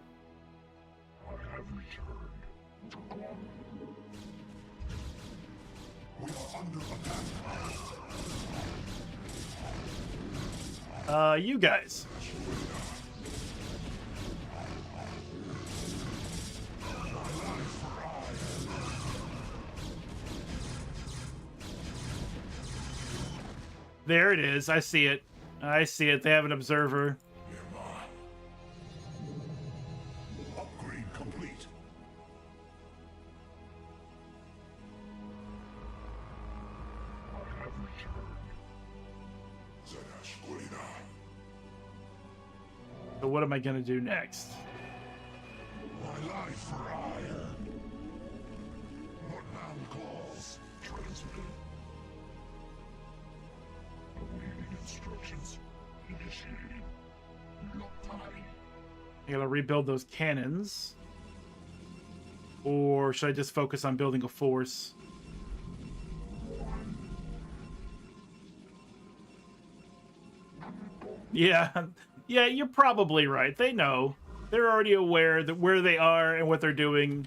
I have returned to Guam. We are under attack. You guys. There it is. I see it. I see it. They have an observer. Upgrade complete. I have returned. Zadash. So what am I gonna do next? My life for Auir. What man calls transmitted. Awaiting instructions. Initiating. Lockdown. I gotta rebuild those cannons. Or should I just focus on building a force? Yeah. Yeah, you're probably right. They know. They're already aware that where they are and what they're doing.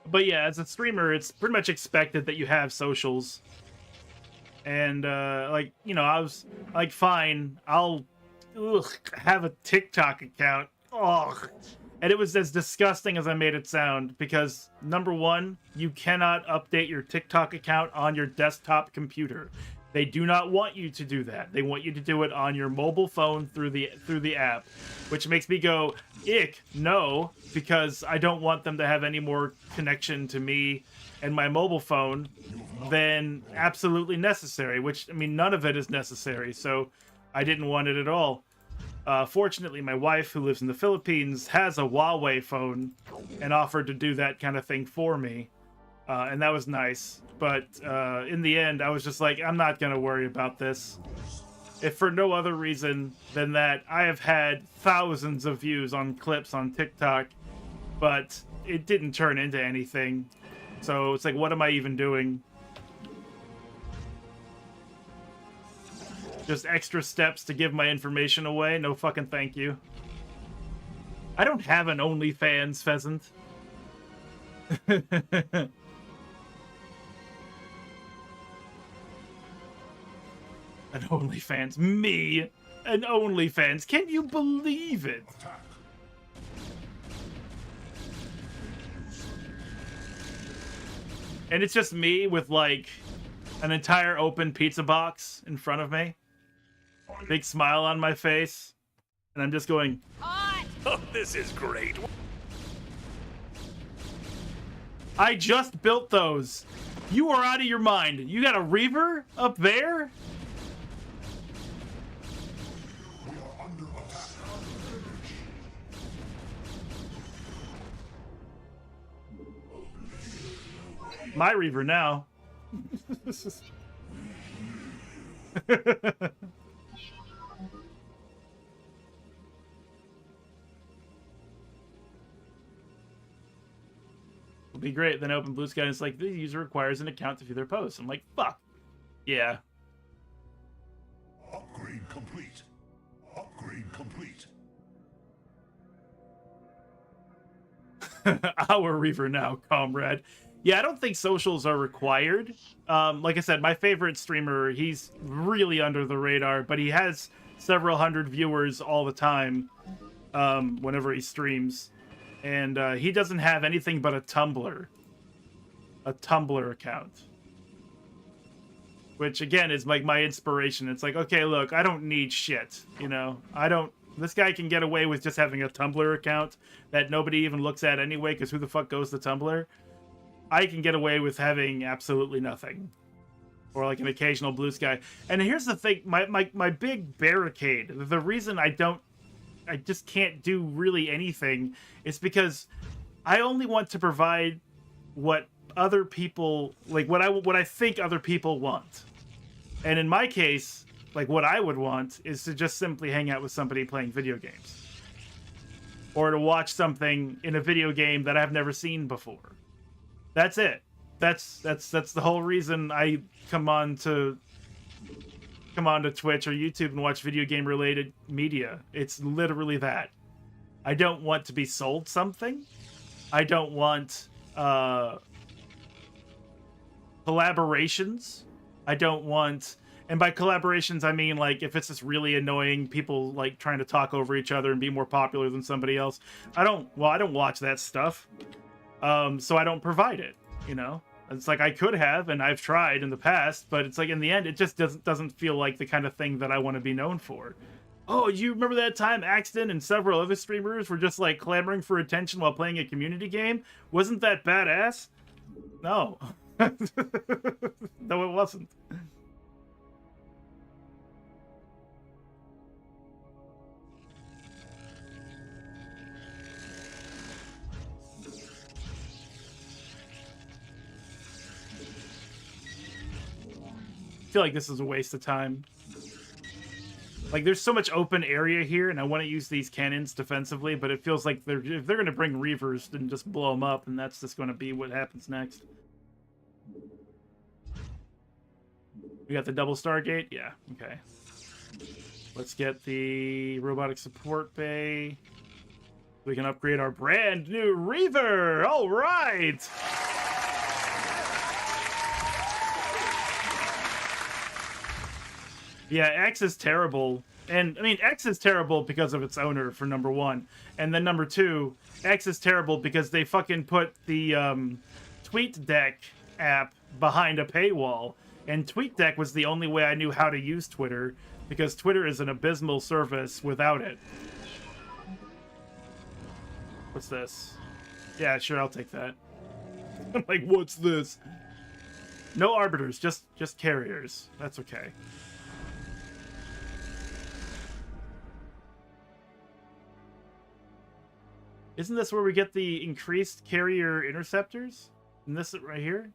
But yeah, as a streamer, it's pretty much expected that you have socials. And, like, you know, I was like, fine, I'll have a TikTok account. Ugh. And it was as disgusting as I made it sound, because number one, you cannot update your TikTok account on your desktop computer. They do not want you to do that. They want you to do it on your mobile phone through the app, which makes me go, ick, no, because I don't want them to have any more connection to me and my mobile phone than absolutely necessary, which, I mean, none of it is necessary, so I didn't want it at all. Fortunately, my wife, who lives in the Philippines, has a Huawei phone and offered to do that kind of thing for me, and that was nice. But in the end, I was just like, I'm not going to worry about this. If for no other reason than that I have had thousands of views on clips on TikTok, but it didn't turn into anything. So it's like, what am I even doing? Just extra steps to give my information away? No fucking thank you. I don't have an OnlyFans, Pheasant. An OnlyFans. Me! An OnlyFans. Can you believe it? And it's just me with, like, an entire open pizza box in front of me. Big smile on my face. And I'm just going... Oh, this is great. I just built those. You are out of your mind. You got a Reaver up there? We are under attack. My Reaver now. It'll be great. Then I open Blue Sky and it's like, the user requires an account to view their posts. I'm like, fuck. Yeah. Upgrade complete. Upgrade complete. Our Reaver now, comrade. Yeah, I don't think socials are required. Like I said, my favorite streamer, he's really under the radar, but he has several hundred viewers all the time whenever he streams. And he doesn't have anything but a Tumblr. A Tumblr account. which again is like my inspiration. It's like, okay, look, I don't need shit, you know. This guy can get away with just having a Tumblr account that nobody even looks at anyway, because who the fuck goes to Tumblr? I can get away with having absolutely nothing. Or like an occasional blue sky. And here's the thing, my big barricade, the reason I just can't do really anything is because I only want to provide what other people, like what I think other people want. And in my case, like what I would want is to just simply hang out with somebody playing video games. Or to watch something in a video game that I've never seen before. That's it. That's the whole reason I come on to Twitch or YouTube and watch video game related media. It's literally that. I don't want to be sold something. I don't want collaborations. I don't want, and by collaborations I mean like if it's just really annoying people like trying to talk over each other and be more popular than somebody else. I don't watch that stuff. So I don't provide it, you know? It's like I could have, and I've tried in the past, but it's like in the end, it just doesn't feel like the kind of thing that I want to be known for. Oh, you remember that time Axton and several other streamers were just like clamoring for attention while playing a community game? Wasn't that badass? No. No, it wasn't. I feel like this is a waste of time. Like, there's so much open area here, and I want to use these cannons defensively, but it feels like if they're going to bring Reavers and just blow them up, and that's just going to be what happens next. We got the double Stargate? Yeah, okay. Let's get the robotic support bay. We can upgrade our brand new Reaver! All right! Yeah, X is terrible. And, I mean, X is terrible because of its owner, for number one. And then number two, X is terrible because they fucking put the TweetDeck app behind a paywall. And TweetDeck was the only way I knew how to use Twitter, because Twitter is an abysmal service without it. What's this? Yeah, sure, I'll take that. I'm like, what's this? No arbiters, just carriers. That's okay. Isn't this where we get the increased carrier interceptors? Isn't this it right here?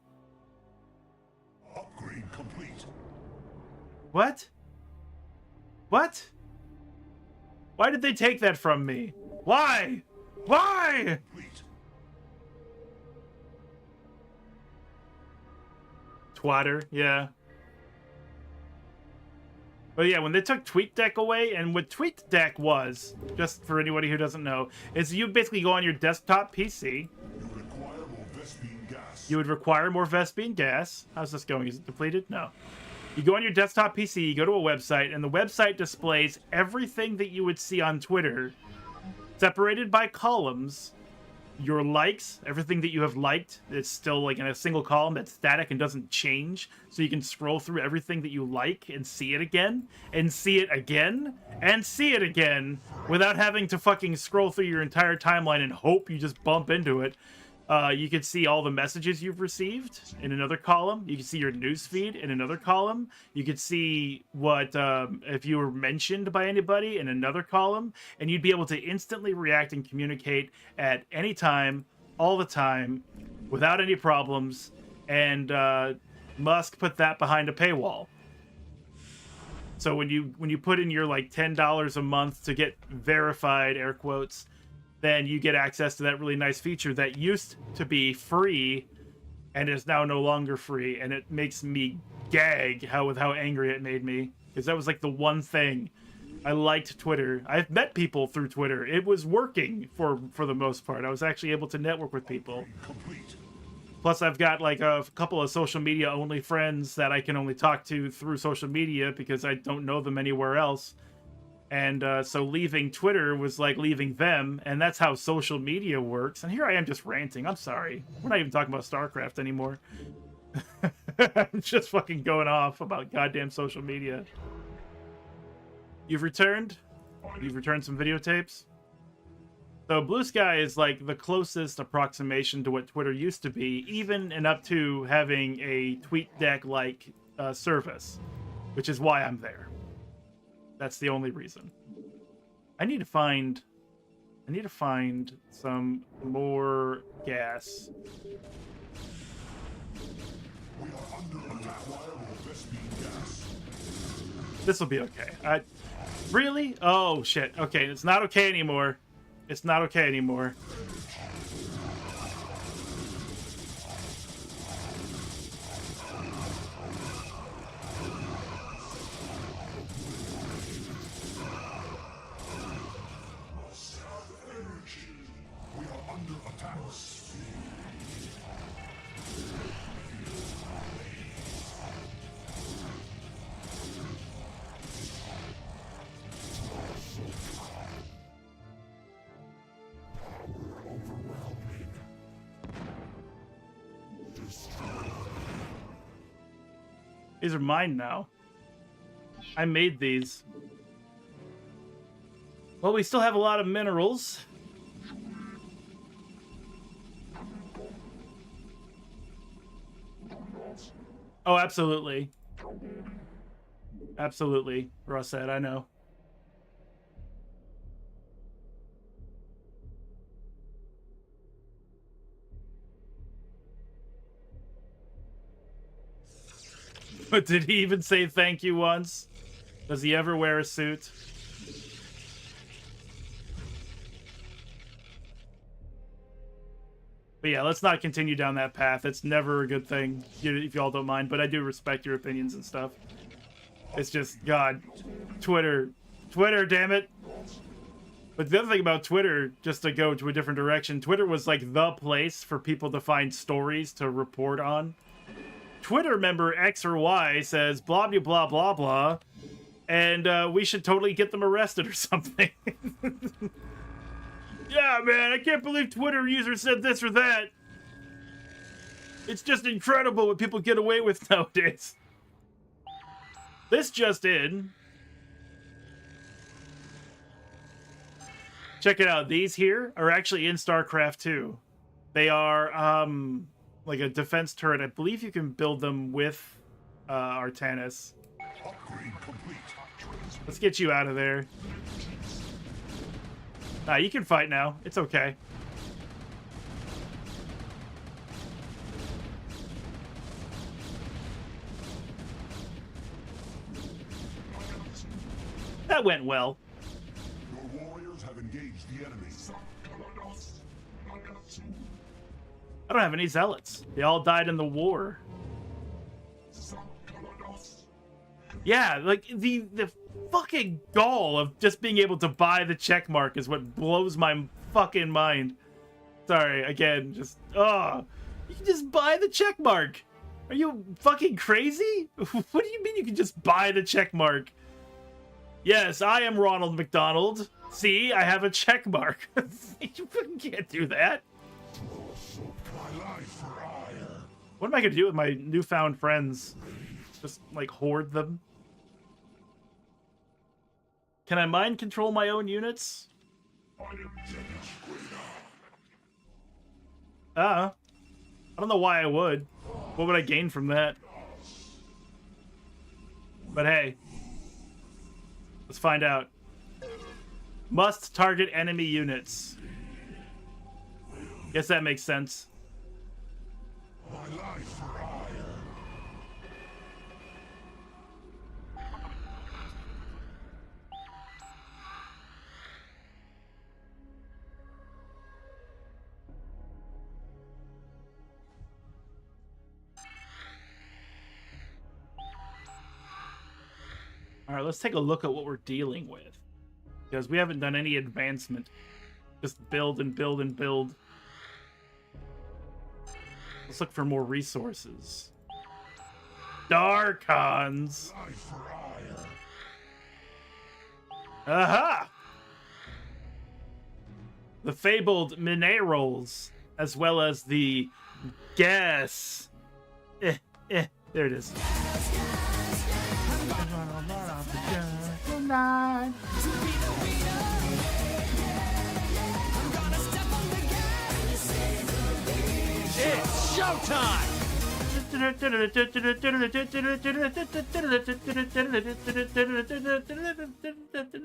Upgrade complete. What? What? Why did they take that from me? Why? Why? Complete. Twatter, yeah. But yeah, when they took TweetDeck away, and what TweetDeck was, just for anybody who doesn't know, is you basically go on your desktop PC. You require more Vespene gas. You would require more Vespene gas. How's this going? Is it depleted? No. You go on your desktop PC, you go to a website, and the website displays everything that you would see on Twitter, separated by columns. Your likes, everything that you have liked, it's still like in a single column that's static and doesn't change. So you can scroll through everything that you like and see it again, and see it again, and see it again, without having to fucking scroll through your entire timeline and hope you just bump into it. You can see all the messages you've received in another column. You can see your newsfeed in another column. You could see what if you were mentioned by anybody in another column, and you'd be able to instantly react and communicate at any time, all the time, without any problems. And Musk put that behind a paywall. So when you put in your like $10 a month to get verified, air quotes, then you get access to that really nice feature that used to be free and is now no longer free. And it makes me gag with how angry it made me, because that was like the one thing I liked. Twitter. I've met people through Twitter. It was working for the most part. I was actually able to network with people. Plus, I've got like a couple of social media only friends that I can only talk to through social media because I don't know them anywhere else. And so leaving Twitter was like leaving them, and that's how social media works. And here I am just ranting. I'm sorry. We're not even talking about Starcraft anymore. Just fucking going off about goddamn social media. You've returned? You've returned some videotapes? So Blue Sky is like the closest approximation to what Twitter used to be, even and up to having a TweetDeck-like service, which is why I'm there. That's the only reason. I need to find some more gas. This will be okay. Really? Oh shit. Okay, it's not okay anymore. It's not okay anymore. These are mine now. I made these. Well, we still have a lot of minerals. Oh, absolutely. Absolutely, Ross said, I know. But did he even say thank you once? Does he ever wear a suit? But yeah, let's not continue down that path. It's never a good thing, if y'all don't mind. But I do respect your opinions and stuff. It's just, God, Twitter, damn it. But the other thing about Twitter, just to go to a different direction, Twitter was like the place for people to find stories to report on. Twitter member X or Y says blah, blah, blah, blah, blah, and we should totally get them arrested or something. Yeah, man, I can't believe Twitter user said this or that. It's just incredible what people get away with nowadays. This just in. Check it out. These here are actually in StarCraft 2. They are, like a defense turret. I believe you can build them with Artanis. Let's get you out of there. Nah, you can fight now. It's okay. That went well. Your warriors have engaged the enemy. I don't have any zealots. They all died in the war. Yeah, like the fucking gall of just being able to buy the check mark is what blows my fucking mind. Sorry, again, just you can just buy the check mark. Are you fucking crazy? What do you mean you can just buy the check mark? Yes, I am Ronald McDonald. See, I have a check mark. You fucking can't do that. What am I gonna do with my newfound friends? Just like hoard them? Can I mind control my own units? I don't know why I would. What would I gain from that? But hey, let's find out. Must target enemy units. Guess that makes sense. All right, let's take a look at what we're dealing with, because we haven't done any advancement. Just build and build and build. Let's look for more resources. Darkons. Aha! The fabled minerals, as well as the gas. There it is. It's showtime!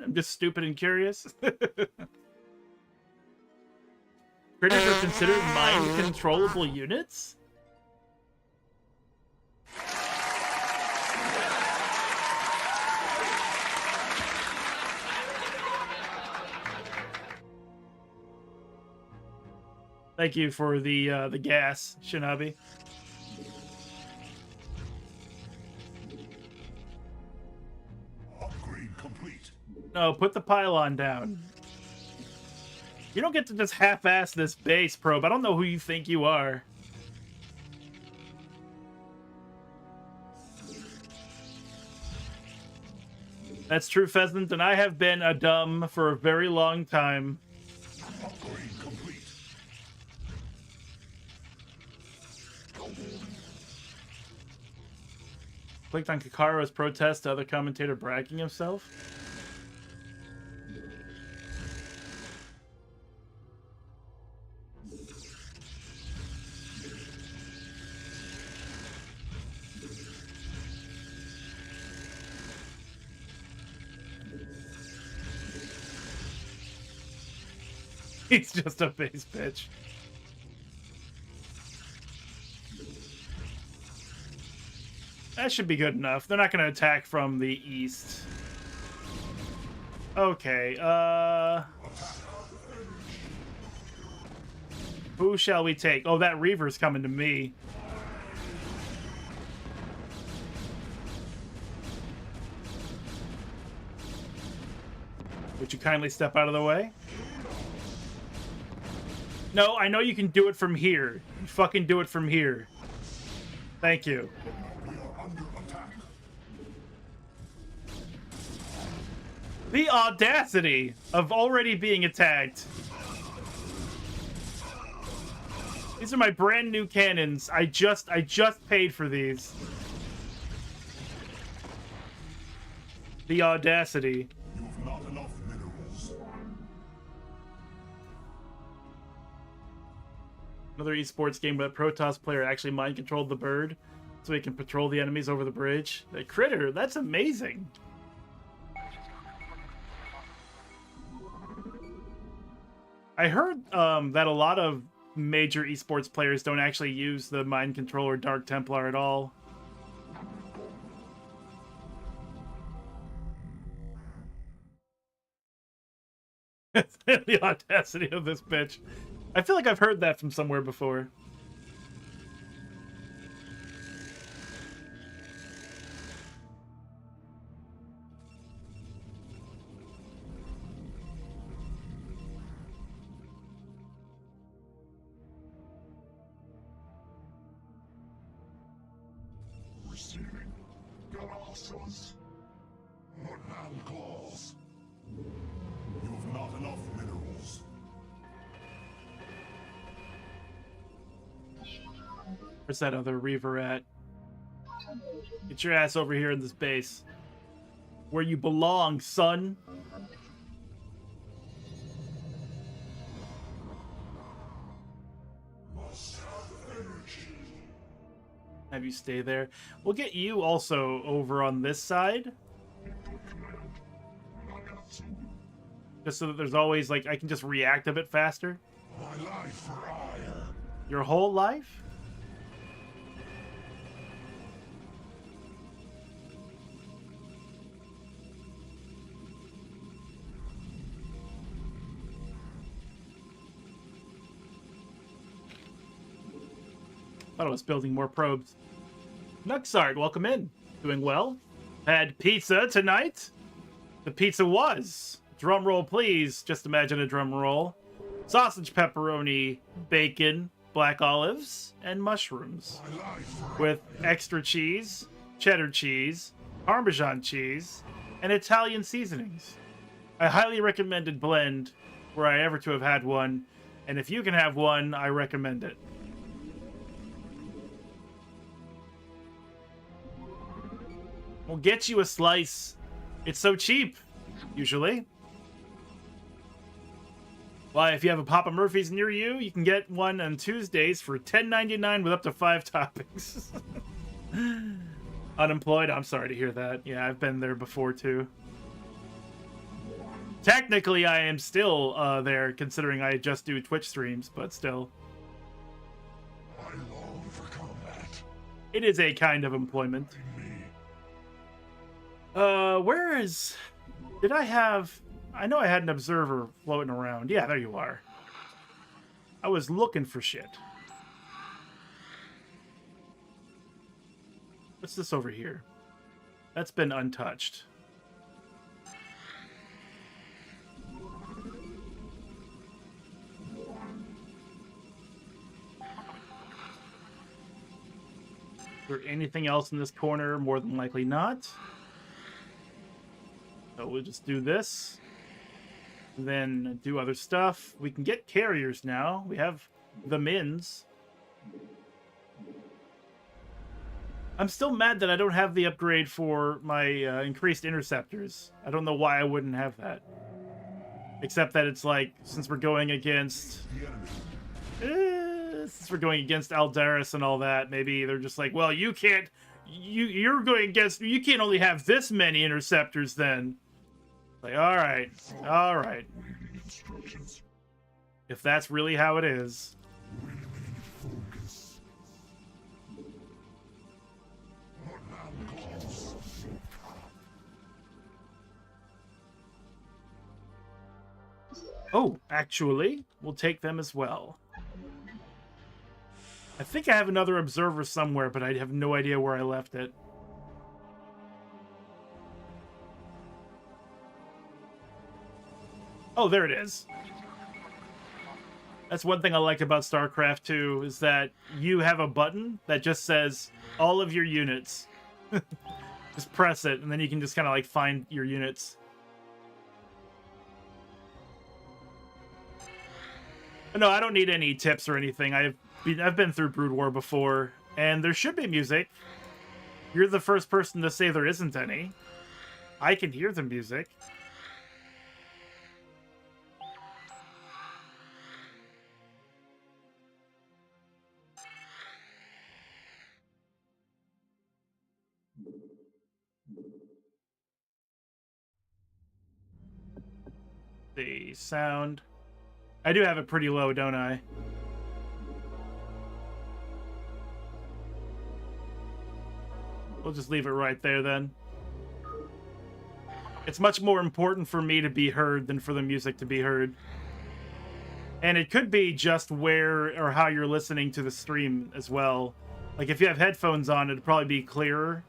I'm just stupid and curious. Critters are considered mind-controllable units? Thank you for the gas, Shinobi. Upgrade complete. No, put the pylon down. You don't get to just half-ass this base, Probe. I don't know who you think you are. That's true, Pheasant, and I have been a dumb for a very long time. Upgrade complete. Clicked on Kakaro's protest to other commentator bragging himself. He's just a base bitch. That should be good enough. They're not going to attack from the east. Okay, who shall we take? Oh, that Reaver's coming to me. Would you kindly step out of the way? No, I know you can do it from here. You fucking do it from here. Thank you. We are under attack. The audacity of already being attacked. These are my brand new cannons. I just paid for these. The audacity. You have not enough minerals. Another esports game where a Protoss player actually mind-controlled the bird so he can patrol the enemies over the bridge. The critter, that's amazing. I heard that a lot of major esports players don't actually use the Mind Controller Dark Templar at all. The audacity of this bitch. I feel like I've heard that from somewhere before. Receiving. Galactus. What now calls? You have not enough minerals. Where's that other Reaver at? Get your ass over here in this base. Where you belong, son. Must have energy. Have you stay there. We'll get you also over on this side. Just so that there's always, like, I can just react a bit faster. My life for Auir. Your whole life? Thought I was building more probes. Nuxart, welcome in. Doing well? Had pizza tonight? The pizza was. Drum roll, please. Just imagine a drum roll. Sausage, pepperoni, bacon, black olives, and mushrooms. With extra cheese, cheddar cheese, Parmesan cheese, and Italian seasonings. A highly recommended blend were I ever to have had one, and if you can have one, I recommend it. We'll get you a slice. It's so cheap, usually. Why, if you have a Papa Murphy's near you, you can get one on Tuesdays for $10.99 with up to 5 toppings. Unemployed? I'm sorry to hear that. Yeah, I've been there before, too. Technically, I am still there, considering I just do Twitch streams, but still. I long for combat. It is a kind of employment. Where is... Did I have... I know I had an observer floating around. Yeah, there you are. I was looking for shit. What's this over here? That's been untouched. Is there anything else in this corner? More than likely not. So we'll just do this. Then do other stuff. We can get carriers now. We have the mins. I'm still mad that I don't have the upgrade for my increased interceptors. I don't know why I wouldn't have that. Except that it's like, since we're going against... since we're going against Aldaris and all that, maybe they're just like, well, you can't... You're going against... You can't only have this many interceptors then. Like, alright. Alright. If that's really how it is. Oh, actually, we'll take them as well. I think I have another observer somewhere, but I have no idea where I left it. Oh, there it is. That's one thing I like about Starcraft 2, is that you have a button that just says all of your units. Just press it, and then you can just kind of like find your units. No, I don't need any tips or anything. I've been through Brood War before, and there should be music. You're the first person to say there isn't any. I can hear the music. The sound. I do have it pretty low, don't I? We'll just leave it right there then. It's much more important for me to be heard than for the music to be heard. And it could be just where or how you're listening to the stream as well. Like if you have headphones on, it'd probably be clearer.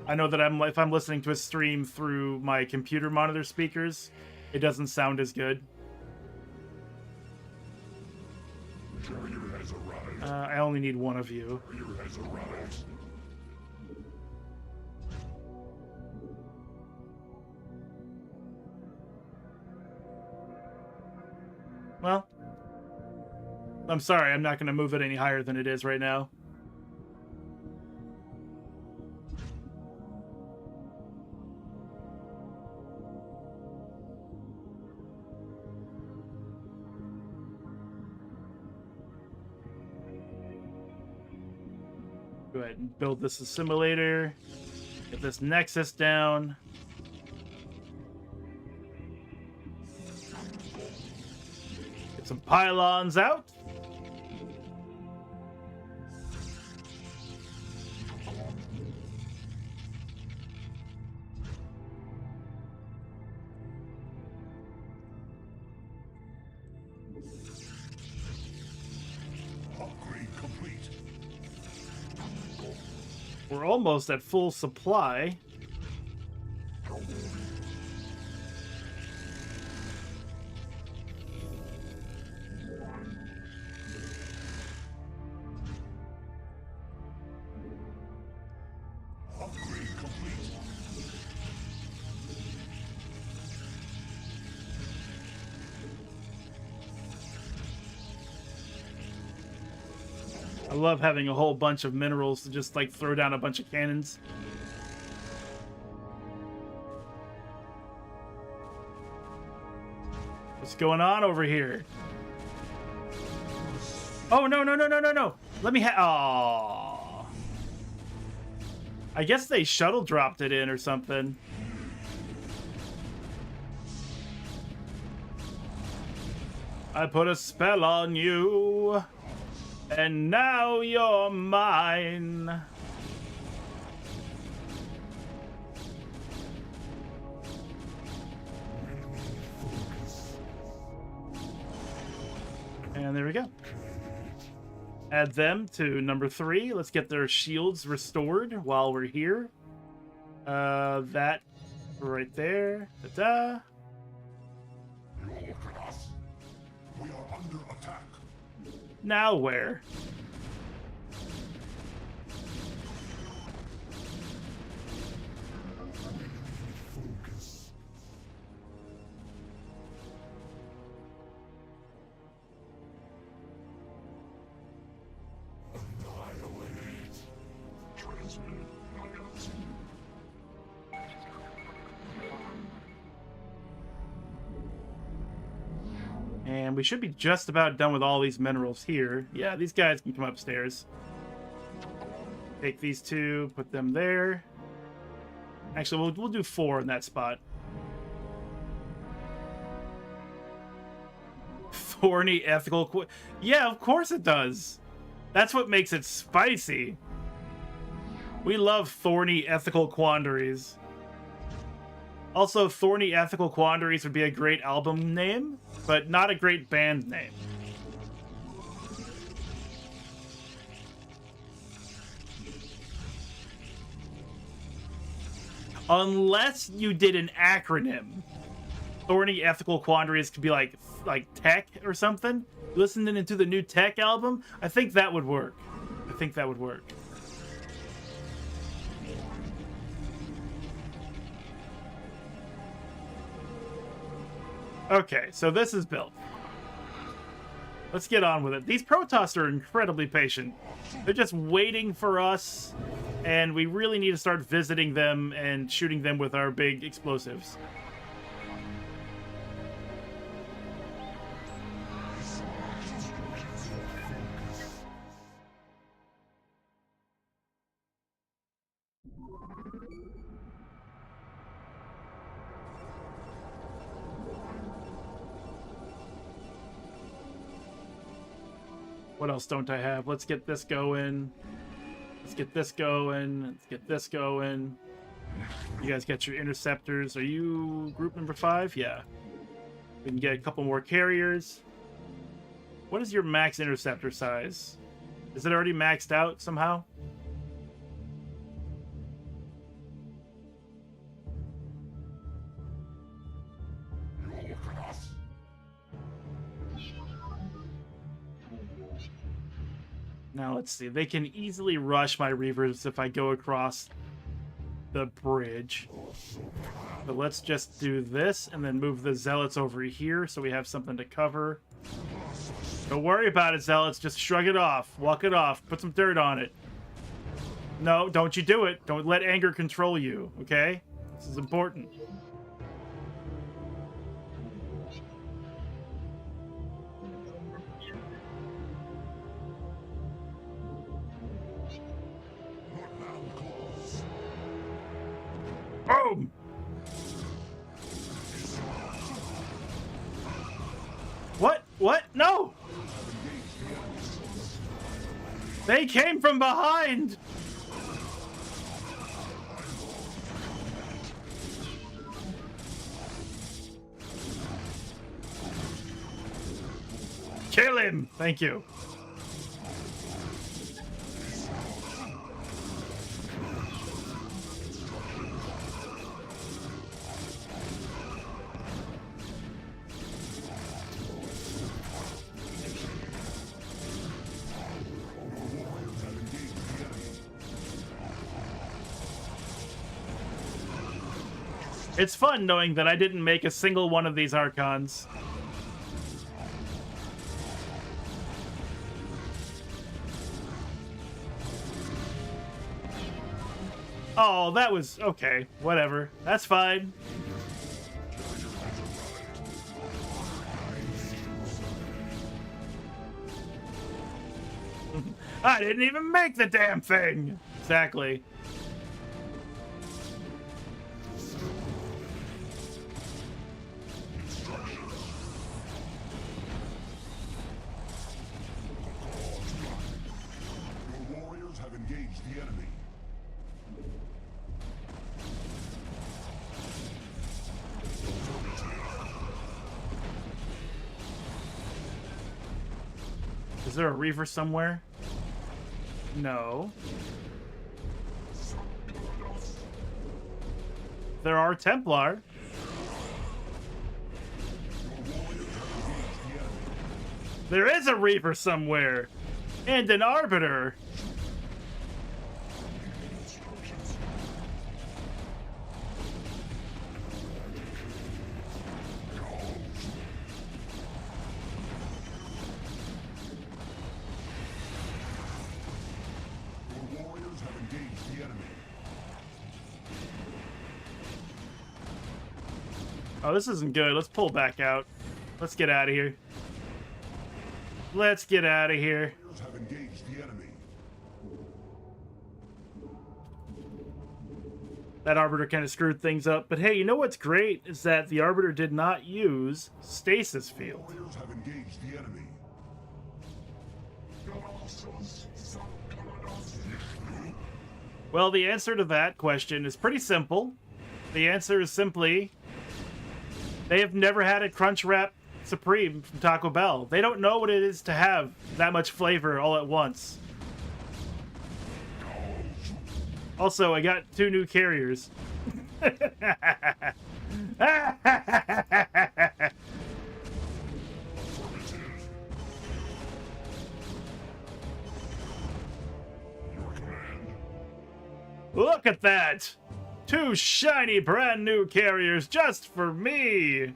I know that if I'm listening to a stream through my computer monitor speakers, it doesn't sound as good. I only need one of you. Well, I'm sorry, I'm not going to move it any higher than it is right now. Go ahead and build this assimilator. Get this nexus down. Get some pylons out. We're almost at full supply. Upgrade complete. I love having a whole bunch of minerals to just like throw down a bunch of cannons. going on over here? Oh, no, no, no, no, no, no. Let me oh. I guess they shuttle dropped it in or something. I put a spell on you, and now you're mine. And there we go. Add them to number 3. Let's get their shields restored while we're here. That right there. Ta-da. We are under attack. Now where? Focus. Annihilate. Transmit items. And we should be just about done with all these minerals here. Yeah, these guys can come upstairs. Take these 2, put them there. Actually, we'll do 4 in that spot. Thorny ethical... Yeah, of course it does. That's what makes it spicy. We love thorny ethical quandaries. Also, Thorny Ethical Quandaries would be a great album name, but not a great band name. Unless you did an acronym. Thorny Ethical Quandaries could be like tech or something. Listening into the new Tech album, I think that would work. I think that would work. Okay, so this is built. Let's get on with it. These Protoss are incredibly patient. They're just waiting for us, and we really need to start visiting them and shooting them with our big explosives. What else don't I have? Let's get this going. Let's get this going. Let's get this going. You guys get your interceptors. Are you group number 5? Yeah. We can get a couple more carriers. What is your max interceptor size? Is it already maxed out somehow? Now, let's see. They can easily rush my Reavers if I go across the bridge. But let's just do this and then move the Zealots over here so we have something to cover. Don't worry about it, Zealots. Just shrug it off. Walk it off. Put some dirt on it. No, don't you do it. Don't let anger control you, okay? This is important. Boom! What? What? No! They came from behind! Kill him! Thank you. It's fun knowing that I didn't make a single one of these Archons. Oh, that was... okay, whatever. That's fine. I didn't even make the damn thing! Exactly. Your warriors have engaged the enemy. Is there a Reaver somewhere? No. There are Templar. There is a Reaver somewhere. And an Arbiter. Your warriors have engaged the enemy. Oh, this isn't good. Let's pull back out. Let's get out of here. Let's get out of here. Warriors have engaged the enemy. That Arbiter kind of screwed things up. But hey, you know what's great is that the Arbiter did not use Stasis Field. Warriors have engaged the enemy. Well, the answer to that question is pretty simple. The answer is simply they have never had a Crunchwrap Supreme from Taco Bell. They don't know what it is to have that much flavor all at once. Also, I got 2 new carriers. Look at that! 2 shiny brand new carriers just for me!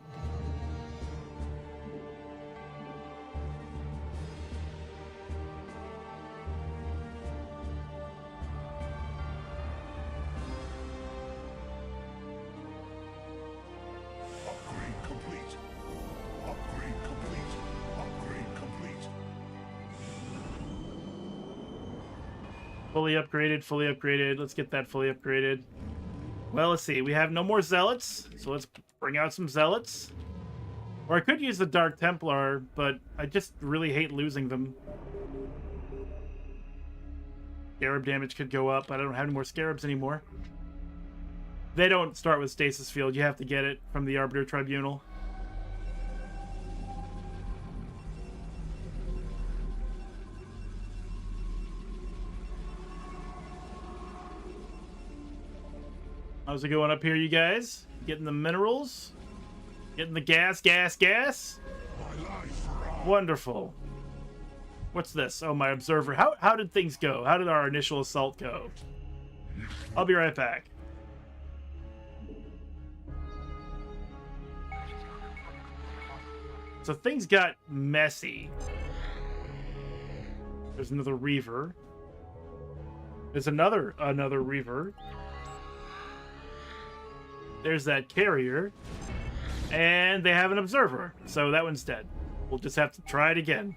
Upgrade complete. Upgrade complete. Upgrade complete. Fully upgraded, fully upgraded. Let's get that fully upgraded. Well, let's see. We have no more Zealots, so let's bring out some Zealots. Or I could use the Dark Templar, but I just really hate losing them. Scarab damage could go up. I don't have any more Scarabs anymore. They don't start with Stasis Field. You have to get it from the Arbiter Tribunal. How's it going up here, you guys? Getting the minerals? Getting the gas? Wonderful. What's this? Oh, my observer. How did things go? How did our initial assault go? I'll be right back. So things got messy. There's another Reaver. There's another Reaver. There's that carrier. And they have an observer. So that one's dead. We'll just have to try it again.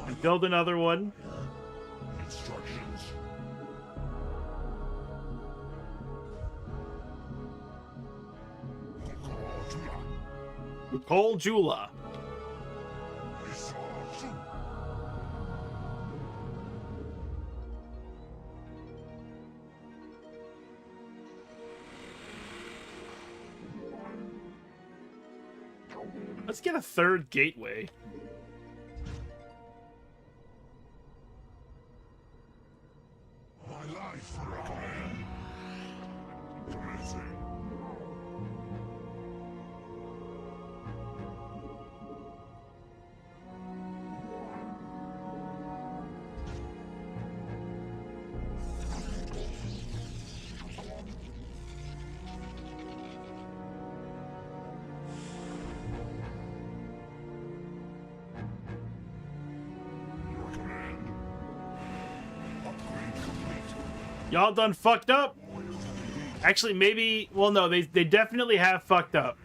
And build another one. Instructions. Call Jula. Let's get a 3rd gateway. My life for a command. Commencing. Y'all done fucked up? Actually, maybe... Well, no, they definitely have fucked up.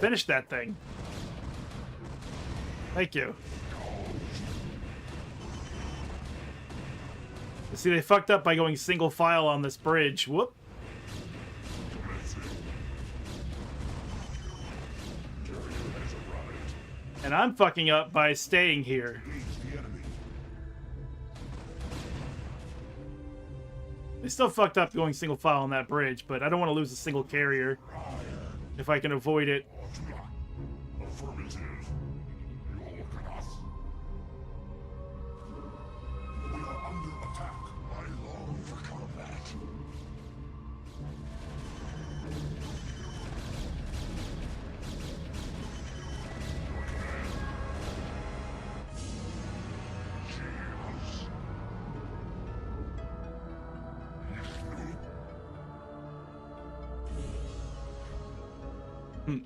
Finish that thing. Thank you. See, they fucked up by going single file on this bridge. Whoop. And I'm fucking up by staying here. They still fucked up going single file on that bridge, but I don't want to lose a single carrier if I can avoid it. Affirmative. You all look at us. We are under attack. I long for combat.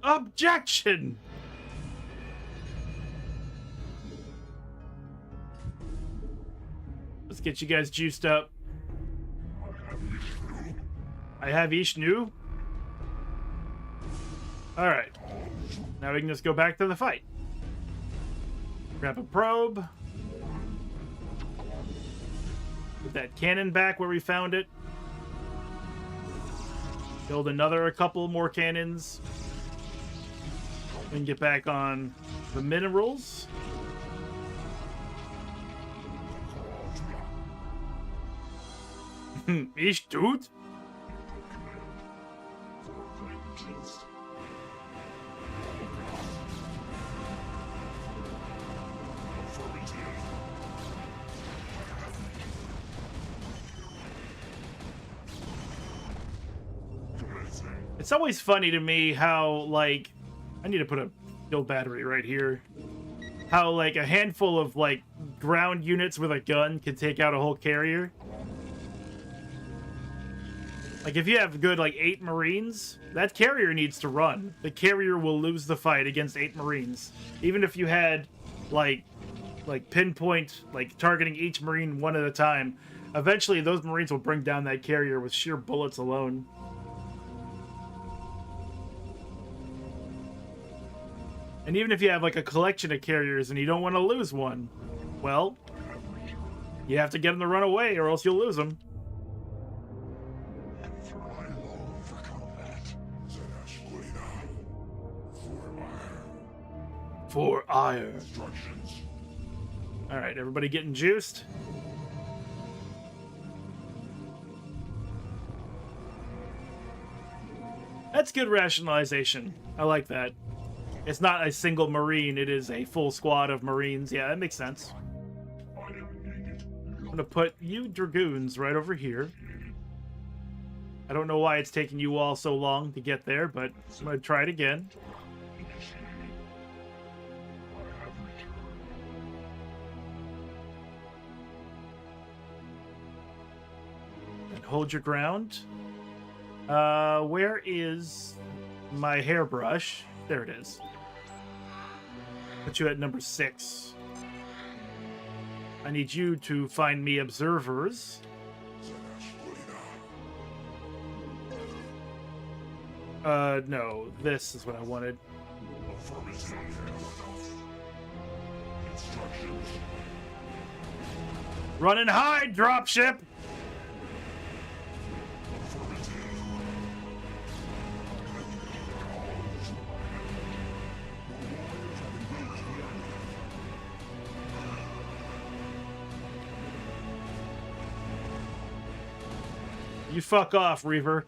Objection! Let's get you guys juiced up. I have Ishnu. Alright. Now we can just go back to the fight. Grab a probe. Put that cannon back where we found it. Build a couple more cannons. Then get back on the minerals. Ich tut. It's always funny to me how, like, I need to put a field battery right here. How, like, a handful of, like, ground units with a gun can take out a whole carrier. Like, if you have good, like, 8 Marines, that carrier needs to run. The carrier will lose the fight against 8 Marines. Even if you had, like pinpoint, like, targeting each Marine one at a time, eventually those Marines will bring down that carrier with sheer bullets alone. And even if you have, like, a collection of carriers and you don't want to lose one, well, you have to get them to run away or else you'll lose them. For Auir. Alright, everybody getting juiced? That's good rationalization. I like that. It's not a single Marine, it is a full squad of Marines. Yeah, that makes sense. I'm gonna put you Dragoons right over here. I don't know why it's taking you all so long to get there, but I'm gonna try it again. And hold your ground. Where is my hairbrush? There it is. Put you at number 6. I need you to find me observers. No. This is what I wanted. Run and hide, dropship! You fuck off, Reaver.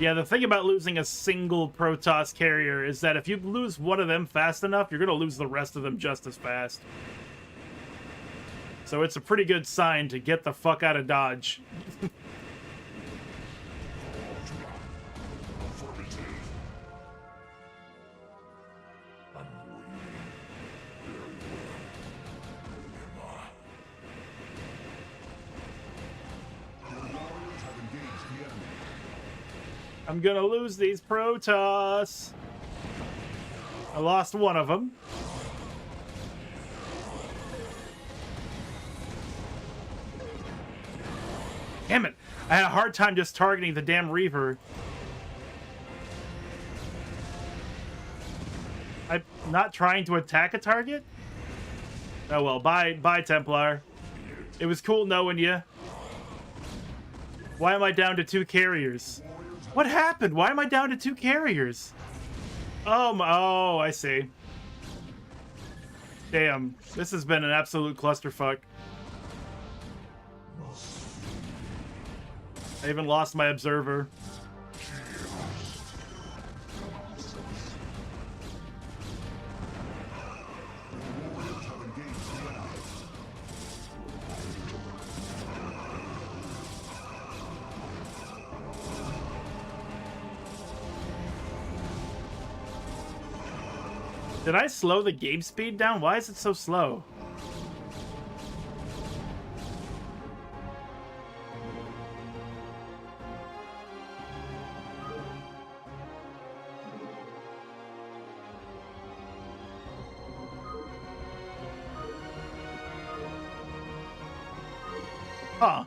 Yeah, the thing about losing a single Protoss carrier is that if you lose one of them fast enough, you're going to lose the rest of them just as fast. So it's a pretty good sign to get the fuck out of Dodge. I'm gonna lose these Protoss. I lost one of them. Damn it. I had a hard time just targeting the damn Reaver. I'm not trying to attack a target? Oh well, bye Templar. It was cool knowing you. Why am I down to 2 carriers? What happened? Why am I down to 2 carriers? Oh, I see. Damn, this has been an absolute clusterfuck. I even lost my observer. Did I slow the game speed down? Why is it so slow? Huh.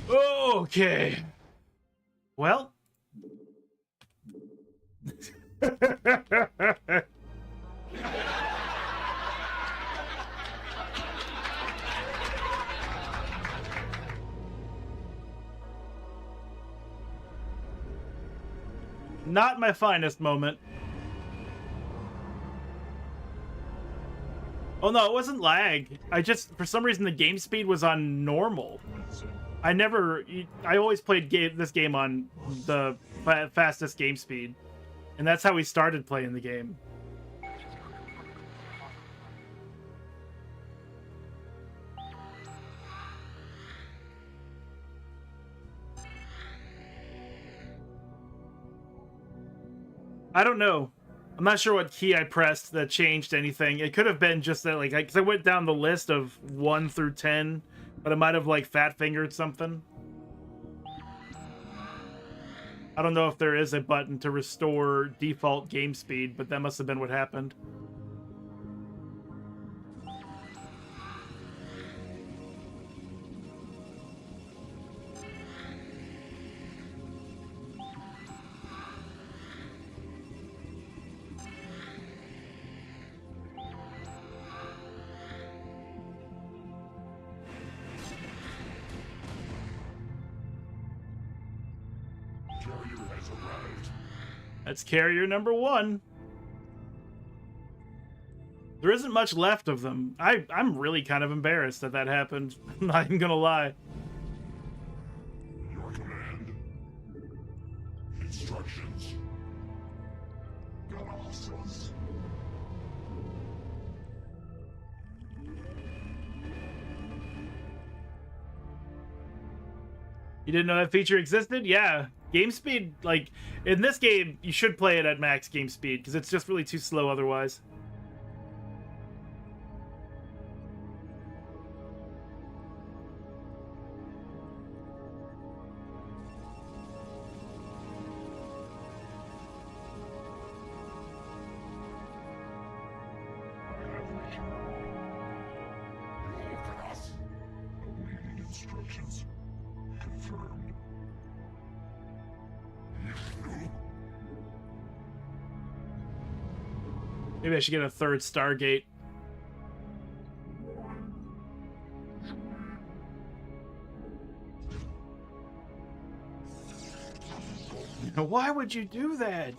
Okay. Well. Not my finest moment. Oh no, it wasn't lag. I just, for some reason, the game speed was on normal. I always played this game on the fastest game speed. And that's how we started playing the game. I don't know. I'm not sure what key I pressed that changed anything. It could have been just that, like, because I went down the list of 1 through 10, but I might have, like, fat-fingered something. I don't know if there is a button to restore default game speed, but that must have been what happened. That's carrier number 1. There isn't much left of them. I'm really kind of embarrassed that that happened. I'm not even gonna lie. Your command. Instructions. Protoss. You didn't know that feature existed? Yeah. Game speed, like, in this game, you should play it at max game speed, because it's just really too slow otherwise. Awaiting instructions. Confirmed. Maybe I should get a 3rd Stargate. Why would you do that?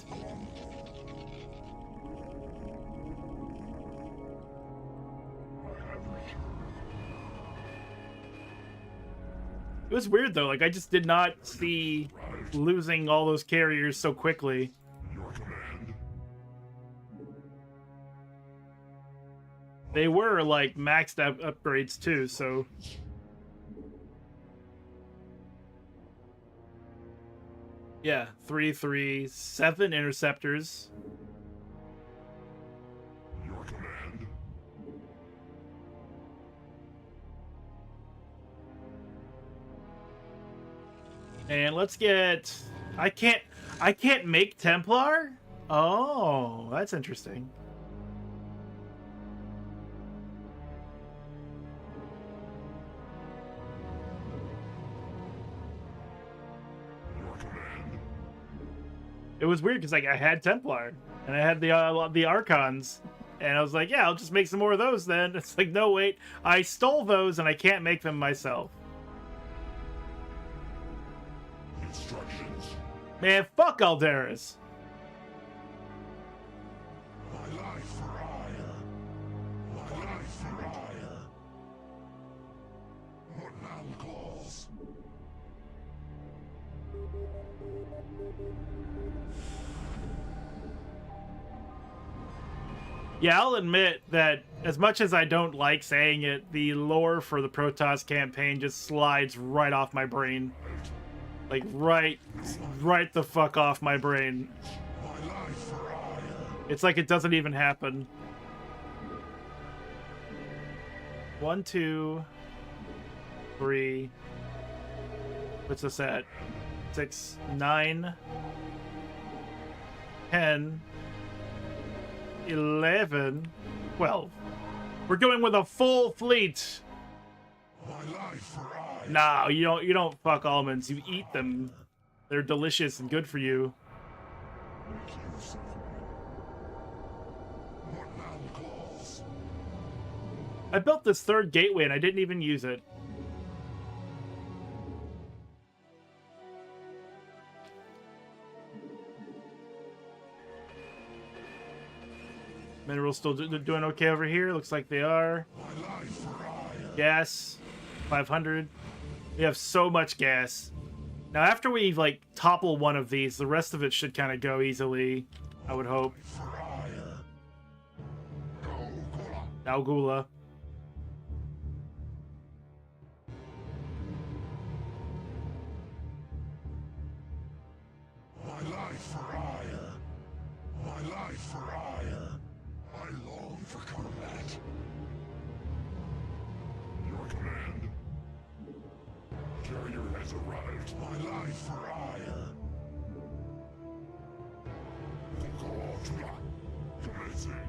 It was weird though, like I just did not see losing all those carriers so quickly. Your command. They were like maxed out upgrades too, so yeah, 3, 7 interceptors. Your command. And let's get... I can't make Templar? Oh, that's interesting. It was weird because like I had Templar and I had the Archons, and I was like, yeah, I'll just make some more of those then. It's like, no, wait, I stole those and I can't make them myself. Instructions. Man, fuck Aldaris. My life for Auir. My life for Auir. What now calls? Yeah, I'll admit that as much as I don't like saying it, the lore for the Protoss campaign just slides right off my brain. Like, right the fuck off my brain. My life for Auir. It's like it doesn't even happen. 1, 2, 3. What's this at? 6, 9, 10, 11, 12. We're going with a full fleet. My life for Auir. No, you don't fuck almonds. You eat them. They're delicious and good for you. What now calls? I built this third gateway and I didn't even use it. Minerals still doing okay over here. Looks like they are. My life for Auir. Gas, 500. We have so much gas. Now, after we like topple one of these, the rest of it should kind of go easily. I would hope. For Auir. Dalgula. My life for Auir. My life for Auir. I long for combat. Your command. Carrier has arrived. My life for Auir. Commencing.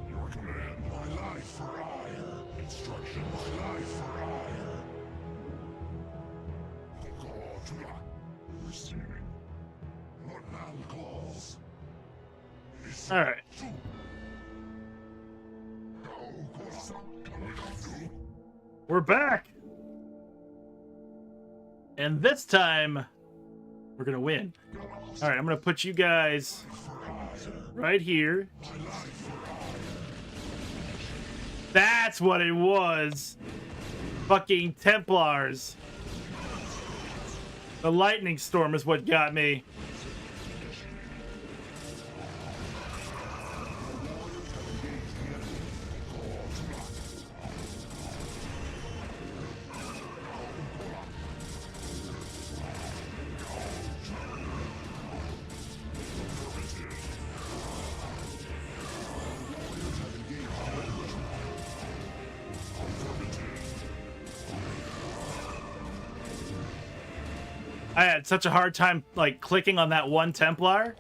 Your command. My life for Auir. Instruction. My life for Auir. Receiving. What now calls? All right. We're back. And this time, we're going to win. All right, I'm going to put you guys right here. That's what it was. Fucking Templars. The lightning storm is what got me. I had such a hard time, like, clicking on that one Templar.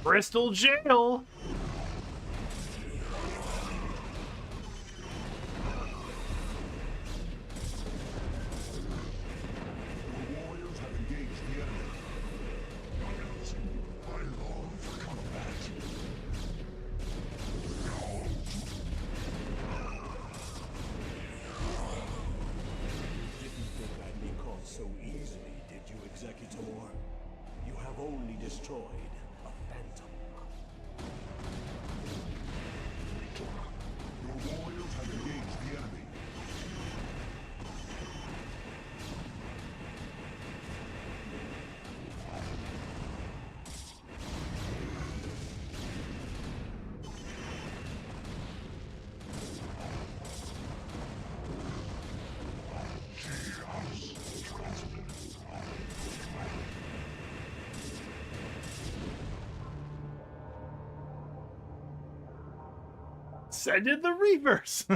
Bristol Jail. So easily, did you, Executor? You have only destroyed a phantom. Send in the reverse.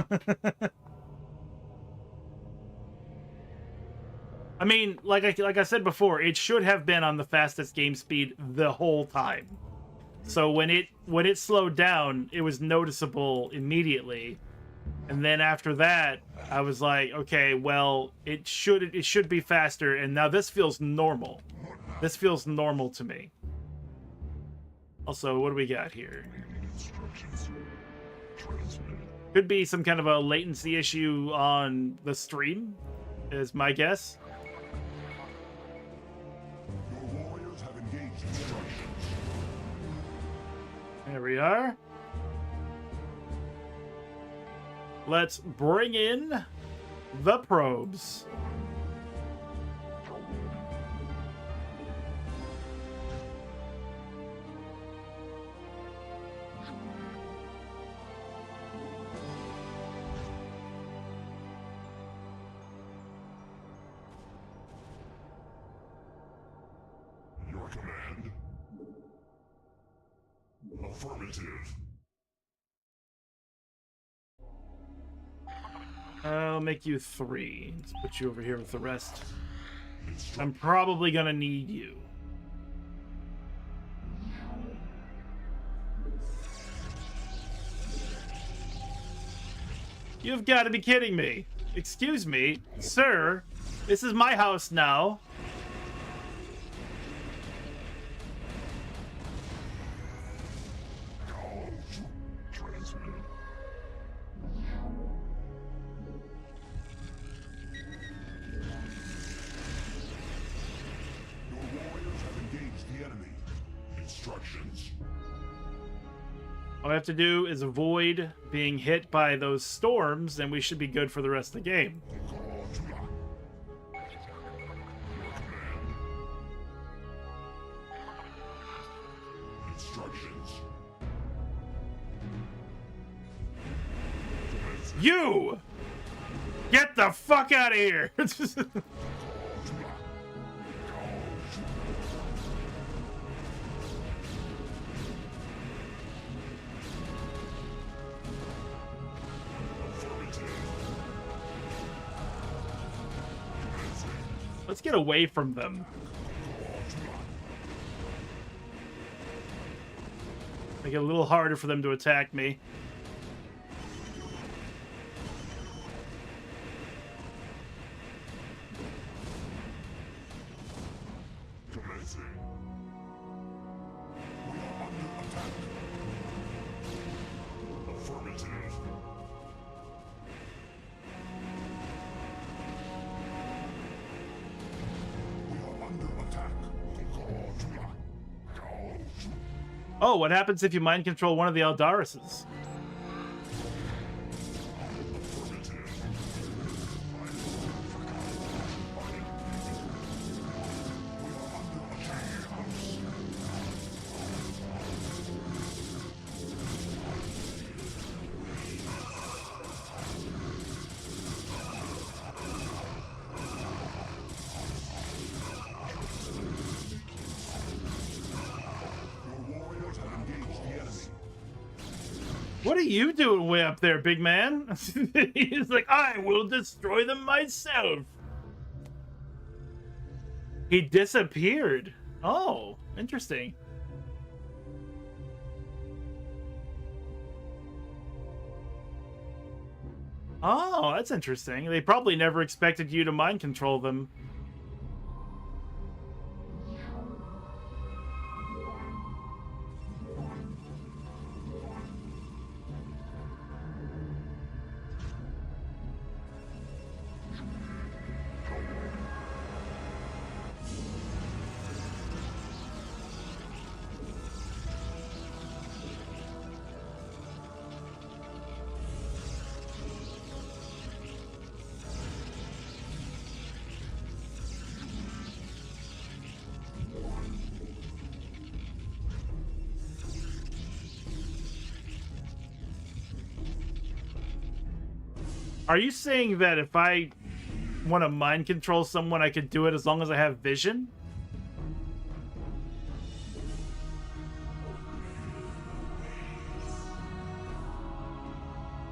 I mean, like I said before, it should have been on the fastest game speed the whole time. So when it slowed down, it was noticeable immediately. And then after that, I was like, okay, well, it should be faster, and now this feels normal. This feels normal to me. Also, what do we got here? Could be some kind of a latency issue on the stream, is my guess. Your warriors have engaged instructions. There we are. Let's bring in the probes. Your command. Affirmative. I'll make you 3. Let's put you over here with the rest. I'm probably gonna need you. You've got to be kidding me. Excuse me, sir. This is my house now. Transmitted. Your warriors have engaged the enemy. Instructions. All I have to do is avoid being hit by those storms, and we should be good for the rest of the game. Instructions. You! Get the fuck out of here! Let's get away from them. Make it a little harder for them to attack me. Commencing. We are under attack. Affirmative. We are under attack. Oh, what happens if you mind control one of the Eldarises? What are you doing way up there, big man? He's like, I will destroy them myself. He disappeared. Oh, interesting. Oh, that's interesting. They probably never expected you to mind control them. Are you saying that if I want to mind control someone, I could do it as long as I have vision?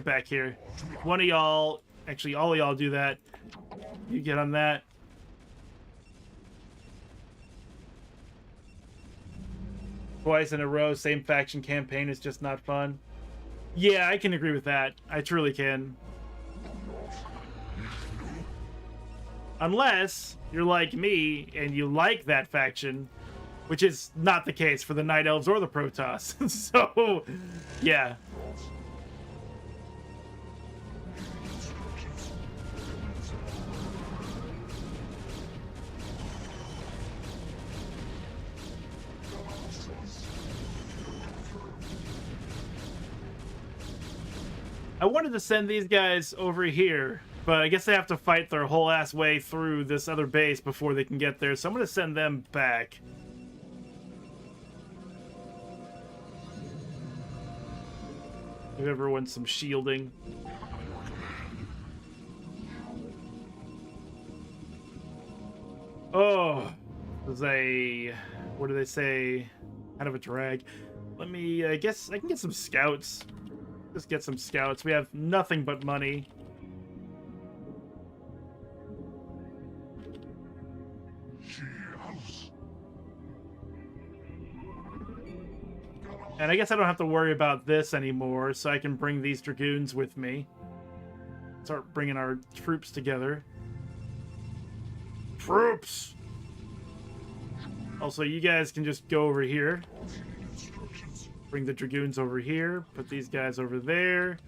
Get back here. One of y'all, actually all of y'all do that. You get on that. Twice in a row, same faction campaign is just not fun. Yeah, I can agree with that. I truly can. Unless you're like me and you like that faction, which is not the case for the Night Elves or the Protoss. So, yeah. I wanted to send these guys over here, but I guess they have to fight their whole ass way through this other base before they can get there, so I'm going to send them back. Give everyone some shielding. Oh, there's a, what do they say? Kind of a drag. Let me, I guess I can get some scouts. Just get some scouts. We have nothing but money. And I guess I don't have to worry about this anymore, so I can bring these dragoons with me. Start bringing our troops together. Troops! Also, you guys can just go over here. Bring the dragoons over here. Put these guys over there.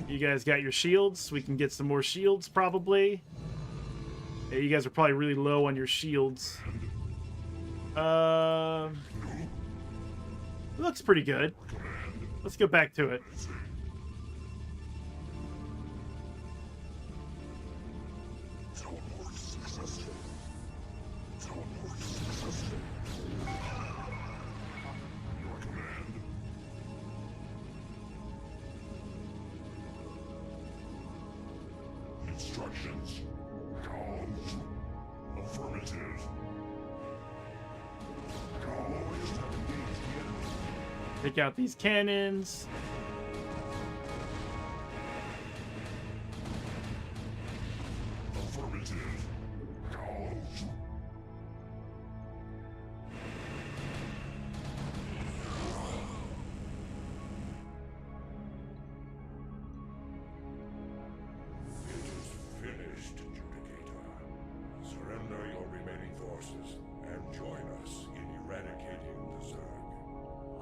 You guys got your shields. We can get some more shields, probably. Yeah, you guys are probably really low on your shields. It looks pretty good. Let's go back to it. Instructions. Affirmative. Take out these cannons. Affirmative. Finished, Judicator. Surrender your remaining forces and join us in eradicating the Zerg.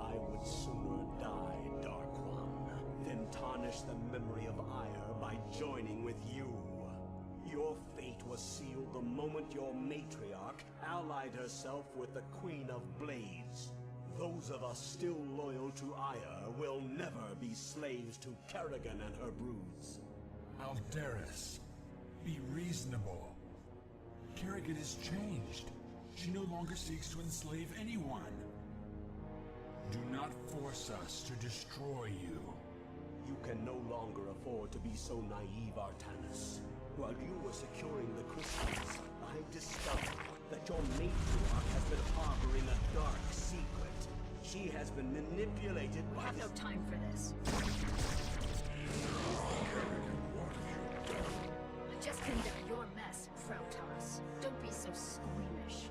I would sooner die, Dark One, than tarnish the memory of Auir by joining with you. Your fate was sealed the moment your matriarch allied herself with the Queen of Blades. Those of us still loyal to Auir will never be slaves to Kerrigan and her broods. Aldaris, be reasonable. Kerrigan has changed. She no longer seeks to enslave anyone. Do not force us to destroy you. You can no longer afford to be so naive, Artanis. While you were securing the crystals, I discovered that your matriarch has been harboring a dark secret. She has been manipulated by I have no time for this. Just cleaned up your mess, Protoss. Don't be so squeamish.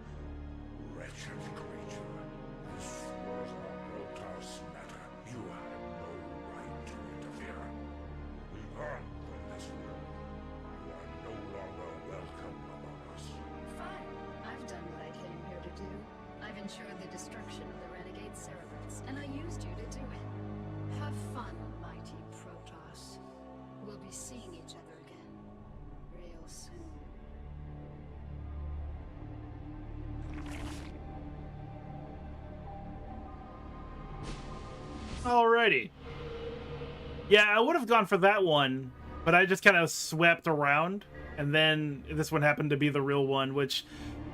Wretched creature. This was our Protoss matter. You had no right to interfere. We learned from this world. You are no longer welcome among us. Fine. I've done what I came here to do. I've ensured the destruction of the renegade Cerberus, and I used you to do it. Have fun, mighty Protoss. We'll be seeing each other again real soon. Alrighty. Yeah, I would have gone for that one, but I just kind of swept around, and then this one happened to be the real one, which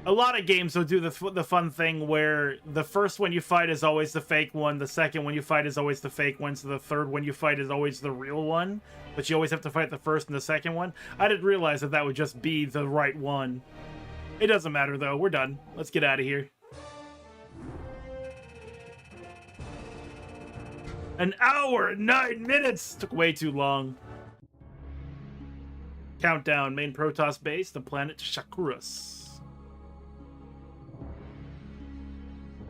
a lot of games will do the fun thing where the first one you fight is always the fake one, the second one you fight is always the fake one, so the third one you fight is always the real one, but you always have to fight the first and the second one. I didn't realize that that would just be the right one. It doesn't matter, though. We're done. Let's get out of here. An hour and 9 minutes! Took way too long. Countdown, main Protoss base, the planet Shakuras.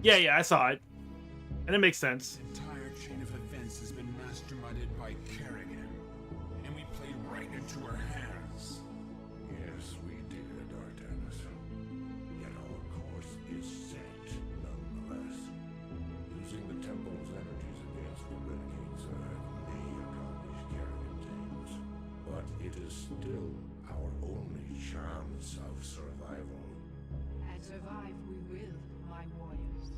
Yeah, I saw it. And it makes sense. The entire chain of events has been masterminded by Kerrigan, and we played right into her hands. Yes, we did, Artanis. Yet our course is set, nonetheless. Using the temple's energies against the renegade Zerg may accomplish Kerrigan's aims, but it is still our only chance of survival. And survive we will, my warriors.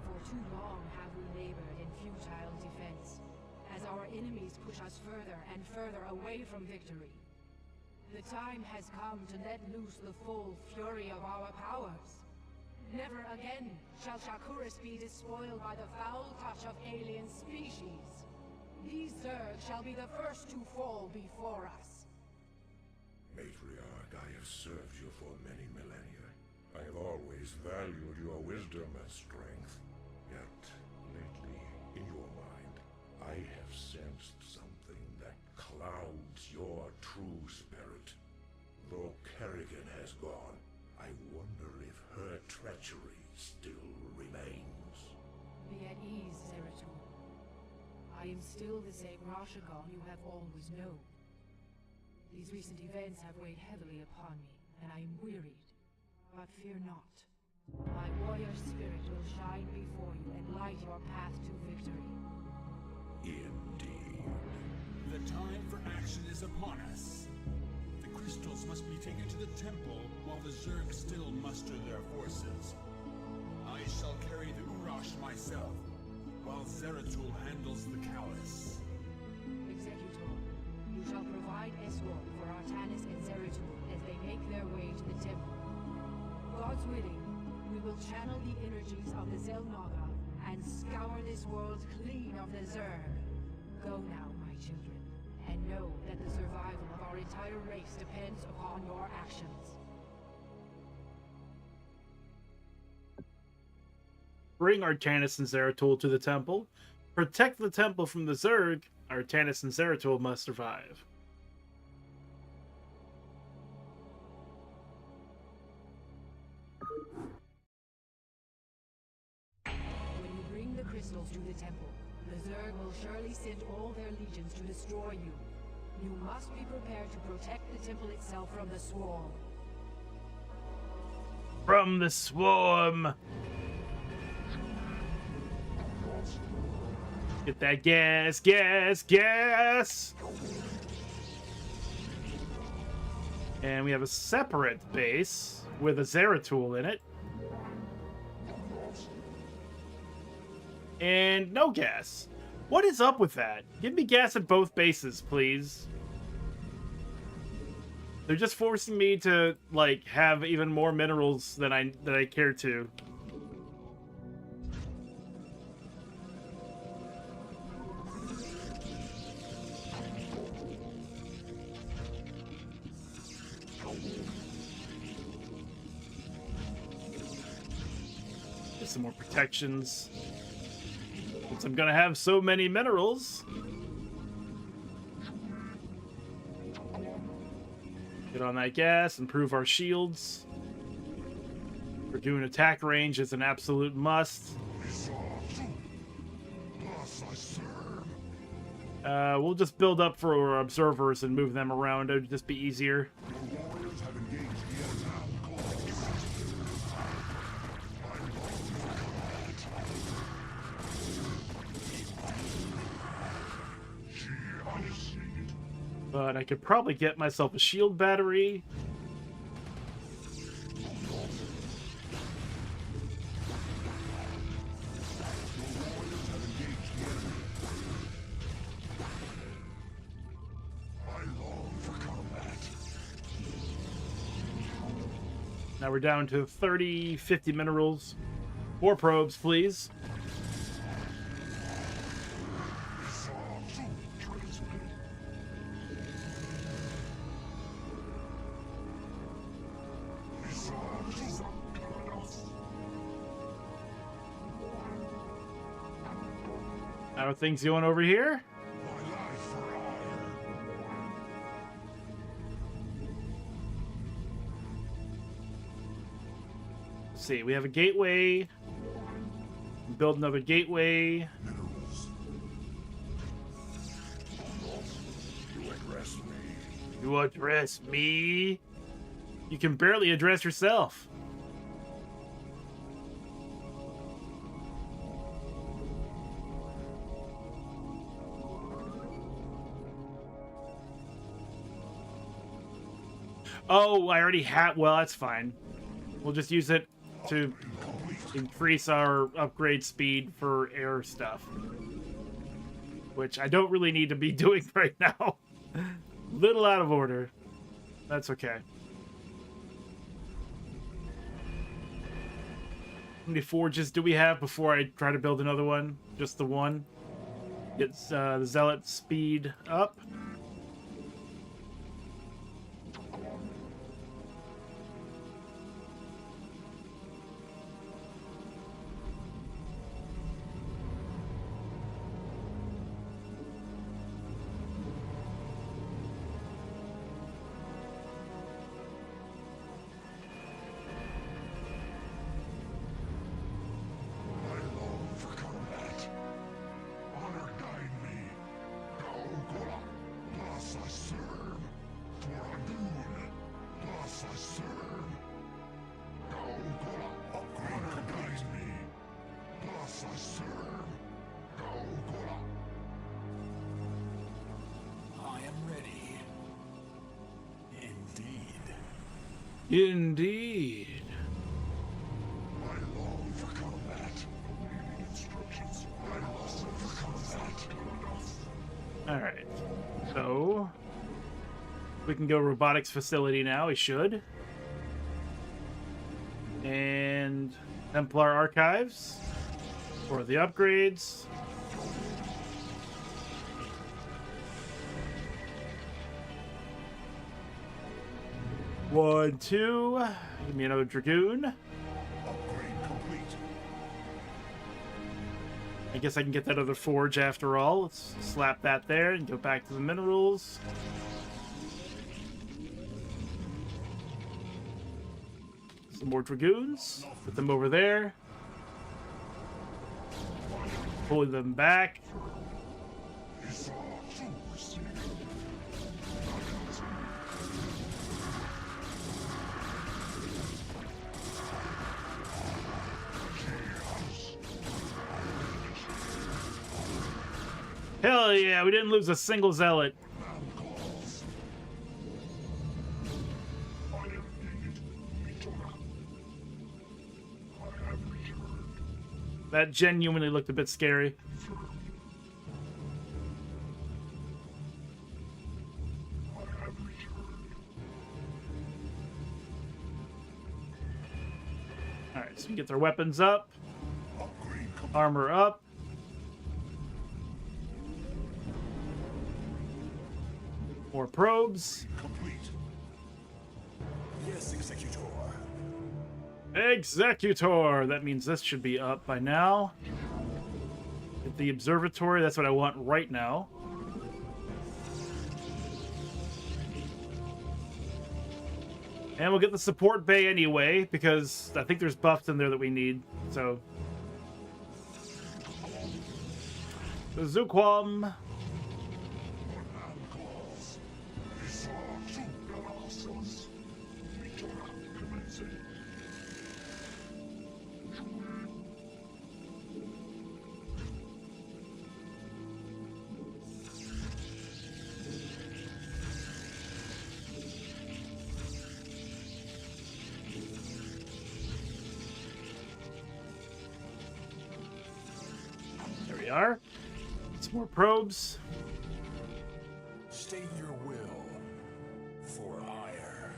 For too long have we labored in futile defense, as our enemies push us further and further away from victory. The time has come to let loose the full fury of our powers. Never again shall Shakuras be despoiled by the foul touch of alien species. These Zerg shall be the first to fall before us. Matriarch, I have served you for many millennia. I have always valued your wisdom and strength. Yet, lately, in your mind, I have sensed something that clouds your true spirit. Though Kerrigan has gone, I wonder if her treachery still remains. Be at ease, Zeratul. I am still the same Rashagon you have always known. These recent events have weighed heavily upon me, and I am wearied. But fear not. My warrior spirit will shine before you and light your path to victory. Indeed. The time for action is upon us. The crystals must be taken to the temple while the Zerg still muster their forces. I shall carry the Urash myself, while Zeratul handles the Callus. Executor, you shall provide escort for Artanis and Zeratul as they make their way to the temple. God's willing, we will channel the energies of the Zelnaga and scour this world clean of the Zerg. Go now, my children, and know that the survival of our entire race depends upon your actions. Bring Artanis and Zeratul to the temple. Protect the temple from the Zerg. Artanis and Zeratul must survive. When you bring the crystals to the temple, the Zerg will surely send all their legions to destroy you. You must be prepared to protect the temple itself from the swarm. From the swarm! Get that gas, gas, gas! And we have a separate base with a Zeratul in it. And no gas. What is up with that? Give me gas at both bases, please. They're just forcing me to, like, have even more minerals than I care to. Get some more protections. Since I'm gonna have so many minerals. Get on that gas, improve our shields. We're doing attack range is an absolute must. We'll just build up for our observers and move them around. It'd just be easier. But I could probably get myself a shield battery. Now we're down to 30, 50 minerals. 4 probes, please. How are things going over here? Let's see, we have a gateway. Build another gateway. You address me? You can barely address yourself. Oh, I already have. Well, that's fine. We'll just use it to increase our upgrade speed for air stuff, which I don't really need to be doing right now. Little out of order. That's okay. How many forges do we have before I try to build another one? Just the one. Get the zealot speed up. Indeed. I long for combat. Instructions. I long for combat. Alright. So we can go robotics facility now, we should. And Templar archives for the upgrades. One, two. Give me another Dragoon. Upgrade complete. I guess I can get that other forge after all. Let's slap that there and go back to the minerals. Some more Dragoons. Put them over there. Pull them back. Hell yeah, we didn't lose a single zealot. That genuinely looked a bit scary. Alright, so we get their weapons up. Armor up. More probes. Complete. Yes, Executor. Executor! That means this should be up by now. Get the observatory, that's what I want right now. And we'll get the support bay anyway, because I think there's buffs in there that we need, so. The Zuquam. There we are. Some more probes. State your will for Auir.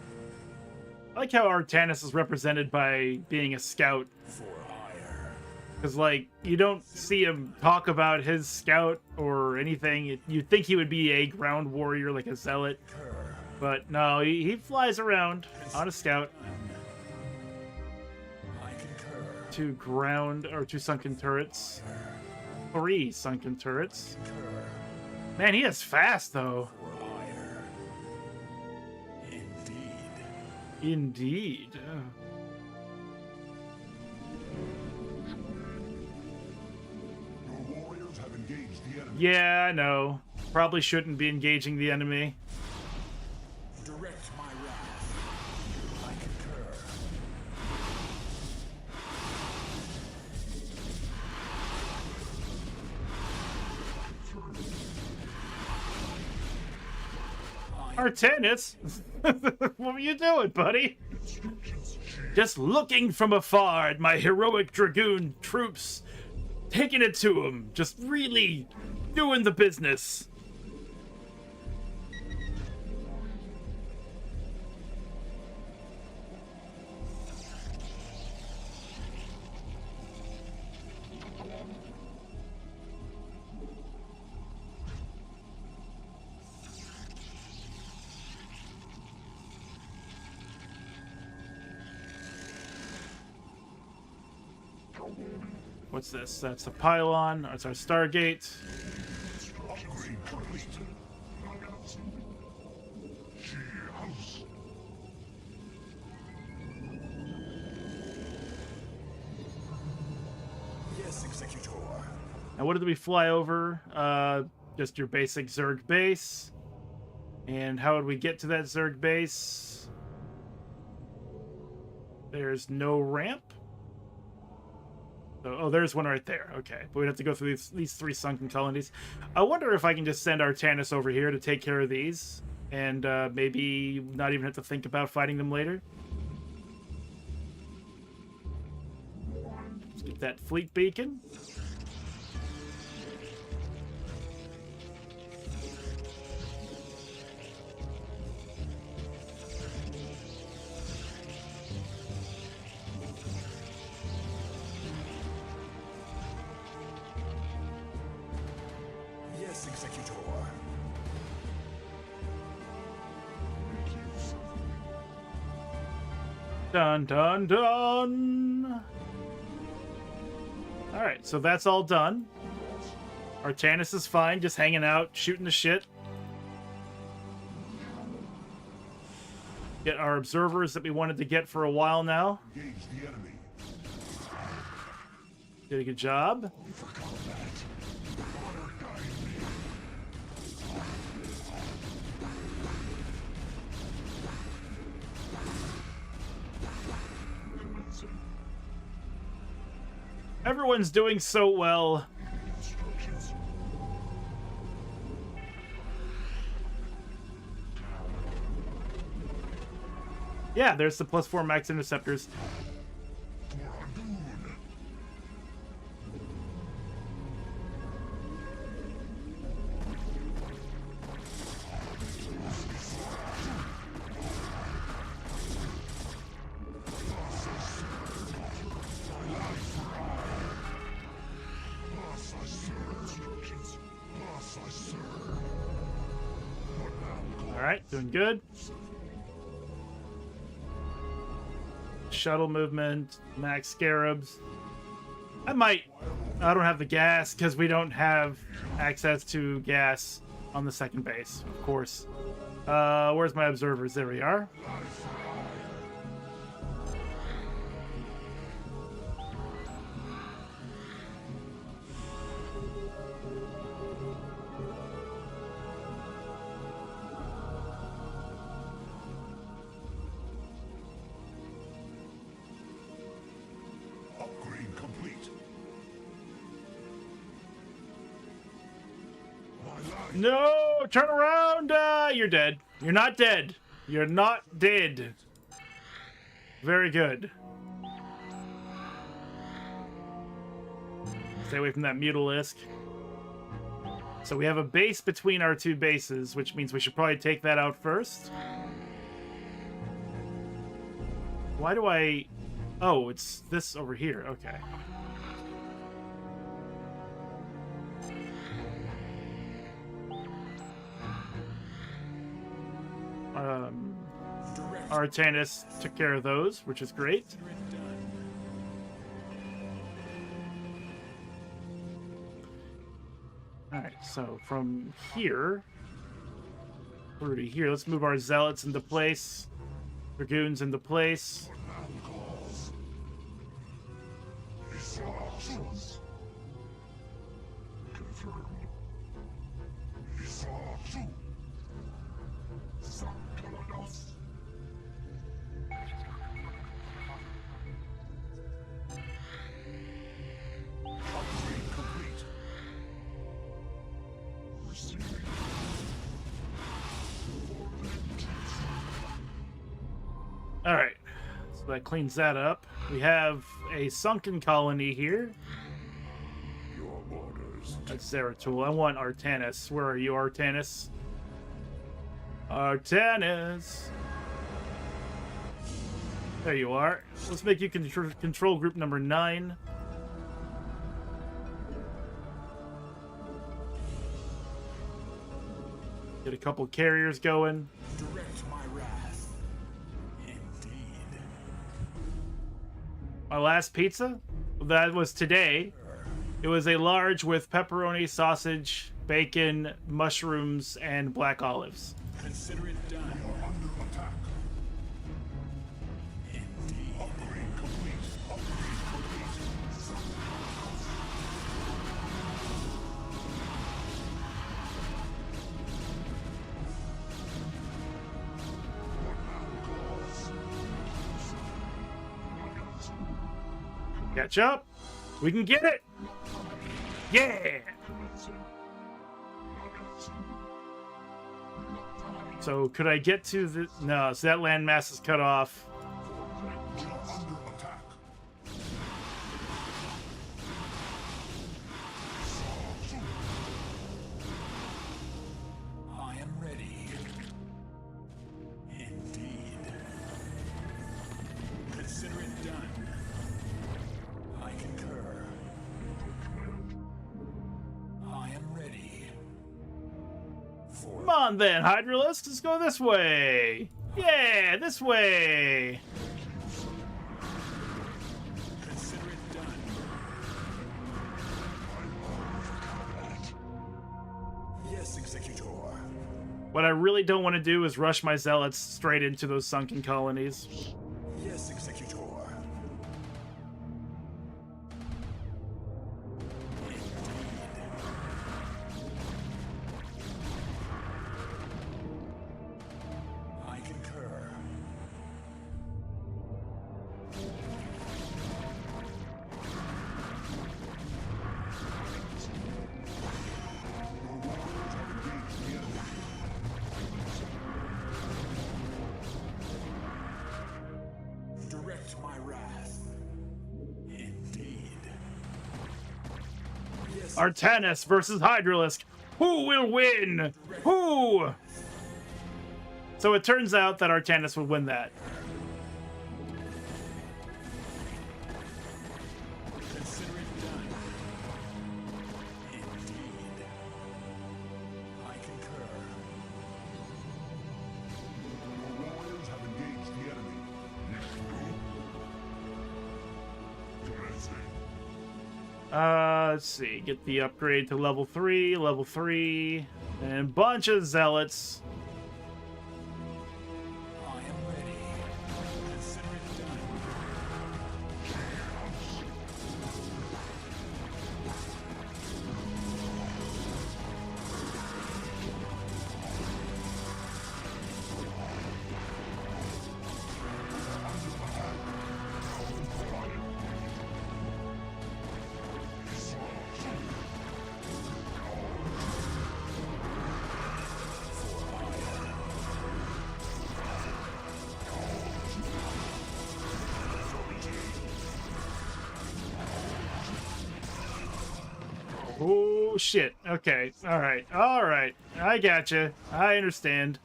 I like how Artanis is represented by being a scout. For Auir. Because, like, you don't see him talk about his scout or anything. You'd think he would be a ground warrior, like a zealot. But no, he flies around on a scout. I concur. To ground, or to sunken turrets. 3 sunken turrets. Man, he is fast, though. For Auir. Indeed. Indeed. Your warriors have engaged the enemy. Yeah, I know. Probably shouldn't be engaging the enemy. Direct my wrath. I concur. Artanis? What were you doing, buddy? Just looking from afar at my heroic dragoon troops. Taking it to them. Just really doing the business. What's this? That's a pylon. That's our Stargate. Upgrade complete. Yes, Executor. Now, what did we fly over? Just your basic Zerg base. And how would we get to that Zerg base? There's no ramp. Oh, there's one right there. Okay, but we'd have to go through these 3 sunken colonies. I wonder if I can just send Artanis over here to take care of these, and maybe not even have to think about fighting them later. Let's get that fleet beacon. Yes, Executor. Dun dun dun! Alright, so that's all done. Artanis is fine, just hanging out, shooting the shit. Get our observers that we wanted to get for a while now. Engage the enemy. Did a good job. Everyone's doing so well. Yeah, there's the +4 max interceptors. Alright, doing good. Shuttle movement, max scarabs. I don't have the gas because we don't have access to gas on the second base, of course. Where's my observers? There we are. Upgrade complete. No! Turn around! You're dead. You're not dead. You're not dead. Very good. Stay away from that mutalisk. So we have a base between our 2 bases, which means we should probably take that out first. Why do I... Oh, it's this over here. Okay. Artanis took care of those, which is great. Alright, so from here through to here, let's move our zealots into place. Dragoons into place. All right, so that cleans that up. We have a sunken colony here. Your orders. That's Zeratul. I want Artanis. Where are you, Artanis? Artanis! There you are. Let's make you control group number 9. Get a couple carriers going. Direct my wrath. Indeed. My last pizza? That was today. It was a large with pepperoni, sausage, bacon, mushrooms, and black olives. Consider it done. You're under attack. Indeed. Upgrade complete. Upgrade complete. Catch up. We can get it. Yeah. So could I get to the... No, so that landmass is cut off. You're under attack. I am ready. Indeed. Consider it done. I concur. I am ready. For Come on then, Hydralisk. Let's go this way. Yeah, this way. consider it done. Yes, Executor. What I really don't want to do is rush my zealots straight into those sunken colonies. Yes, Executor. I concur. Direct my wrath. Indeed. Yes, Artanis versus Hydralisk. Who will win? Who? So it turns out that Artanis would win that. consider it done. Indeed. I concur. Your warriors have engaged the enemy. Let's see. Get the upgrade to level 3, and a bunch of zealots. I am ready. Consider it done. Oh shit. Okay. All right. All right. I gotcha. I understand.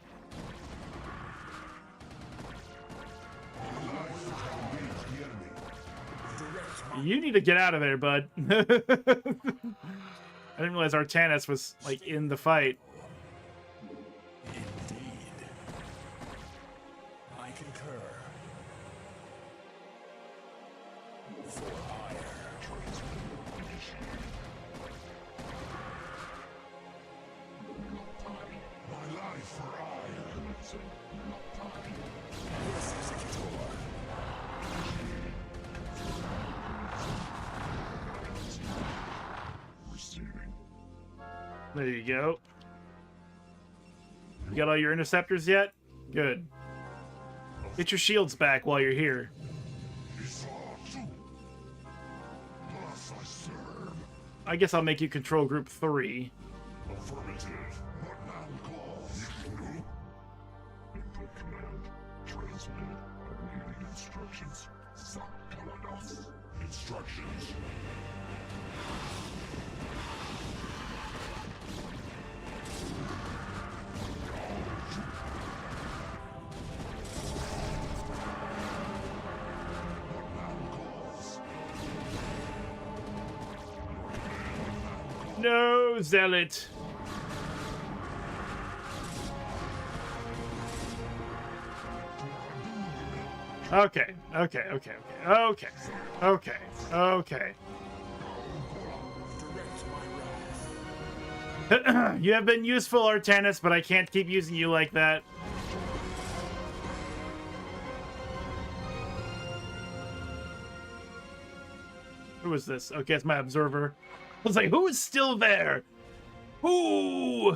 You need to get out of there, bud. I didn't realize Artanis was like in the fight. Indeed. I concur. For Auir. There you go. You got all your interceptors yet? Good. Get your shields back while you're here. I guess I'll make you control group 3. Affirmative. What now calls? Input command. Transmit. Awaiting instructions. Zakalados. Instructions. No, Zealot. Okay. You have been useful, Artanis, but I can't keep using you like that. Who is this? Okay, it's my observer. I was like, who is still there? Who?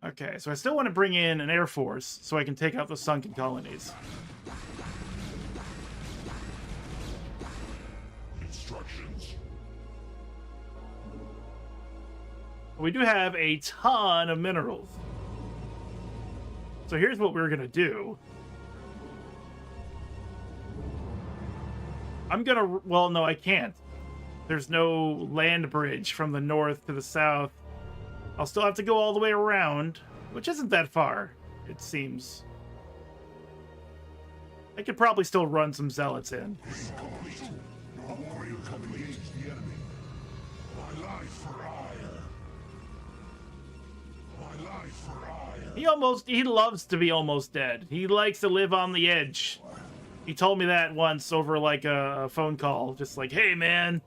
Okay, so I still want to bring in an air force so I can take out the sunken colonies. Instructions. We do have a ton of minerals. So here's what we're going to do. I'm gonna, well, no, I can't. There's no land bridge from the north to the south. I'll still have to go all the way around, which isn't that far, it seems. I could probably still run some zealots in. He loves to be almost dead. He likes to live on the edge. He told me that once over like a phone call. Just like, hey man,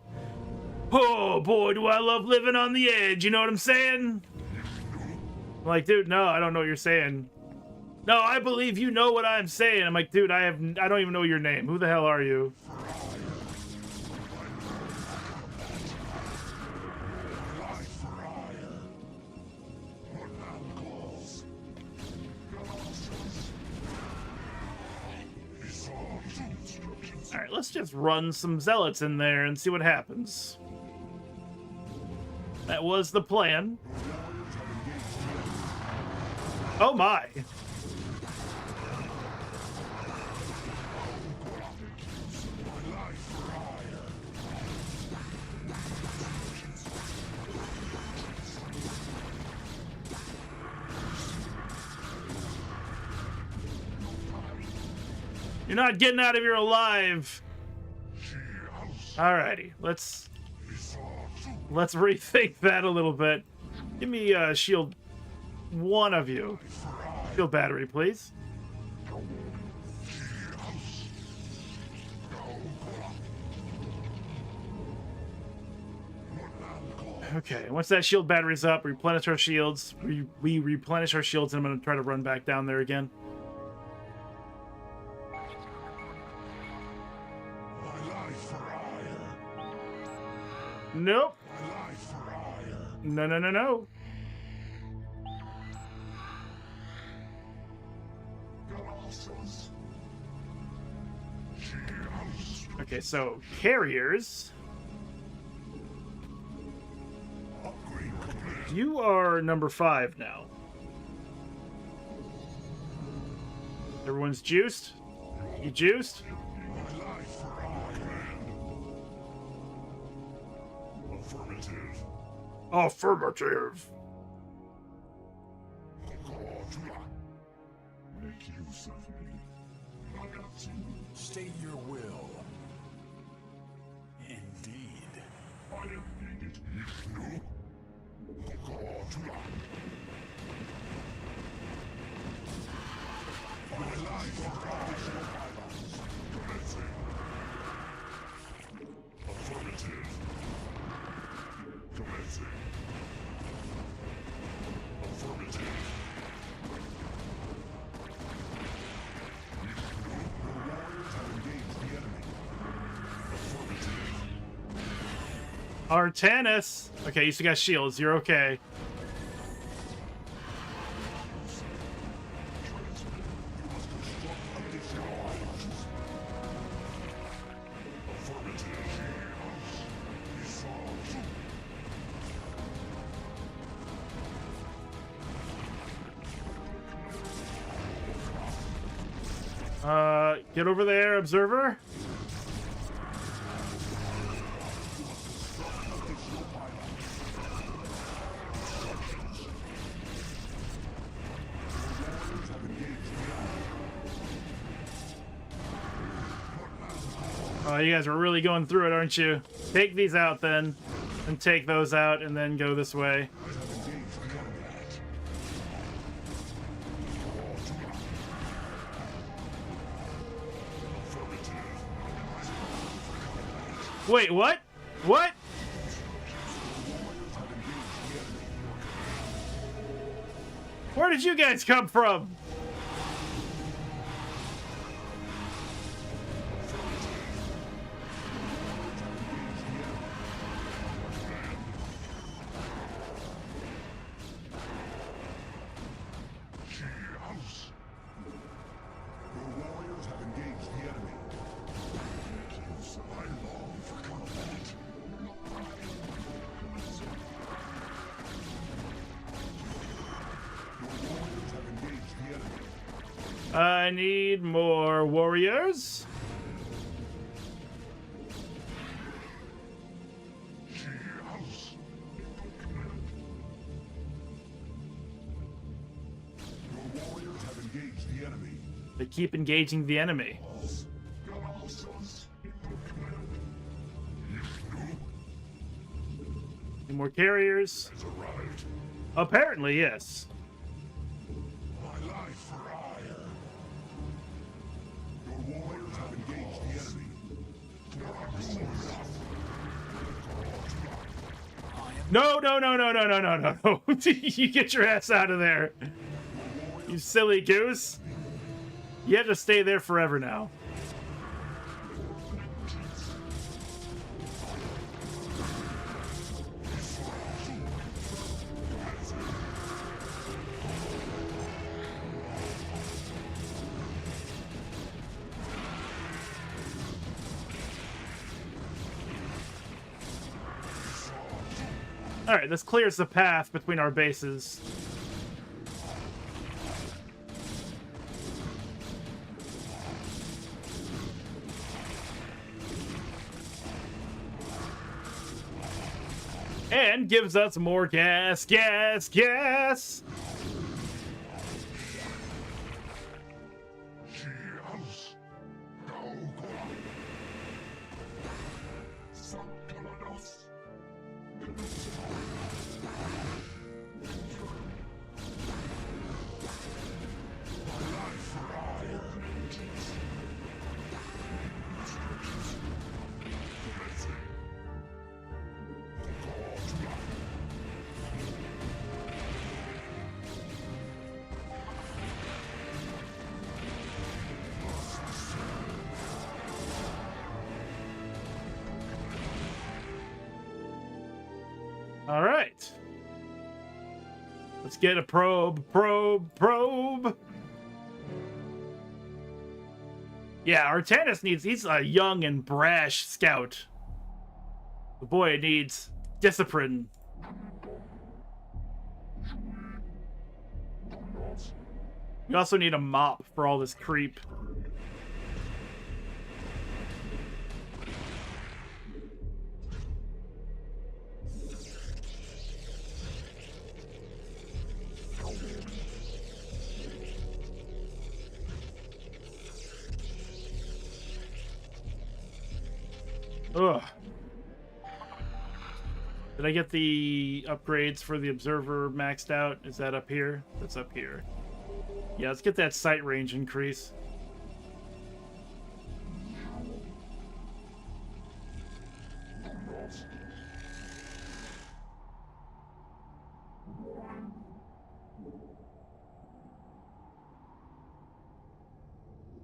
oh boy, do I love living on the edge. You know what I'm saying? I'm like, dude, no, I don't know what you're saying. No, I believe you know what I'm saying. I'm like, dude, I don't even know your name. Who the hell are you? Alright, let's just run some zealots in there and see what happens. That was the plan. Oh my! You're not getting out of here alive. Alrighty, let's rethink that a little bit. Give me a shield, one of you. Shield battery, please. Okay, once that shield battery's up, replenish our shields. We replenish our shields, and I'm going to try to run back down there again. Nope. No. Okay, so carriers. You are number 5 now. Everyone's juiced? You juiced? Affirmative. Make use of me. State your will. Indeed. I am needed. My life. Affirmative. Commencing. Affirmative. Your warriors have engaged the enemy. Affirmative. Artanis! Okay, you still got shields. You're okay. Get over there, observer. Oh, you guys are really going through it, aren't you? Take these out then, and take those out, and then go this way. Wait, what? What? Where did you guys come from? I need more warriors. They keep engaging the enemy. Any more carriers? Apparently, yes. No, no, no, no, no, no, no, no. You get your ass out of there. You silly goose. You have to stay there forever now. Alright, this clears the path between our bases. And gives us more gas, gas, gas! All right. Let's get a probe. Yeah, Artanis he's a young and brash scout. The boy needs discipline. We also need a mop for all this creep. Ugh. Did I get the upgrades for the observer maxed out? Is that up here? That's up here. Yeah, let's get that sight range increase.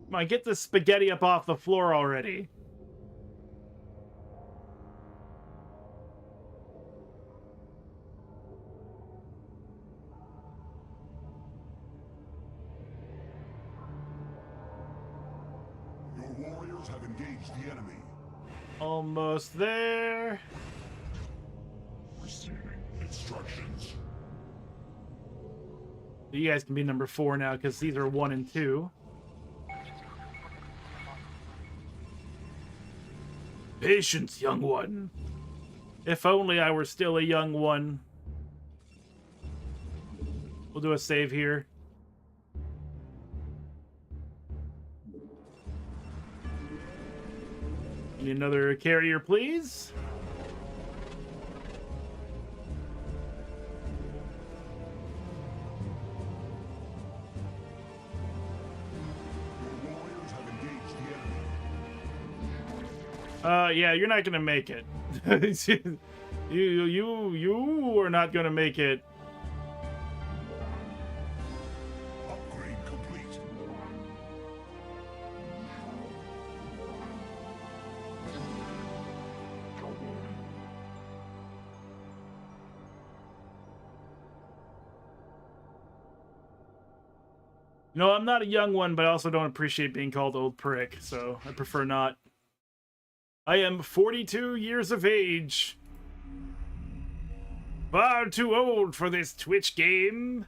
Come on, get this spaghetti up off the floor already. warriors have engaged the enemy. Almost there. Receiving instructions. You guys can be number 4 now because these are 1 and 2. Patience, young one. If only I were still a young one. We'll do a save here. Need another carrier, please. Your warriors have engaged the enemy. Yeah, you're not gonna make it. you are not gonna make it. Upgrade complete. No, I'm not a young one, but I also don't appreciate being called old prick, so I prefer not. I am 42 years of age. Far too old for this Twitch game.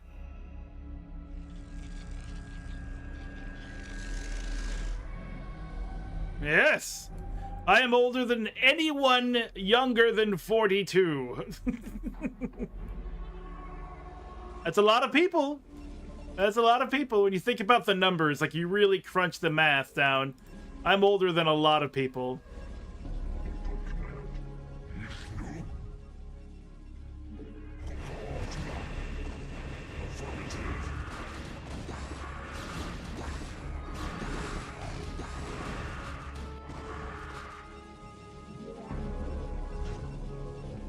Yes, I am older than anyone younger than 42. That's a lot of people. That's a lot of people. When you think about the numbers, like you really crunch the math down, I'm older than a lot of people.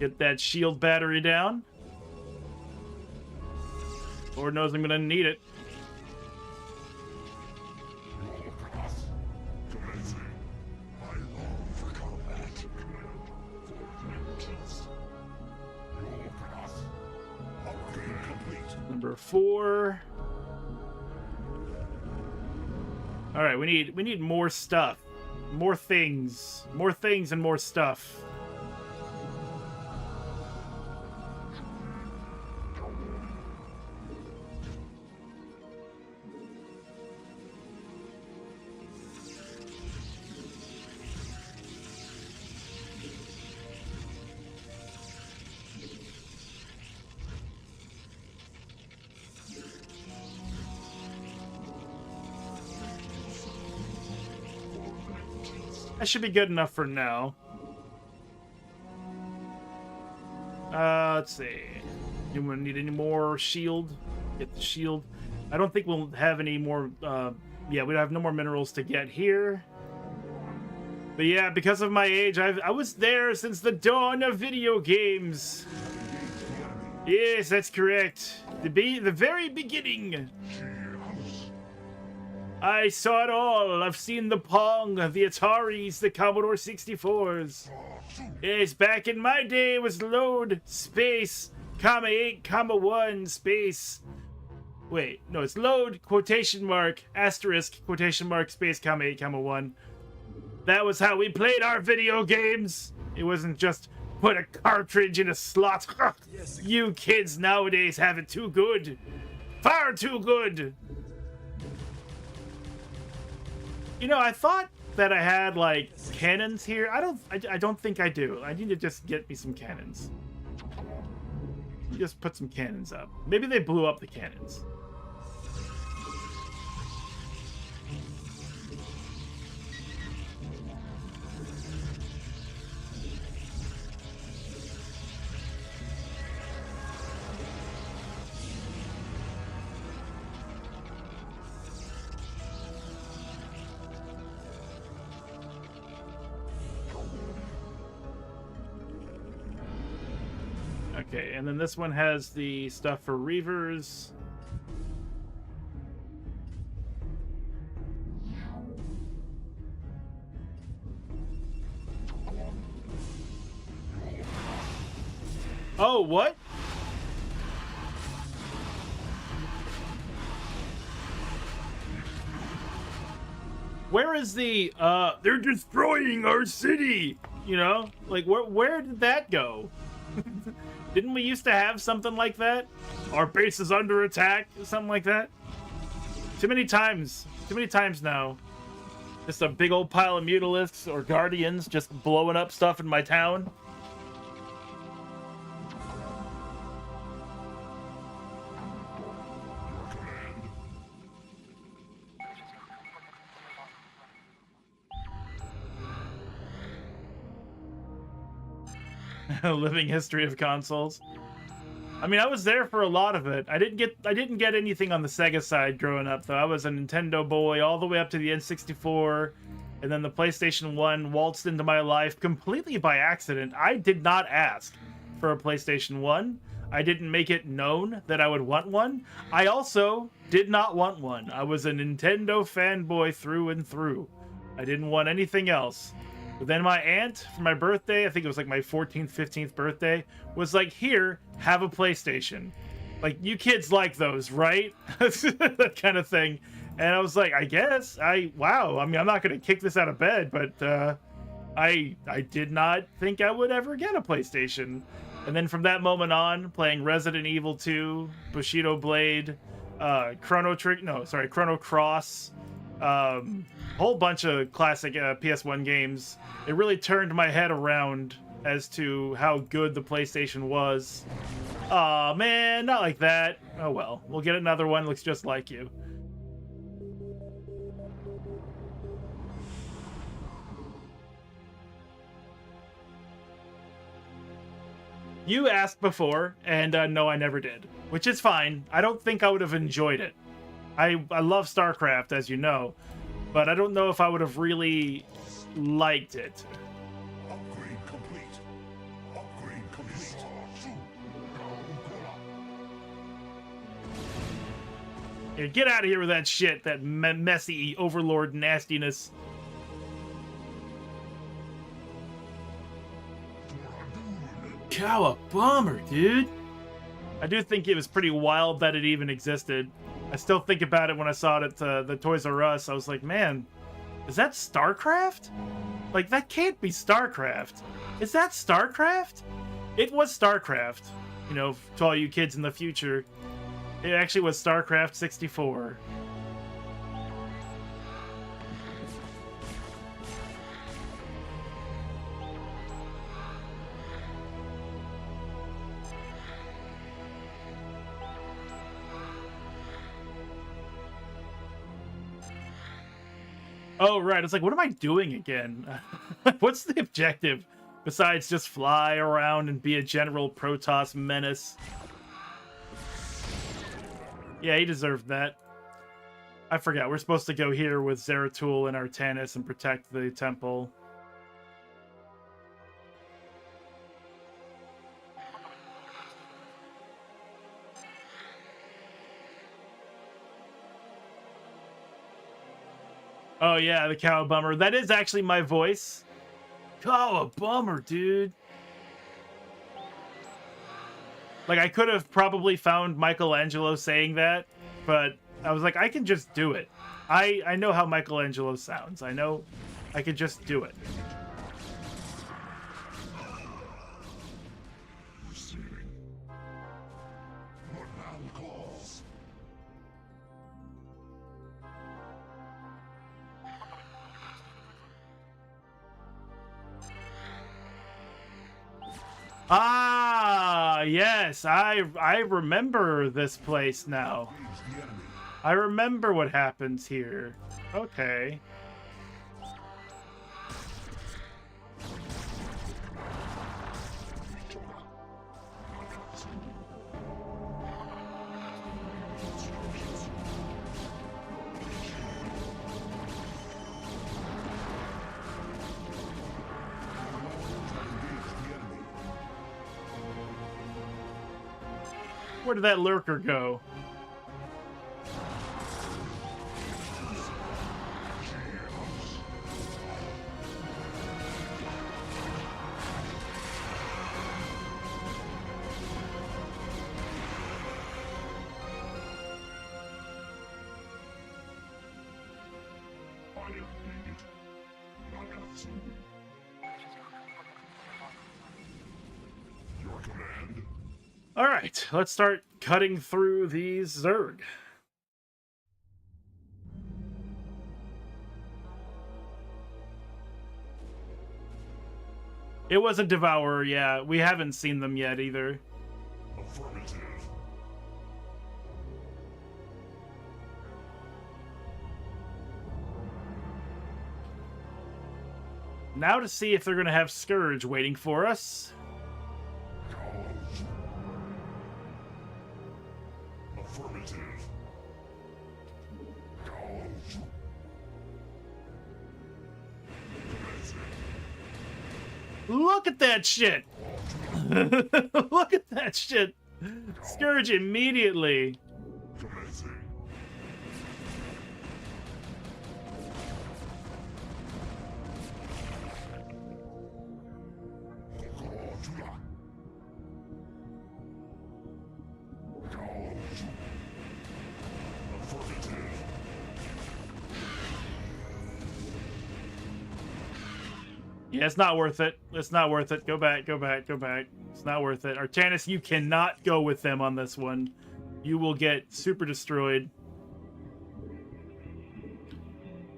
Get that shield battery down. Lord knows I'm gonna need it. I long for combat. For vengeance. Upgrade complete. Number 4. All right, we need more stuff, more things and more stuff. That should be good enough for now. Let's see. You need any more shield? Get the shield. I don't think we'll have any more. Yeah, we have no more minerals to get here. But yeah, because of my age, I was there since the dawn of video games. Yes, that's correct. The very beginning. I saw it all. I've seen the Pong, the Ataris, the Commodore 64s. Yes, back in my day, it was load, space, comma 8, comma 1, space. Wait, no, it's load, quotation mark, asterisk, quotation mark, space, comma 8, comma 1. That was how we played our video games. It wasn't just put a cartridge in a slot. You kids nowadays have it too good. Far too good. You know, I thought that I had like cannons here. I don't think I do. I need to just get me some cannons. Just put some cannons up. Maybe they blew up the cannons. Okay, and then this one has the stuff for Reavers. Oh, what? Where is the they're destroying our city? You know, like where did that go? Didn't we used to have something like that? Our base is under attack, something like that. Too many times now. Just a big old pile of mutalisks or guardians just blowing up stuff in my town. Living history of consoles. I mean, I was there for a lot of it. I didn't get anything on the Sega side growing up though. I was a Nintendo boy all the way up to the N64, and then the PlayStation 1 waltzed into my life completely by accident. I did not ask for a PlayStation 1. I didn't make it known that I would want one. I also did not want one. I was a Nintendo fanboy through and through. I didn't want anything else. But then my aunt, for my birthday, I think it was like my 14th, 15th birthday, was like, here, have a PlayStation. Like, you kids like those, right? That kind of thing. And I was like, I guess. Wow. I mean, I'm not going to kick this out of bed, but I did not think I would ever get a PlayStation. And then from that moment on, playing Resident Evil 2, Bushido Blade, Chrono Cross, whole bunch of classic PS1 games. It really turned my head around as to how good the PlayStation was. Aw, man, not like that. Oh well, we'll get another one. Looks just like you. You asked before, and no, I never did. Which is fine. I don't think I would have enjoyed it. I love Starcraft, as you know, but I don't know if I would have really liked it. Upgrade complete. Upgrade complete. Yeah, get out of here with that shit, that messy overlord nastiness. Cow a bummer, dude. I do think it was pretty wild that it even existed. I still think about it when I saw it at the Toys R Us. I was like, man, is that StarCraft? Like, that can't be StarCraft. Is that StarCraft? It was StarCraft. You know, to all you kids in the future, it actually was StarCraft 64. Oh, right. It's like, what am I doing again? What's the objective besides just fly around and be a general Protoss menace? Yeah, he deserved that. I forgot. We're supposed to go here with Zeratul and Artanis and protect the temple. Oh yeah, the cow bummer. That is actually my voice. Cow a bummer, dude. Like, I could have probably found Michelangelo saying that, but I was like, I can just do it. I know how Michelangelo sounds. I know I could just do it. Ah, yes, I remember this place now. I remember what happens here. Okay. Where did that lurker go? Your command? All right, let's start cutting through these Zerg. It was a Devourer, yeah. We haven't seen them yet either. Affirmative. Now to see if they're going to have Scourge waiting for us. Affirmative. Look at that shit! Look at that shit! Scourge immediately. Commencing. Yeah, it's not worth it. It's not worth it. Go back, go back, go back. It's not worth it. Artanis, you cannot go with them on this one. You will get super destroyed.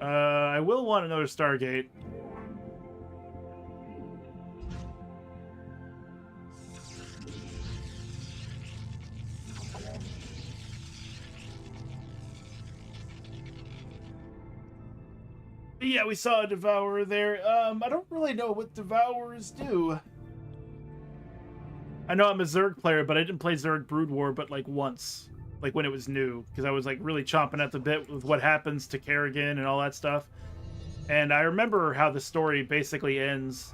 I will want another Stargate. Yeah, we saw a Devourer there. I don't really know what Devourers do. I know I'm a Zerg player, but I didn't play Zerg Brood War but like once. Like when it was new. Because I was like really chomping at the bit with what happens to Kerrigan and all that stuff. And I remember how the story basically ends.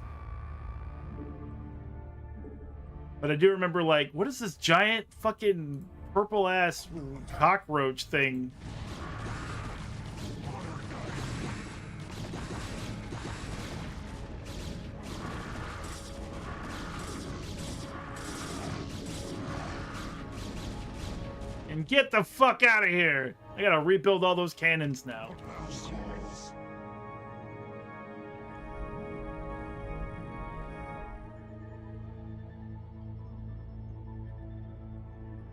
But I do remember like, what is this giant fucking purple-ass cockroach thing? And get the fuck out of here! I gotta rebuild all those cannons now.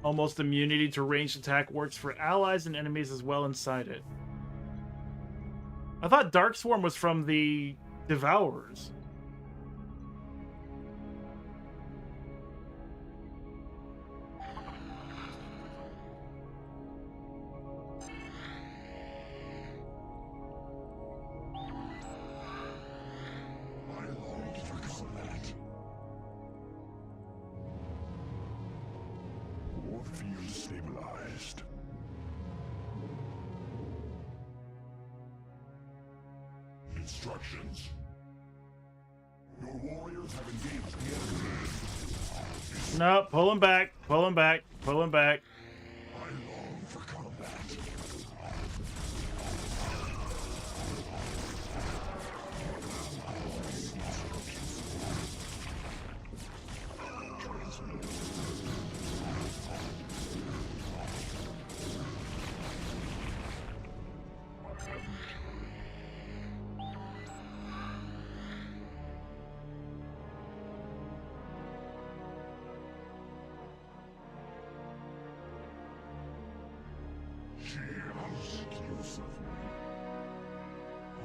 Almost immunity to ranged attack works for allies and enemies as well inside it. I thought Dark Swarm was from the Devourers. Field stabilized. Instructions. Your warriors have engaged the enemy. No, pull him back, pull him back, pull him back. I long for combat. She has use of me.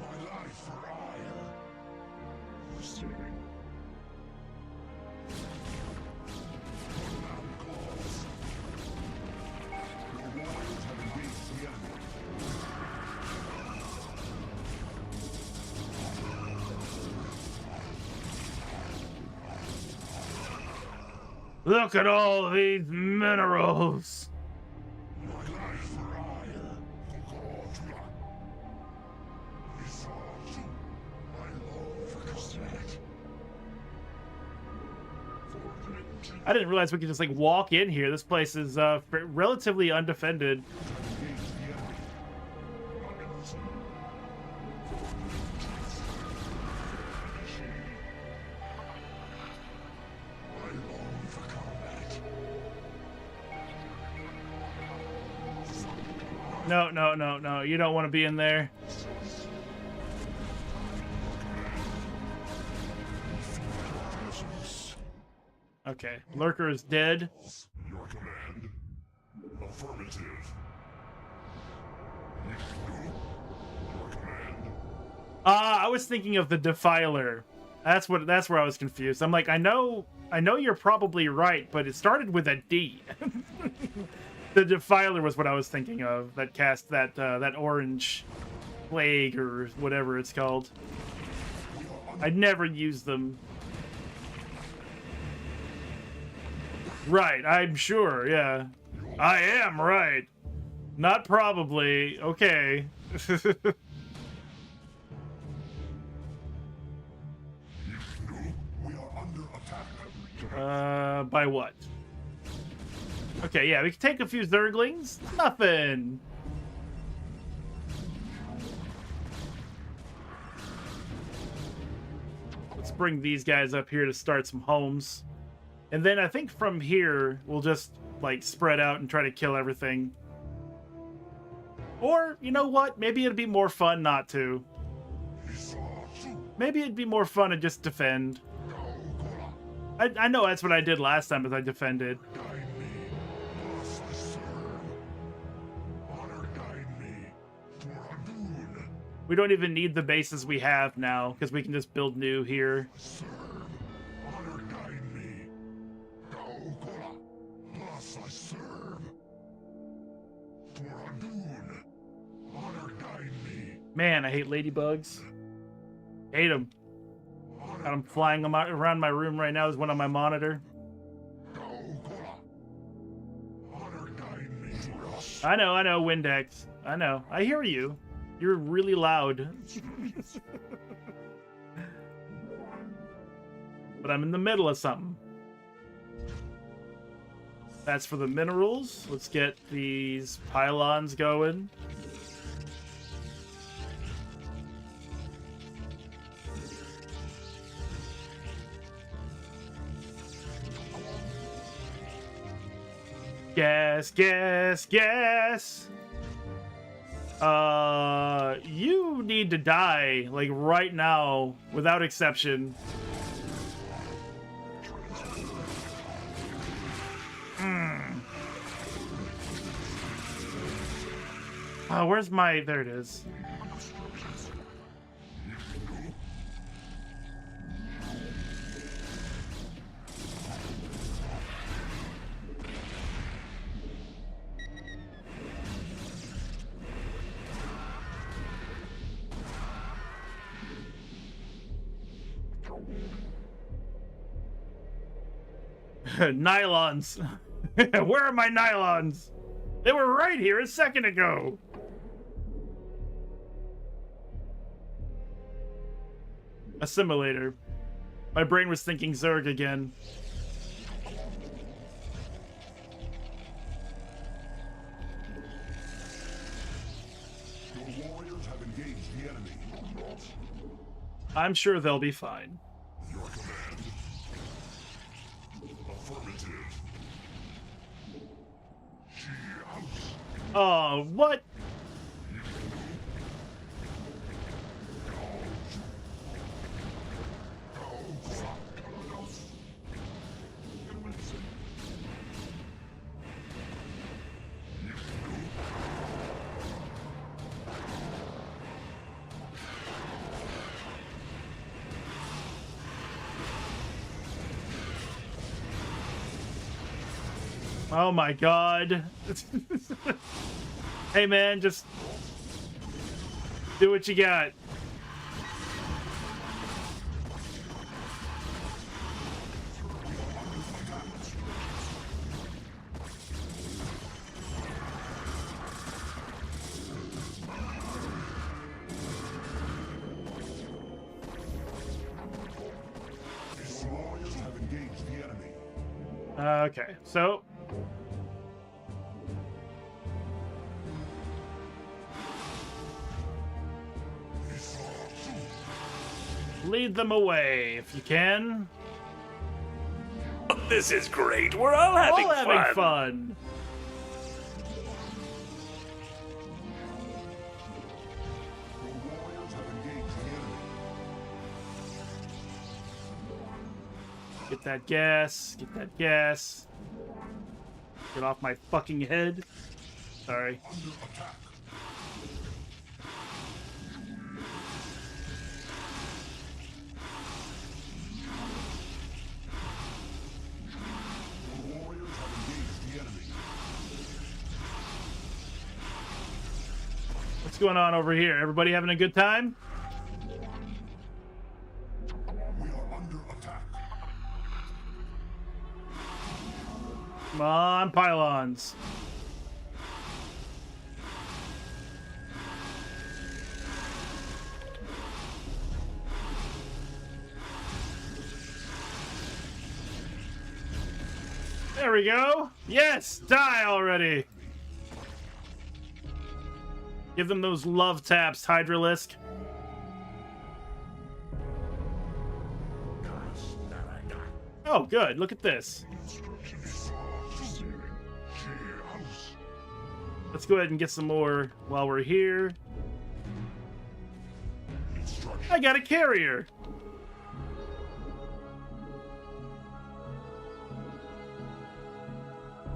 My life for Auir. For saving. Now calls. Your warriors have engaged the enemy. Look at all these minerals! I didn't realize we could just like walk in here. This place is relatively undefended. No, no, no, no. You don't want to be in there. Okay, Lurker is dead. Your command? Affirmative. Your command? I was thinking of the Defiler. That's where I was confused. I'm like, I know you're probably right, but it started with a D. The Defiler was what I was thinking of. That cast that orange plague or whatever it's called. I'd never used them. Right, I'm sure, yeah. I am right. Not probably. Okay. We are under attack. By what? Okay, yeah, we can take a few Zerglings. Nothing. Let's bring these guys up here to start some homes. And then I think from here, we'll just, like, spread out and try to kill everything. Or, you know what? Maybe it'd be more fun not to. Maybe it'd be more fun to just defend. I know that's what I did last time, is I defended. We don't even need the bases we have now, because we can just build new here. Man, I hate ladybugs. Hate them. Got them flying around my room right now. There's one on my monitor. I know, Windex. I know. I hear you. You're really loud. But I'm in the middle of something. That's for the minerals. Let's get these pylons going. Gas, gas, gas. You need to die, like, right now, without exception. Oh, where's my... There it is. Nylons. Where are my nylons? They were right here a second ago. Assimilator. My brain was thinking Zerg again. Your warriors have engaged the enemy. I'm sure they'll be fine. Your command. Affirmative. Oh, what? Oh my god. Hey man, just do what you got. Warriors have engaged the enemy. Okay, so lead them away if you can. This is great. We're all having Having fun. Warriors have engaged the enemy. Get that gas. Get that gas. Get off my fucking head. Sorry. What's going on over here? Everybody having a good time? We are under attack. Come on, pylons. There we go. Yes, die already. Give them those love taps, Hydralisk. Oh, good. Look at this. Let's go ahead and get some more while we're here. I got a carrier.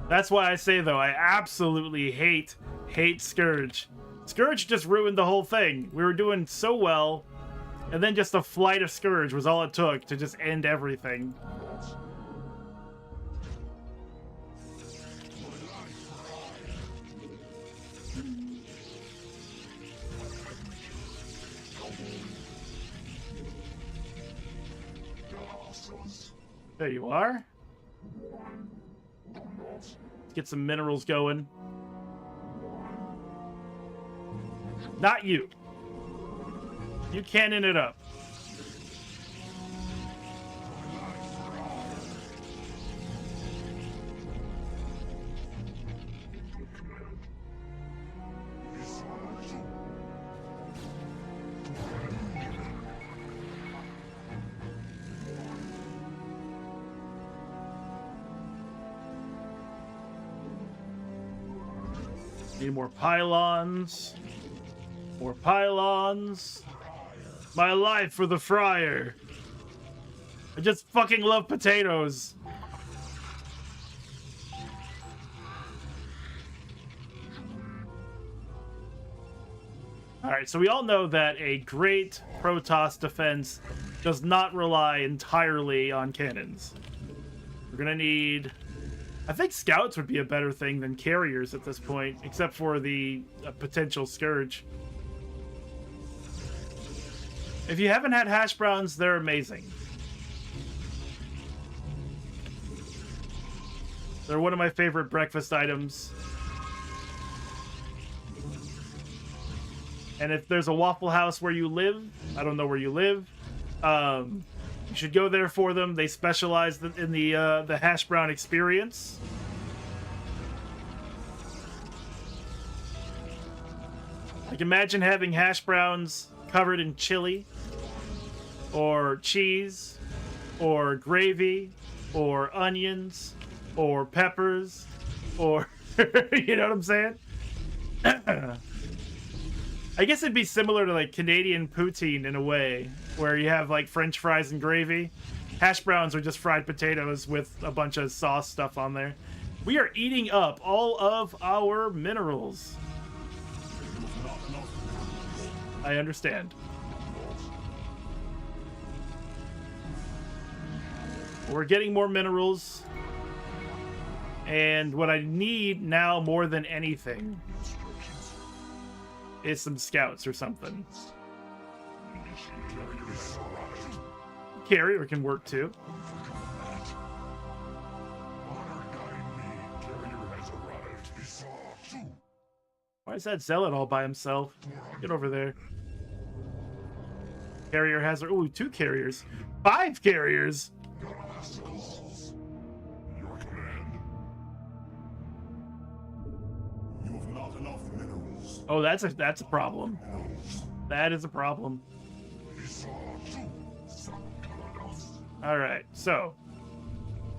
That's why I say, though, I absolutely hate Scourge. Scourge just ruined the whole thing. We were doing so well, and then just a flight of Scourge was all it took to just end everything. There you are. Let's get some minerals going. Not you. You cannon it up. Need more pylons. More pylons. My life for the Friar. I just fucking love potatoes. Alright, so we all know that a great Protoss defense does not rely entirely on cannons. We're gonna need... I think scouts would be a better thing than carriers at this point, except for the potential Scourge. If you haven't had hash browns, they're amazing. They're one of my favorite breakfast items. And if there's a Waffle House where you live, I don't know where you live, you should go there for them. They specialize in the hash brown experience. Like, imagine having hash browns covered in chili, or cheese, or gravy, or onions, or peppers, or you know what I'm saying? I guess it'd be similar to like Canadian poutine in a way, where you have like French fries and gravy. Hash browns are just fried potatoes with a bunch of sauce stuff on there. We are eating up all of our minerals. I understand. We're getting more minerals. And what I need now more than anything is some scouts or something. Carrier can work too. Why is that zealot all by himself? Get over there. Carrier has... Ooh, 2 carriers. 5 carriers! Oh, that's a problem. That is a problem. Alright, so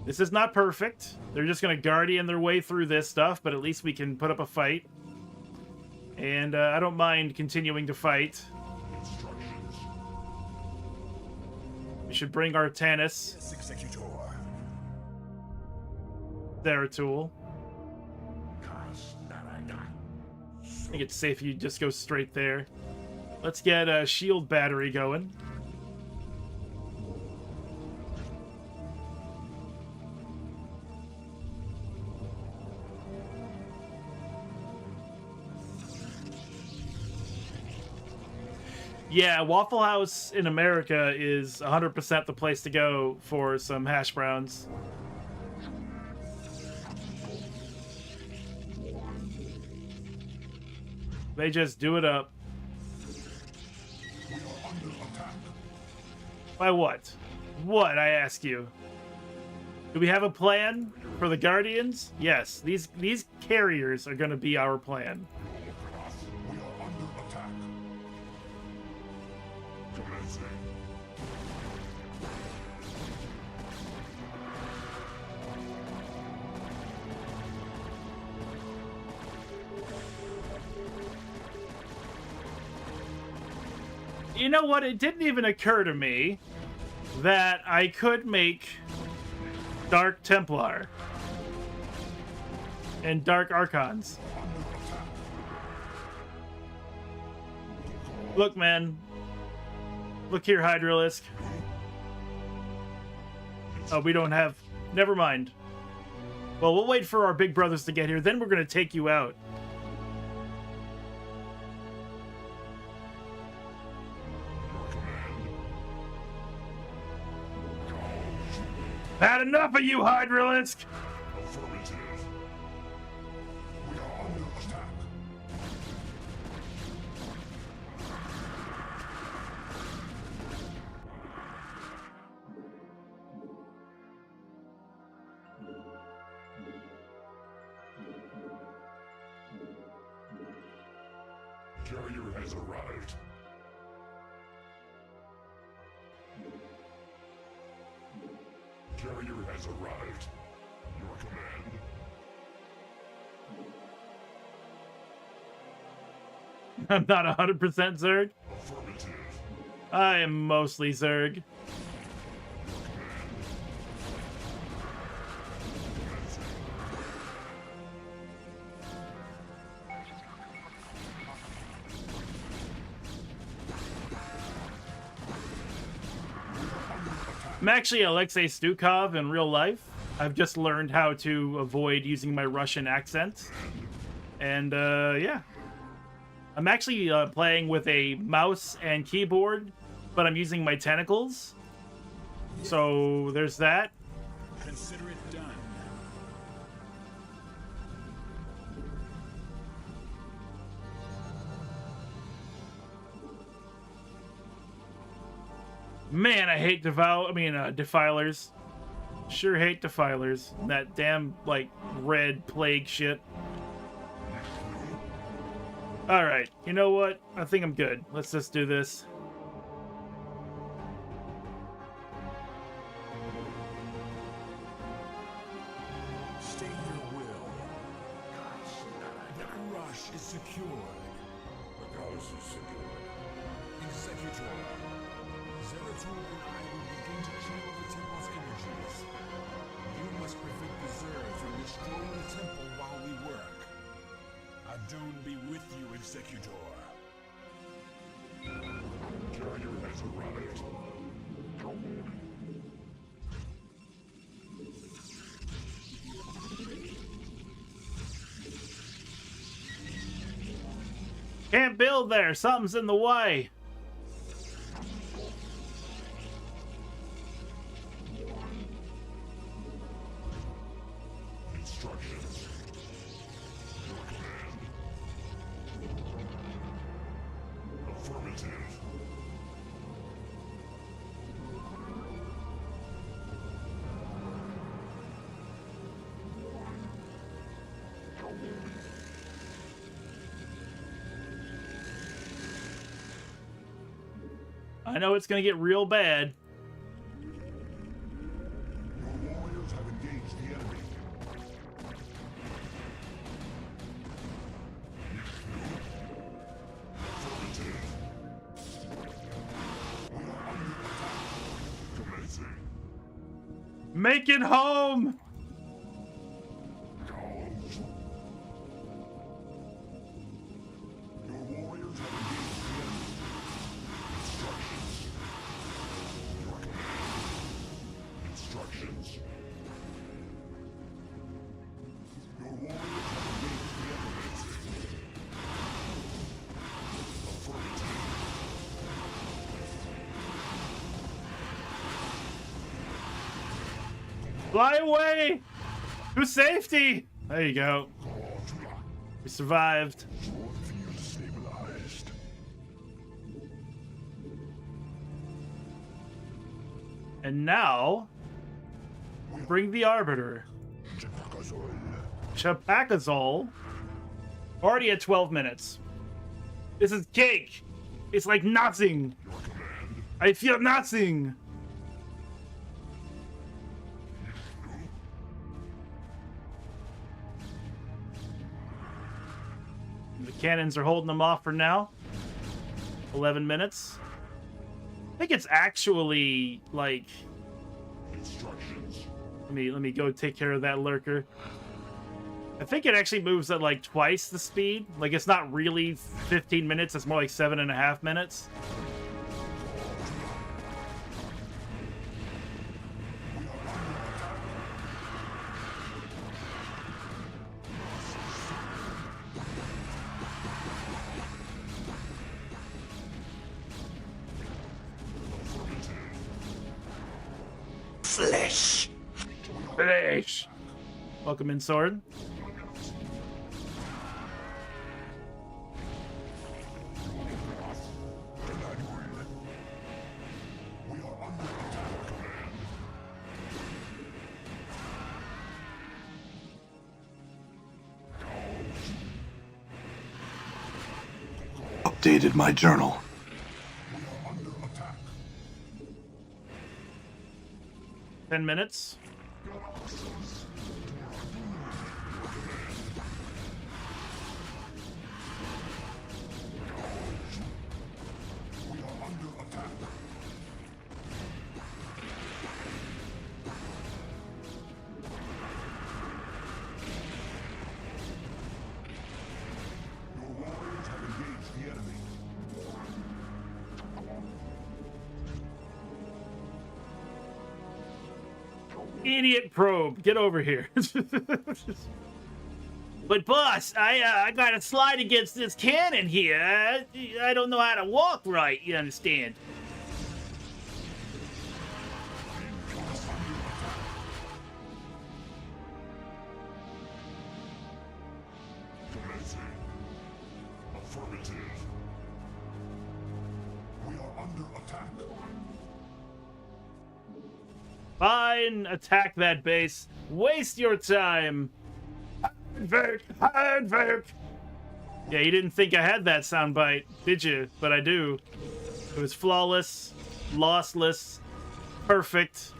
this is not perfect. They're just gonna Guardian their way through this stuff, but at least we can put up a fight. And I don't mind continuing to fight. We should bring our Tannis. Zeratul. I think it's safe if you just go straight there. Let's get a shield battery going. Yeah, Waffle House in America is 100% the place to go for some hash browns. They just do it up. By what? What, I ask you? Do we have a plan for the Guardians? Yes, these carriers are going to be our plan. You know what? It didn't even occur to me that I could make Dark Templar and Dark Archons. Look, man. Look here, Hydralisk. Oh, we don't have... Never mind. Well, we'll wait for our big brothers to get here, then we're going to take you out. Had enough of you, Hydralisk! Affirmative. We are under attack. Carrier has arrived. Carrier has arrived. Your command. I'm not 100% Zerg. Affirmative. I am mostly Zerg. I'm actually Alexei Stukov in real life. I've just learned how to avoid using my Russian accent. And, yeah. I'm actually playing with a mouse and keyboard, but I'm using my tentacles. So, there's that. Consider it done. Man, I hate defilers. Sure hate defilers. That damn, like, red plague shit. Alright, you know what? I think I'm good. Let's just do this. State your will. The rush is secured. The house is secured. Executor. Zeratul and I will begin to channel the temple's energies. You must prevent the Zerg from destroying the temple while we work. Adon be with you, Executor. Carrier has arrived. Can't build there. Something's in the way. Instructions. Your command. Affirmative. I know it's gonna get real bad. Your warriors have engaged the enemy. Affirmative. We are under attack. Commencing. Make it home! Fly away to safety. There you go. We survived. And now, bring the Arbiter. Chapakazol. Already at 12 minutes. This is cake. It's like nothing. I feel nothing. The cannons are holding them off for now. 11 minutes. I think it's actually like. Let me go take care of that lurker. I think it actually moves at like twice the speed. Like it's not really 15 minutes, it's more like 7.5 minutes. Flesh. Flesh. Welcome in, Sword. Updated my journal. 10 minutes. Idiot probe, get over here. But boss, I got to slide against this cannon here. I don't know how to walk right, you understand? Affirmative. We are under attack. Fine, attack that base. Waste your time. Hard work. Yeah, you didn't think I had that soundbite, did you? But I do. It was flawless, lossless, perfect.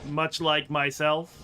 Much like myself.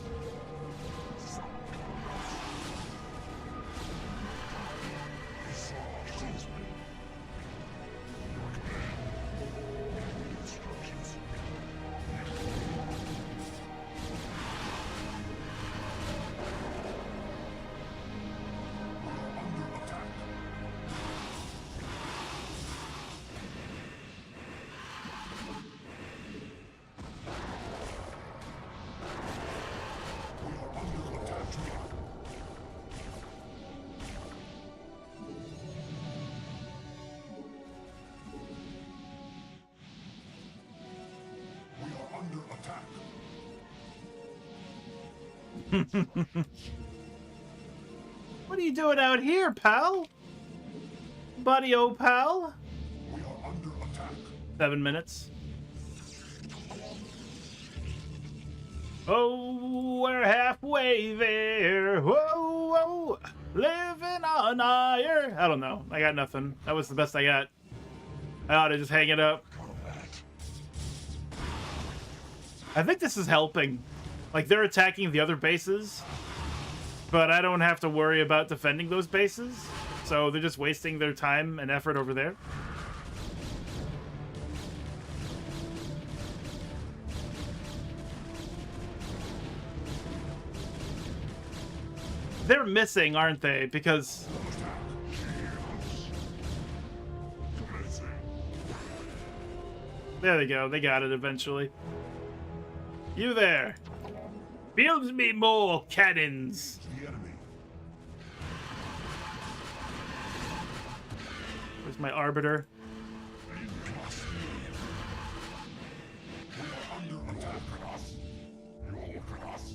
What are you doing out here, pal? Buddy, oh pal? We are under attack. 7 minutes. Oh, we're halfway there. Whoa, whoa, living on Auir. I don't know. I got nothing. That was the best I got. I ought to just hang it up. I think this is helping. Like, they're attacking the other bases, but I don't have to worry about defending those bases, so they're just wasting their time and effort over there. They're missing, aren't they? Because There they go. They got it eventually. You there. Build me more cannons. The enemy. Where's my arbiter? Under attack, Protoss. Your Protoss.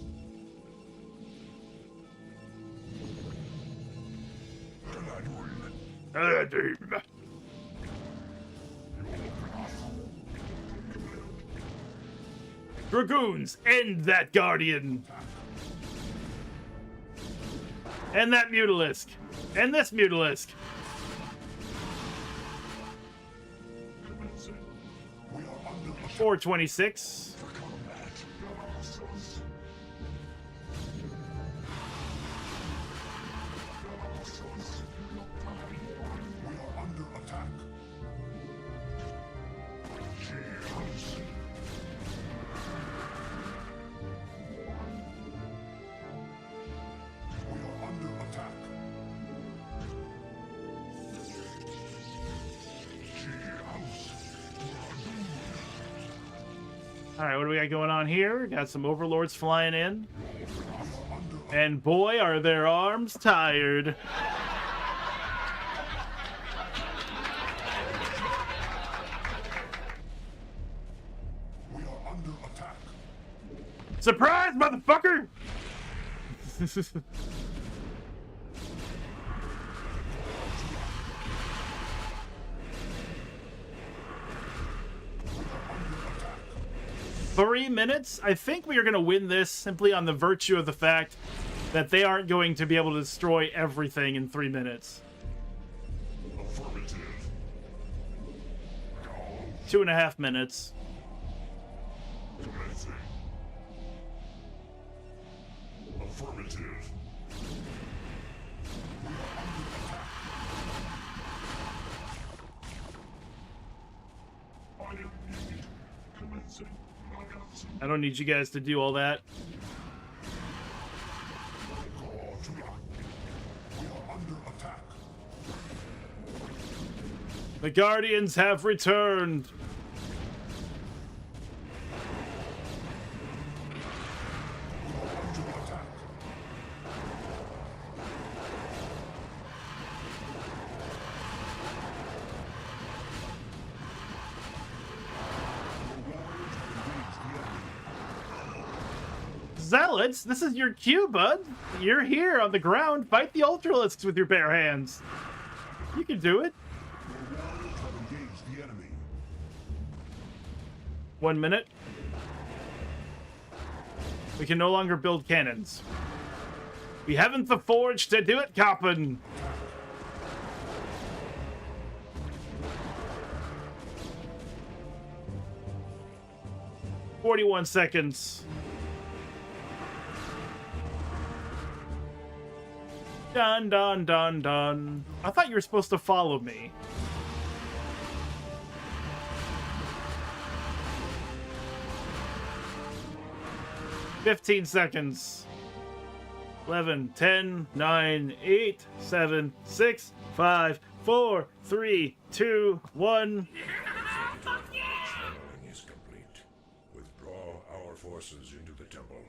Dragoons, end that Guardian! And that Mutalisk! And this Mutalisk! We are under attack. 426. For combat. We are under attack. We are under attack. Alright, what do we got going on here? Got some overlords flying in. And boy, are their arms tired. We are under attack. Surprise, motherfucker! 3 minutes? I think we are going to win this simply on the virtue of the fact that they aren't going to be able to destroy everything in 3 minutes. Affirmative. 2.5 minutes. Commencing. Affirmative. Commencing. I don't need you guys to do all that. We are under attack. The Guardians have returned. Under attack. Zealots, this is your cue, bud. You're here on the ground. Fight the Ultralisks with your bare hands. You can do it. Your warriors have engaged the enemy. 1 minute. We can no longer build cannons. We haven't the forge to do it, Coppin. "41 seconds. Dun, dun, dun, dun. I thought you were supposed to follow me. "15 seconds. 11, 10, 9, 8, 7, 6, 5, 4, 3, 2, 1. Channeling is complete. Withdraw our forces into the temple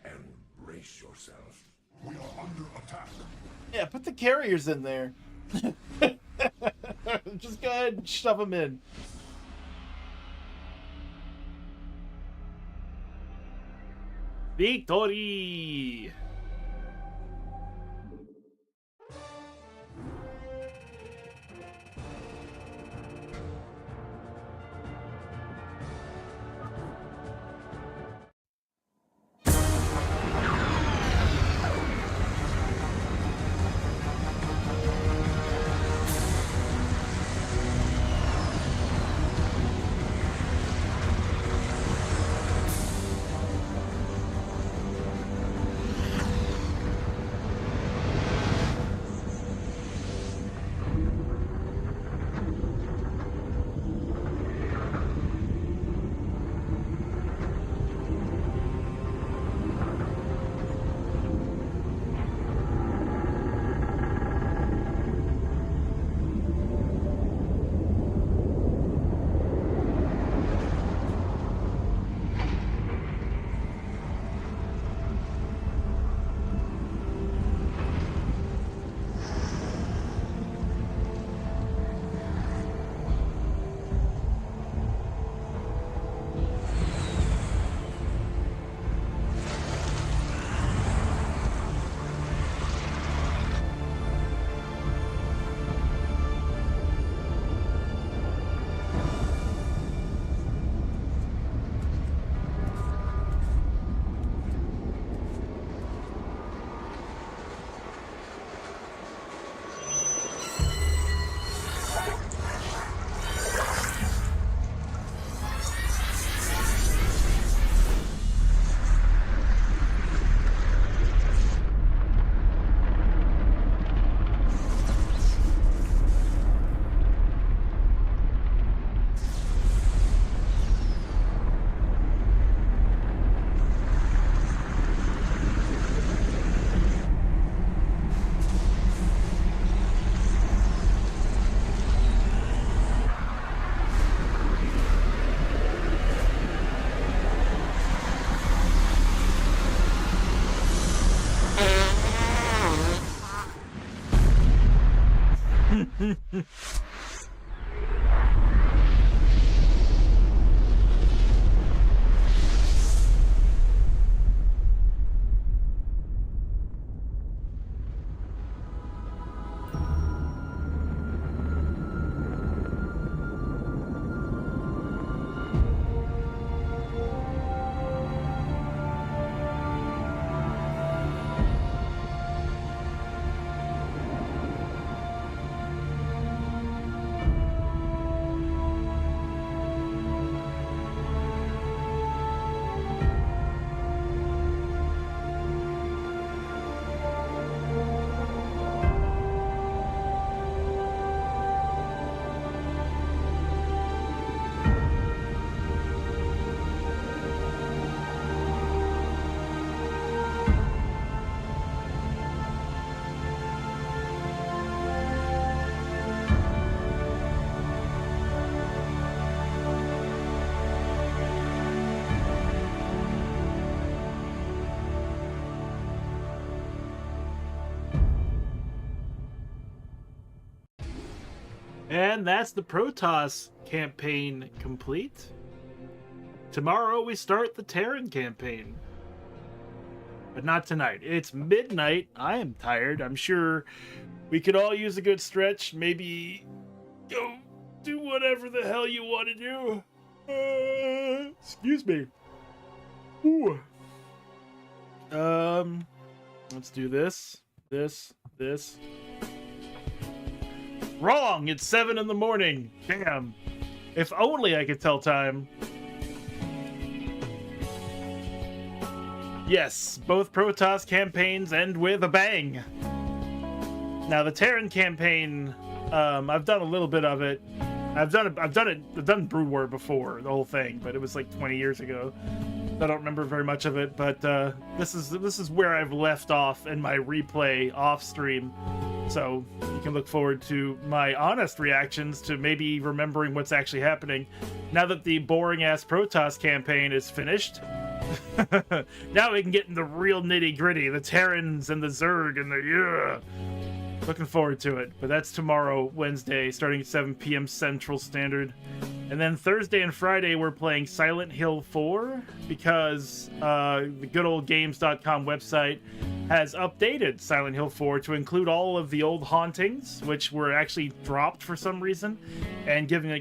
and brace yourself. We are under attack. Yeah, put the carriers in there. Just go ahead and shove them in. Victory! And that's the Protoss campaign complete. Tomorrow we start the Terran campaign. But not tonight. It's midnight. I am tired. I'm sure we could all use a good stretch. Maybe go do whatever the hell you want to do. Excuse me. Ooh. Let's do this. This. Wrong! It's 7 in the morning. Damn. If only I could tell time. Yes, both Protoss campaigns end with a bang. Now the Terran campaign, I've done a little bit of it. I've done Brood War before, the whole thing, but it was like 20 years ago. I don't remember very much of it, but this is where I've left off in my replay off stream. So you can look forward to my honest reactions to maybe remembering what's actually happening now that the boring ass Protoss campaign is finished. Now we can get into real nitty gritty, the Terrans and the Zerg and the Looking forward to it. But that's tomorrow, Wednesday, starting at 7 p.m. Central Standard. And then Thursday and Friday, we're playing Silent Hill 4 because the goodoldgames.com website has updated Silent Hill 4 to include all of the old hauntings, which were actually dropped for some reason, and giving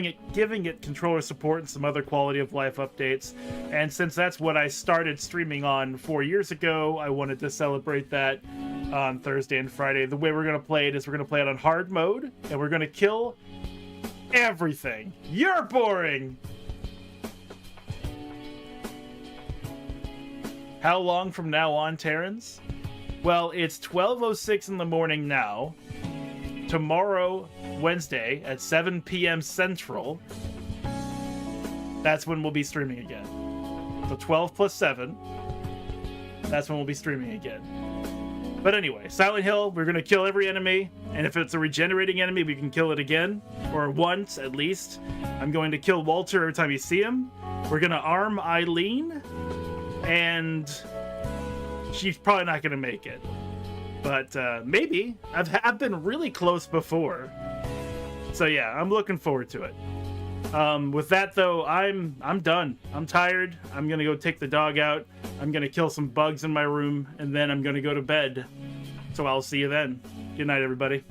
it controller support and some other quality of life updates. And since that's what I started streaming on 4 years ago, I wanted to celebrate that on Thursday and Friday. The way we're going to play it is we're going to play it on hard mode, and we're going to kill everything. You're boring! How long from now on, Terrans? Well, it's 12:06 in the morning now. Tomorrow, Wednesday, at 7 p.m. Central, that's when we'll be streaming again. So 12 plus 7, that's when we'll be streaming again. But anyway, Silent Hill, we're going to kill every enemy, and if it's a regenerating enemy, we can kill it again, or once at least. I'm going to kill Walter every time you see him. We're going to arm Eileen, and she's probably not going to make it. But maybe. I've been really close before. So yeah, I'm looking forward to it. With that though, I'm done. I'm tired. I'm gonna go take the dog out. I'm gonna kill some bugs in my room, and then I'm gonna go to bed. So I'll see you then. Good night, everybody.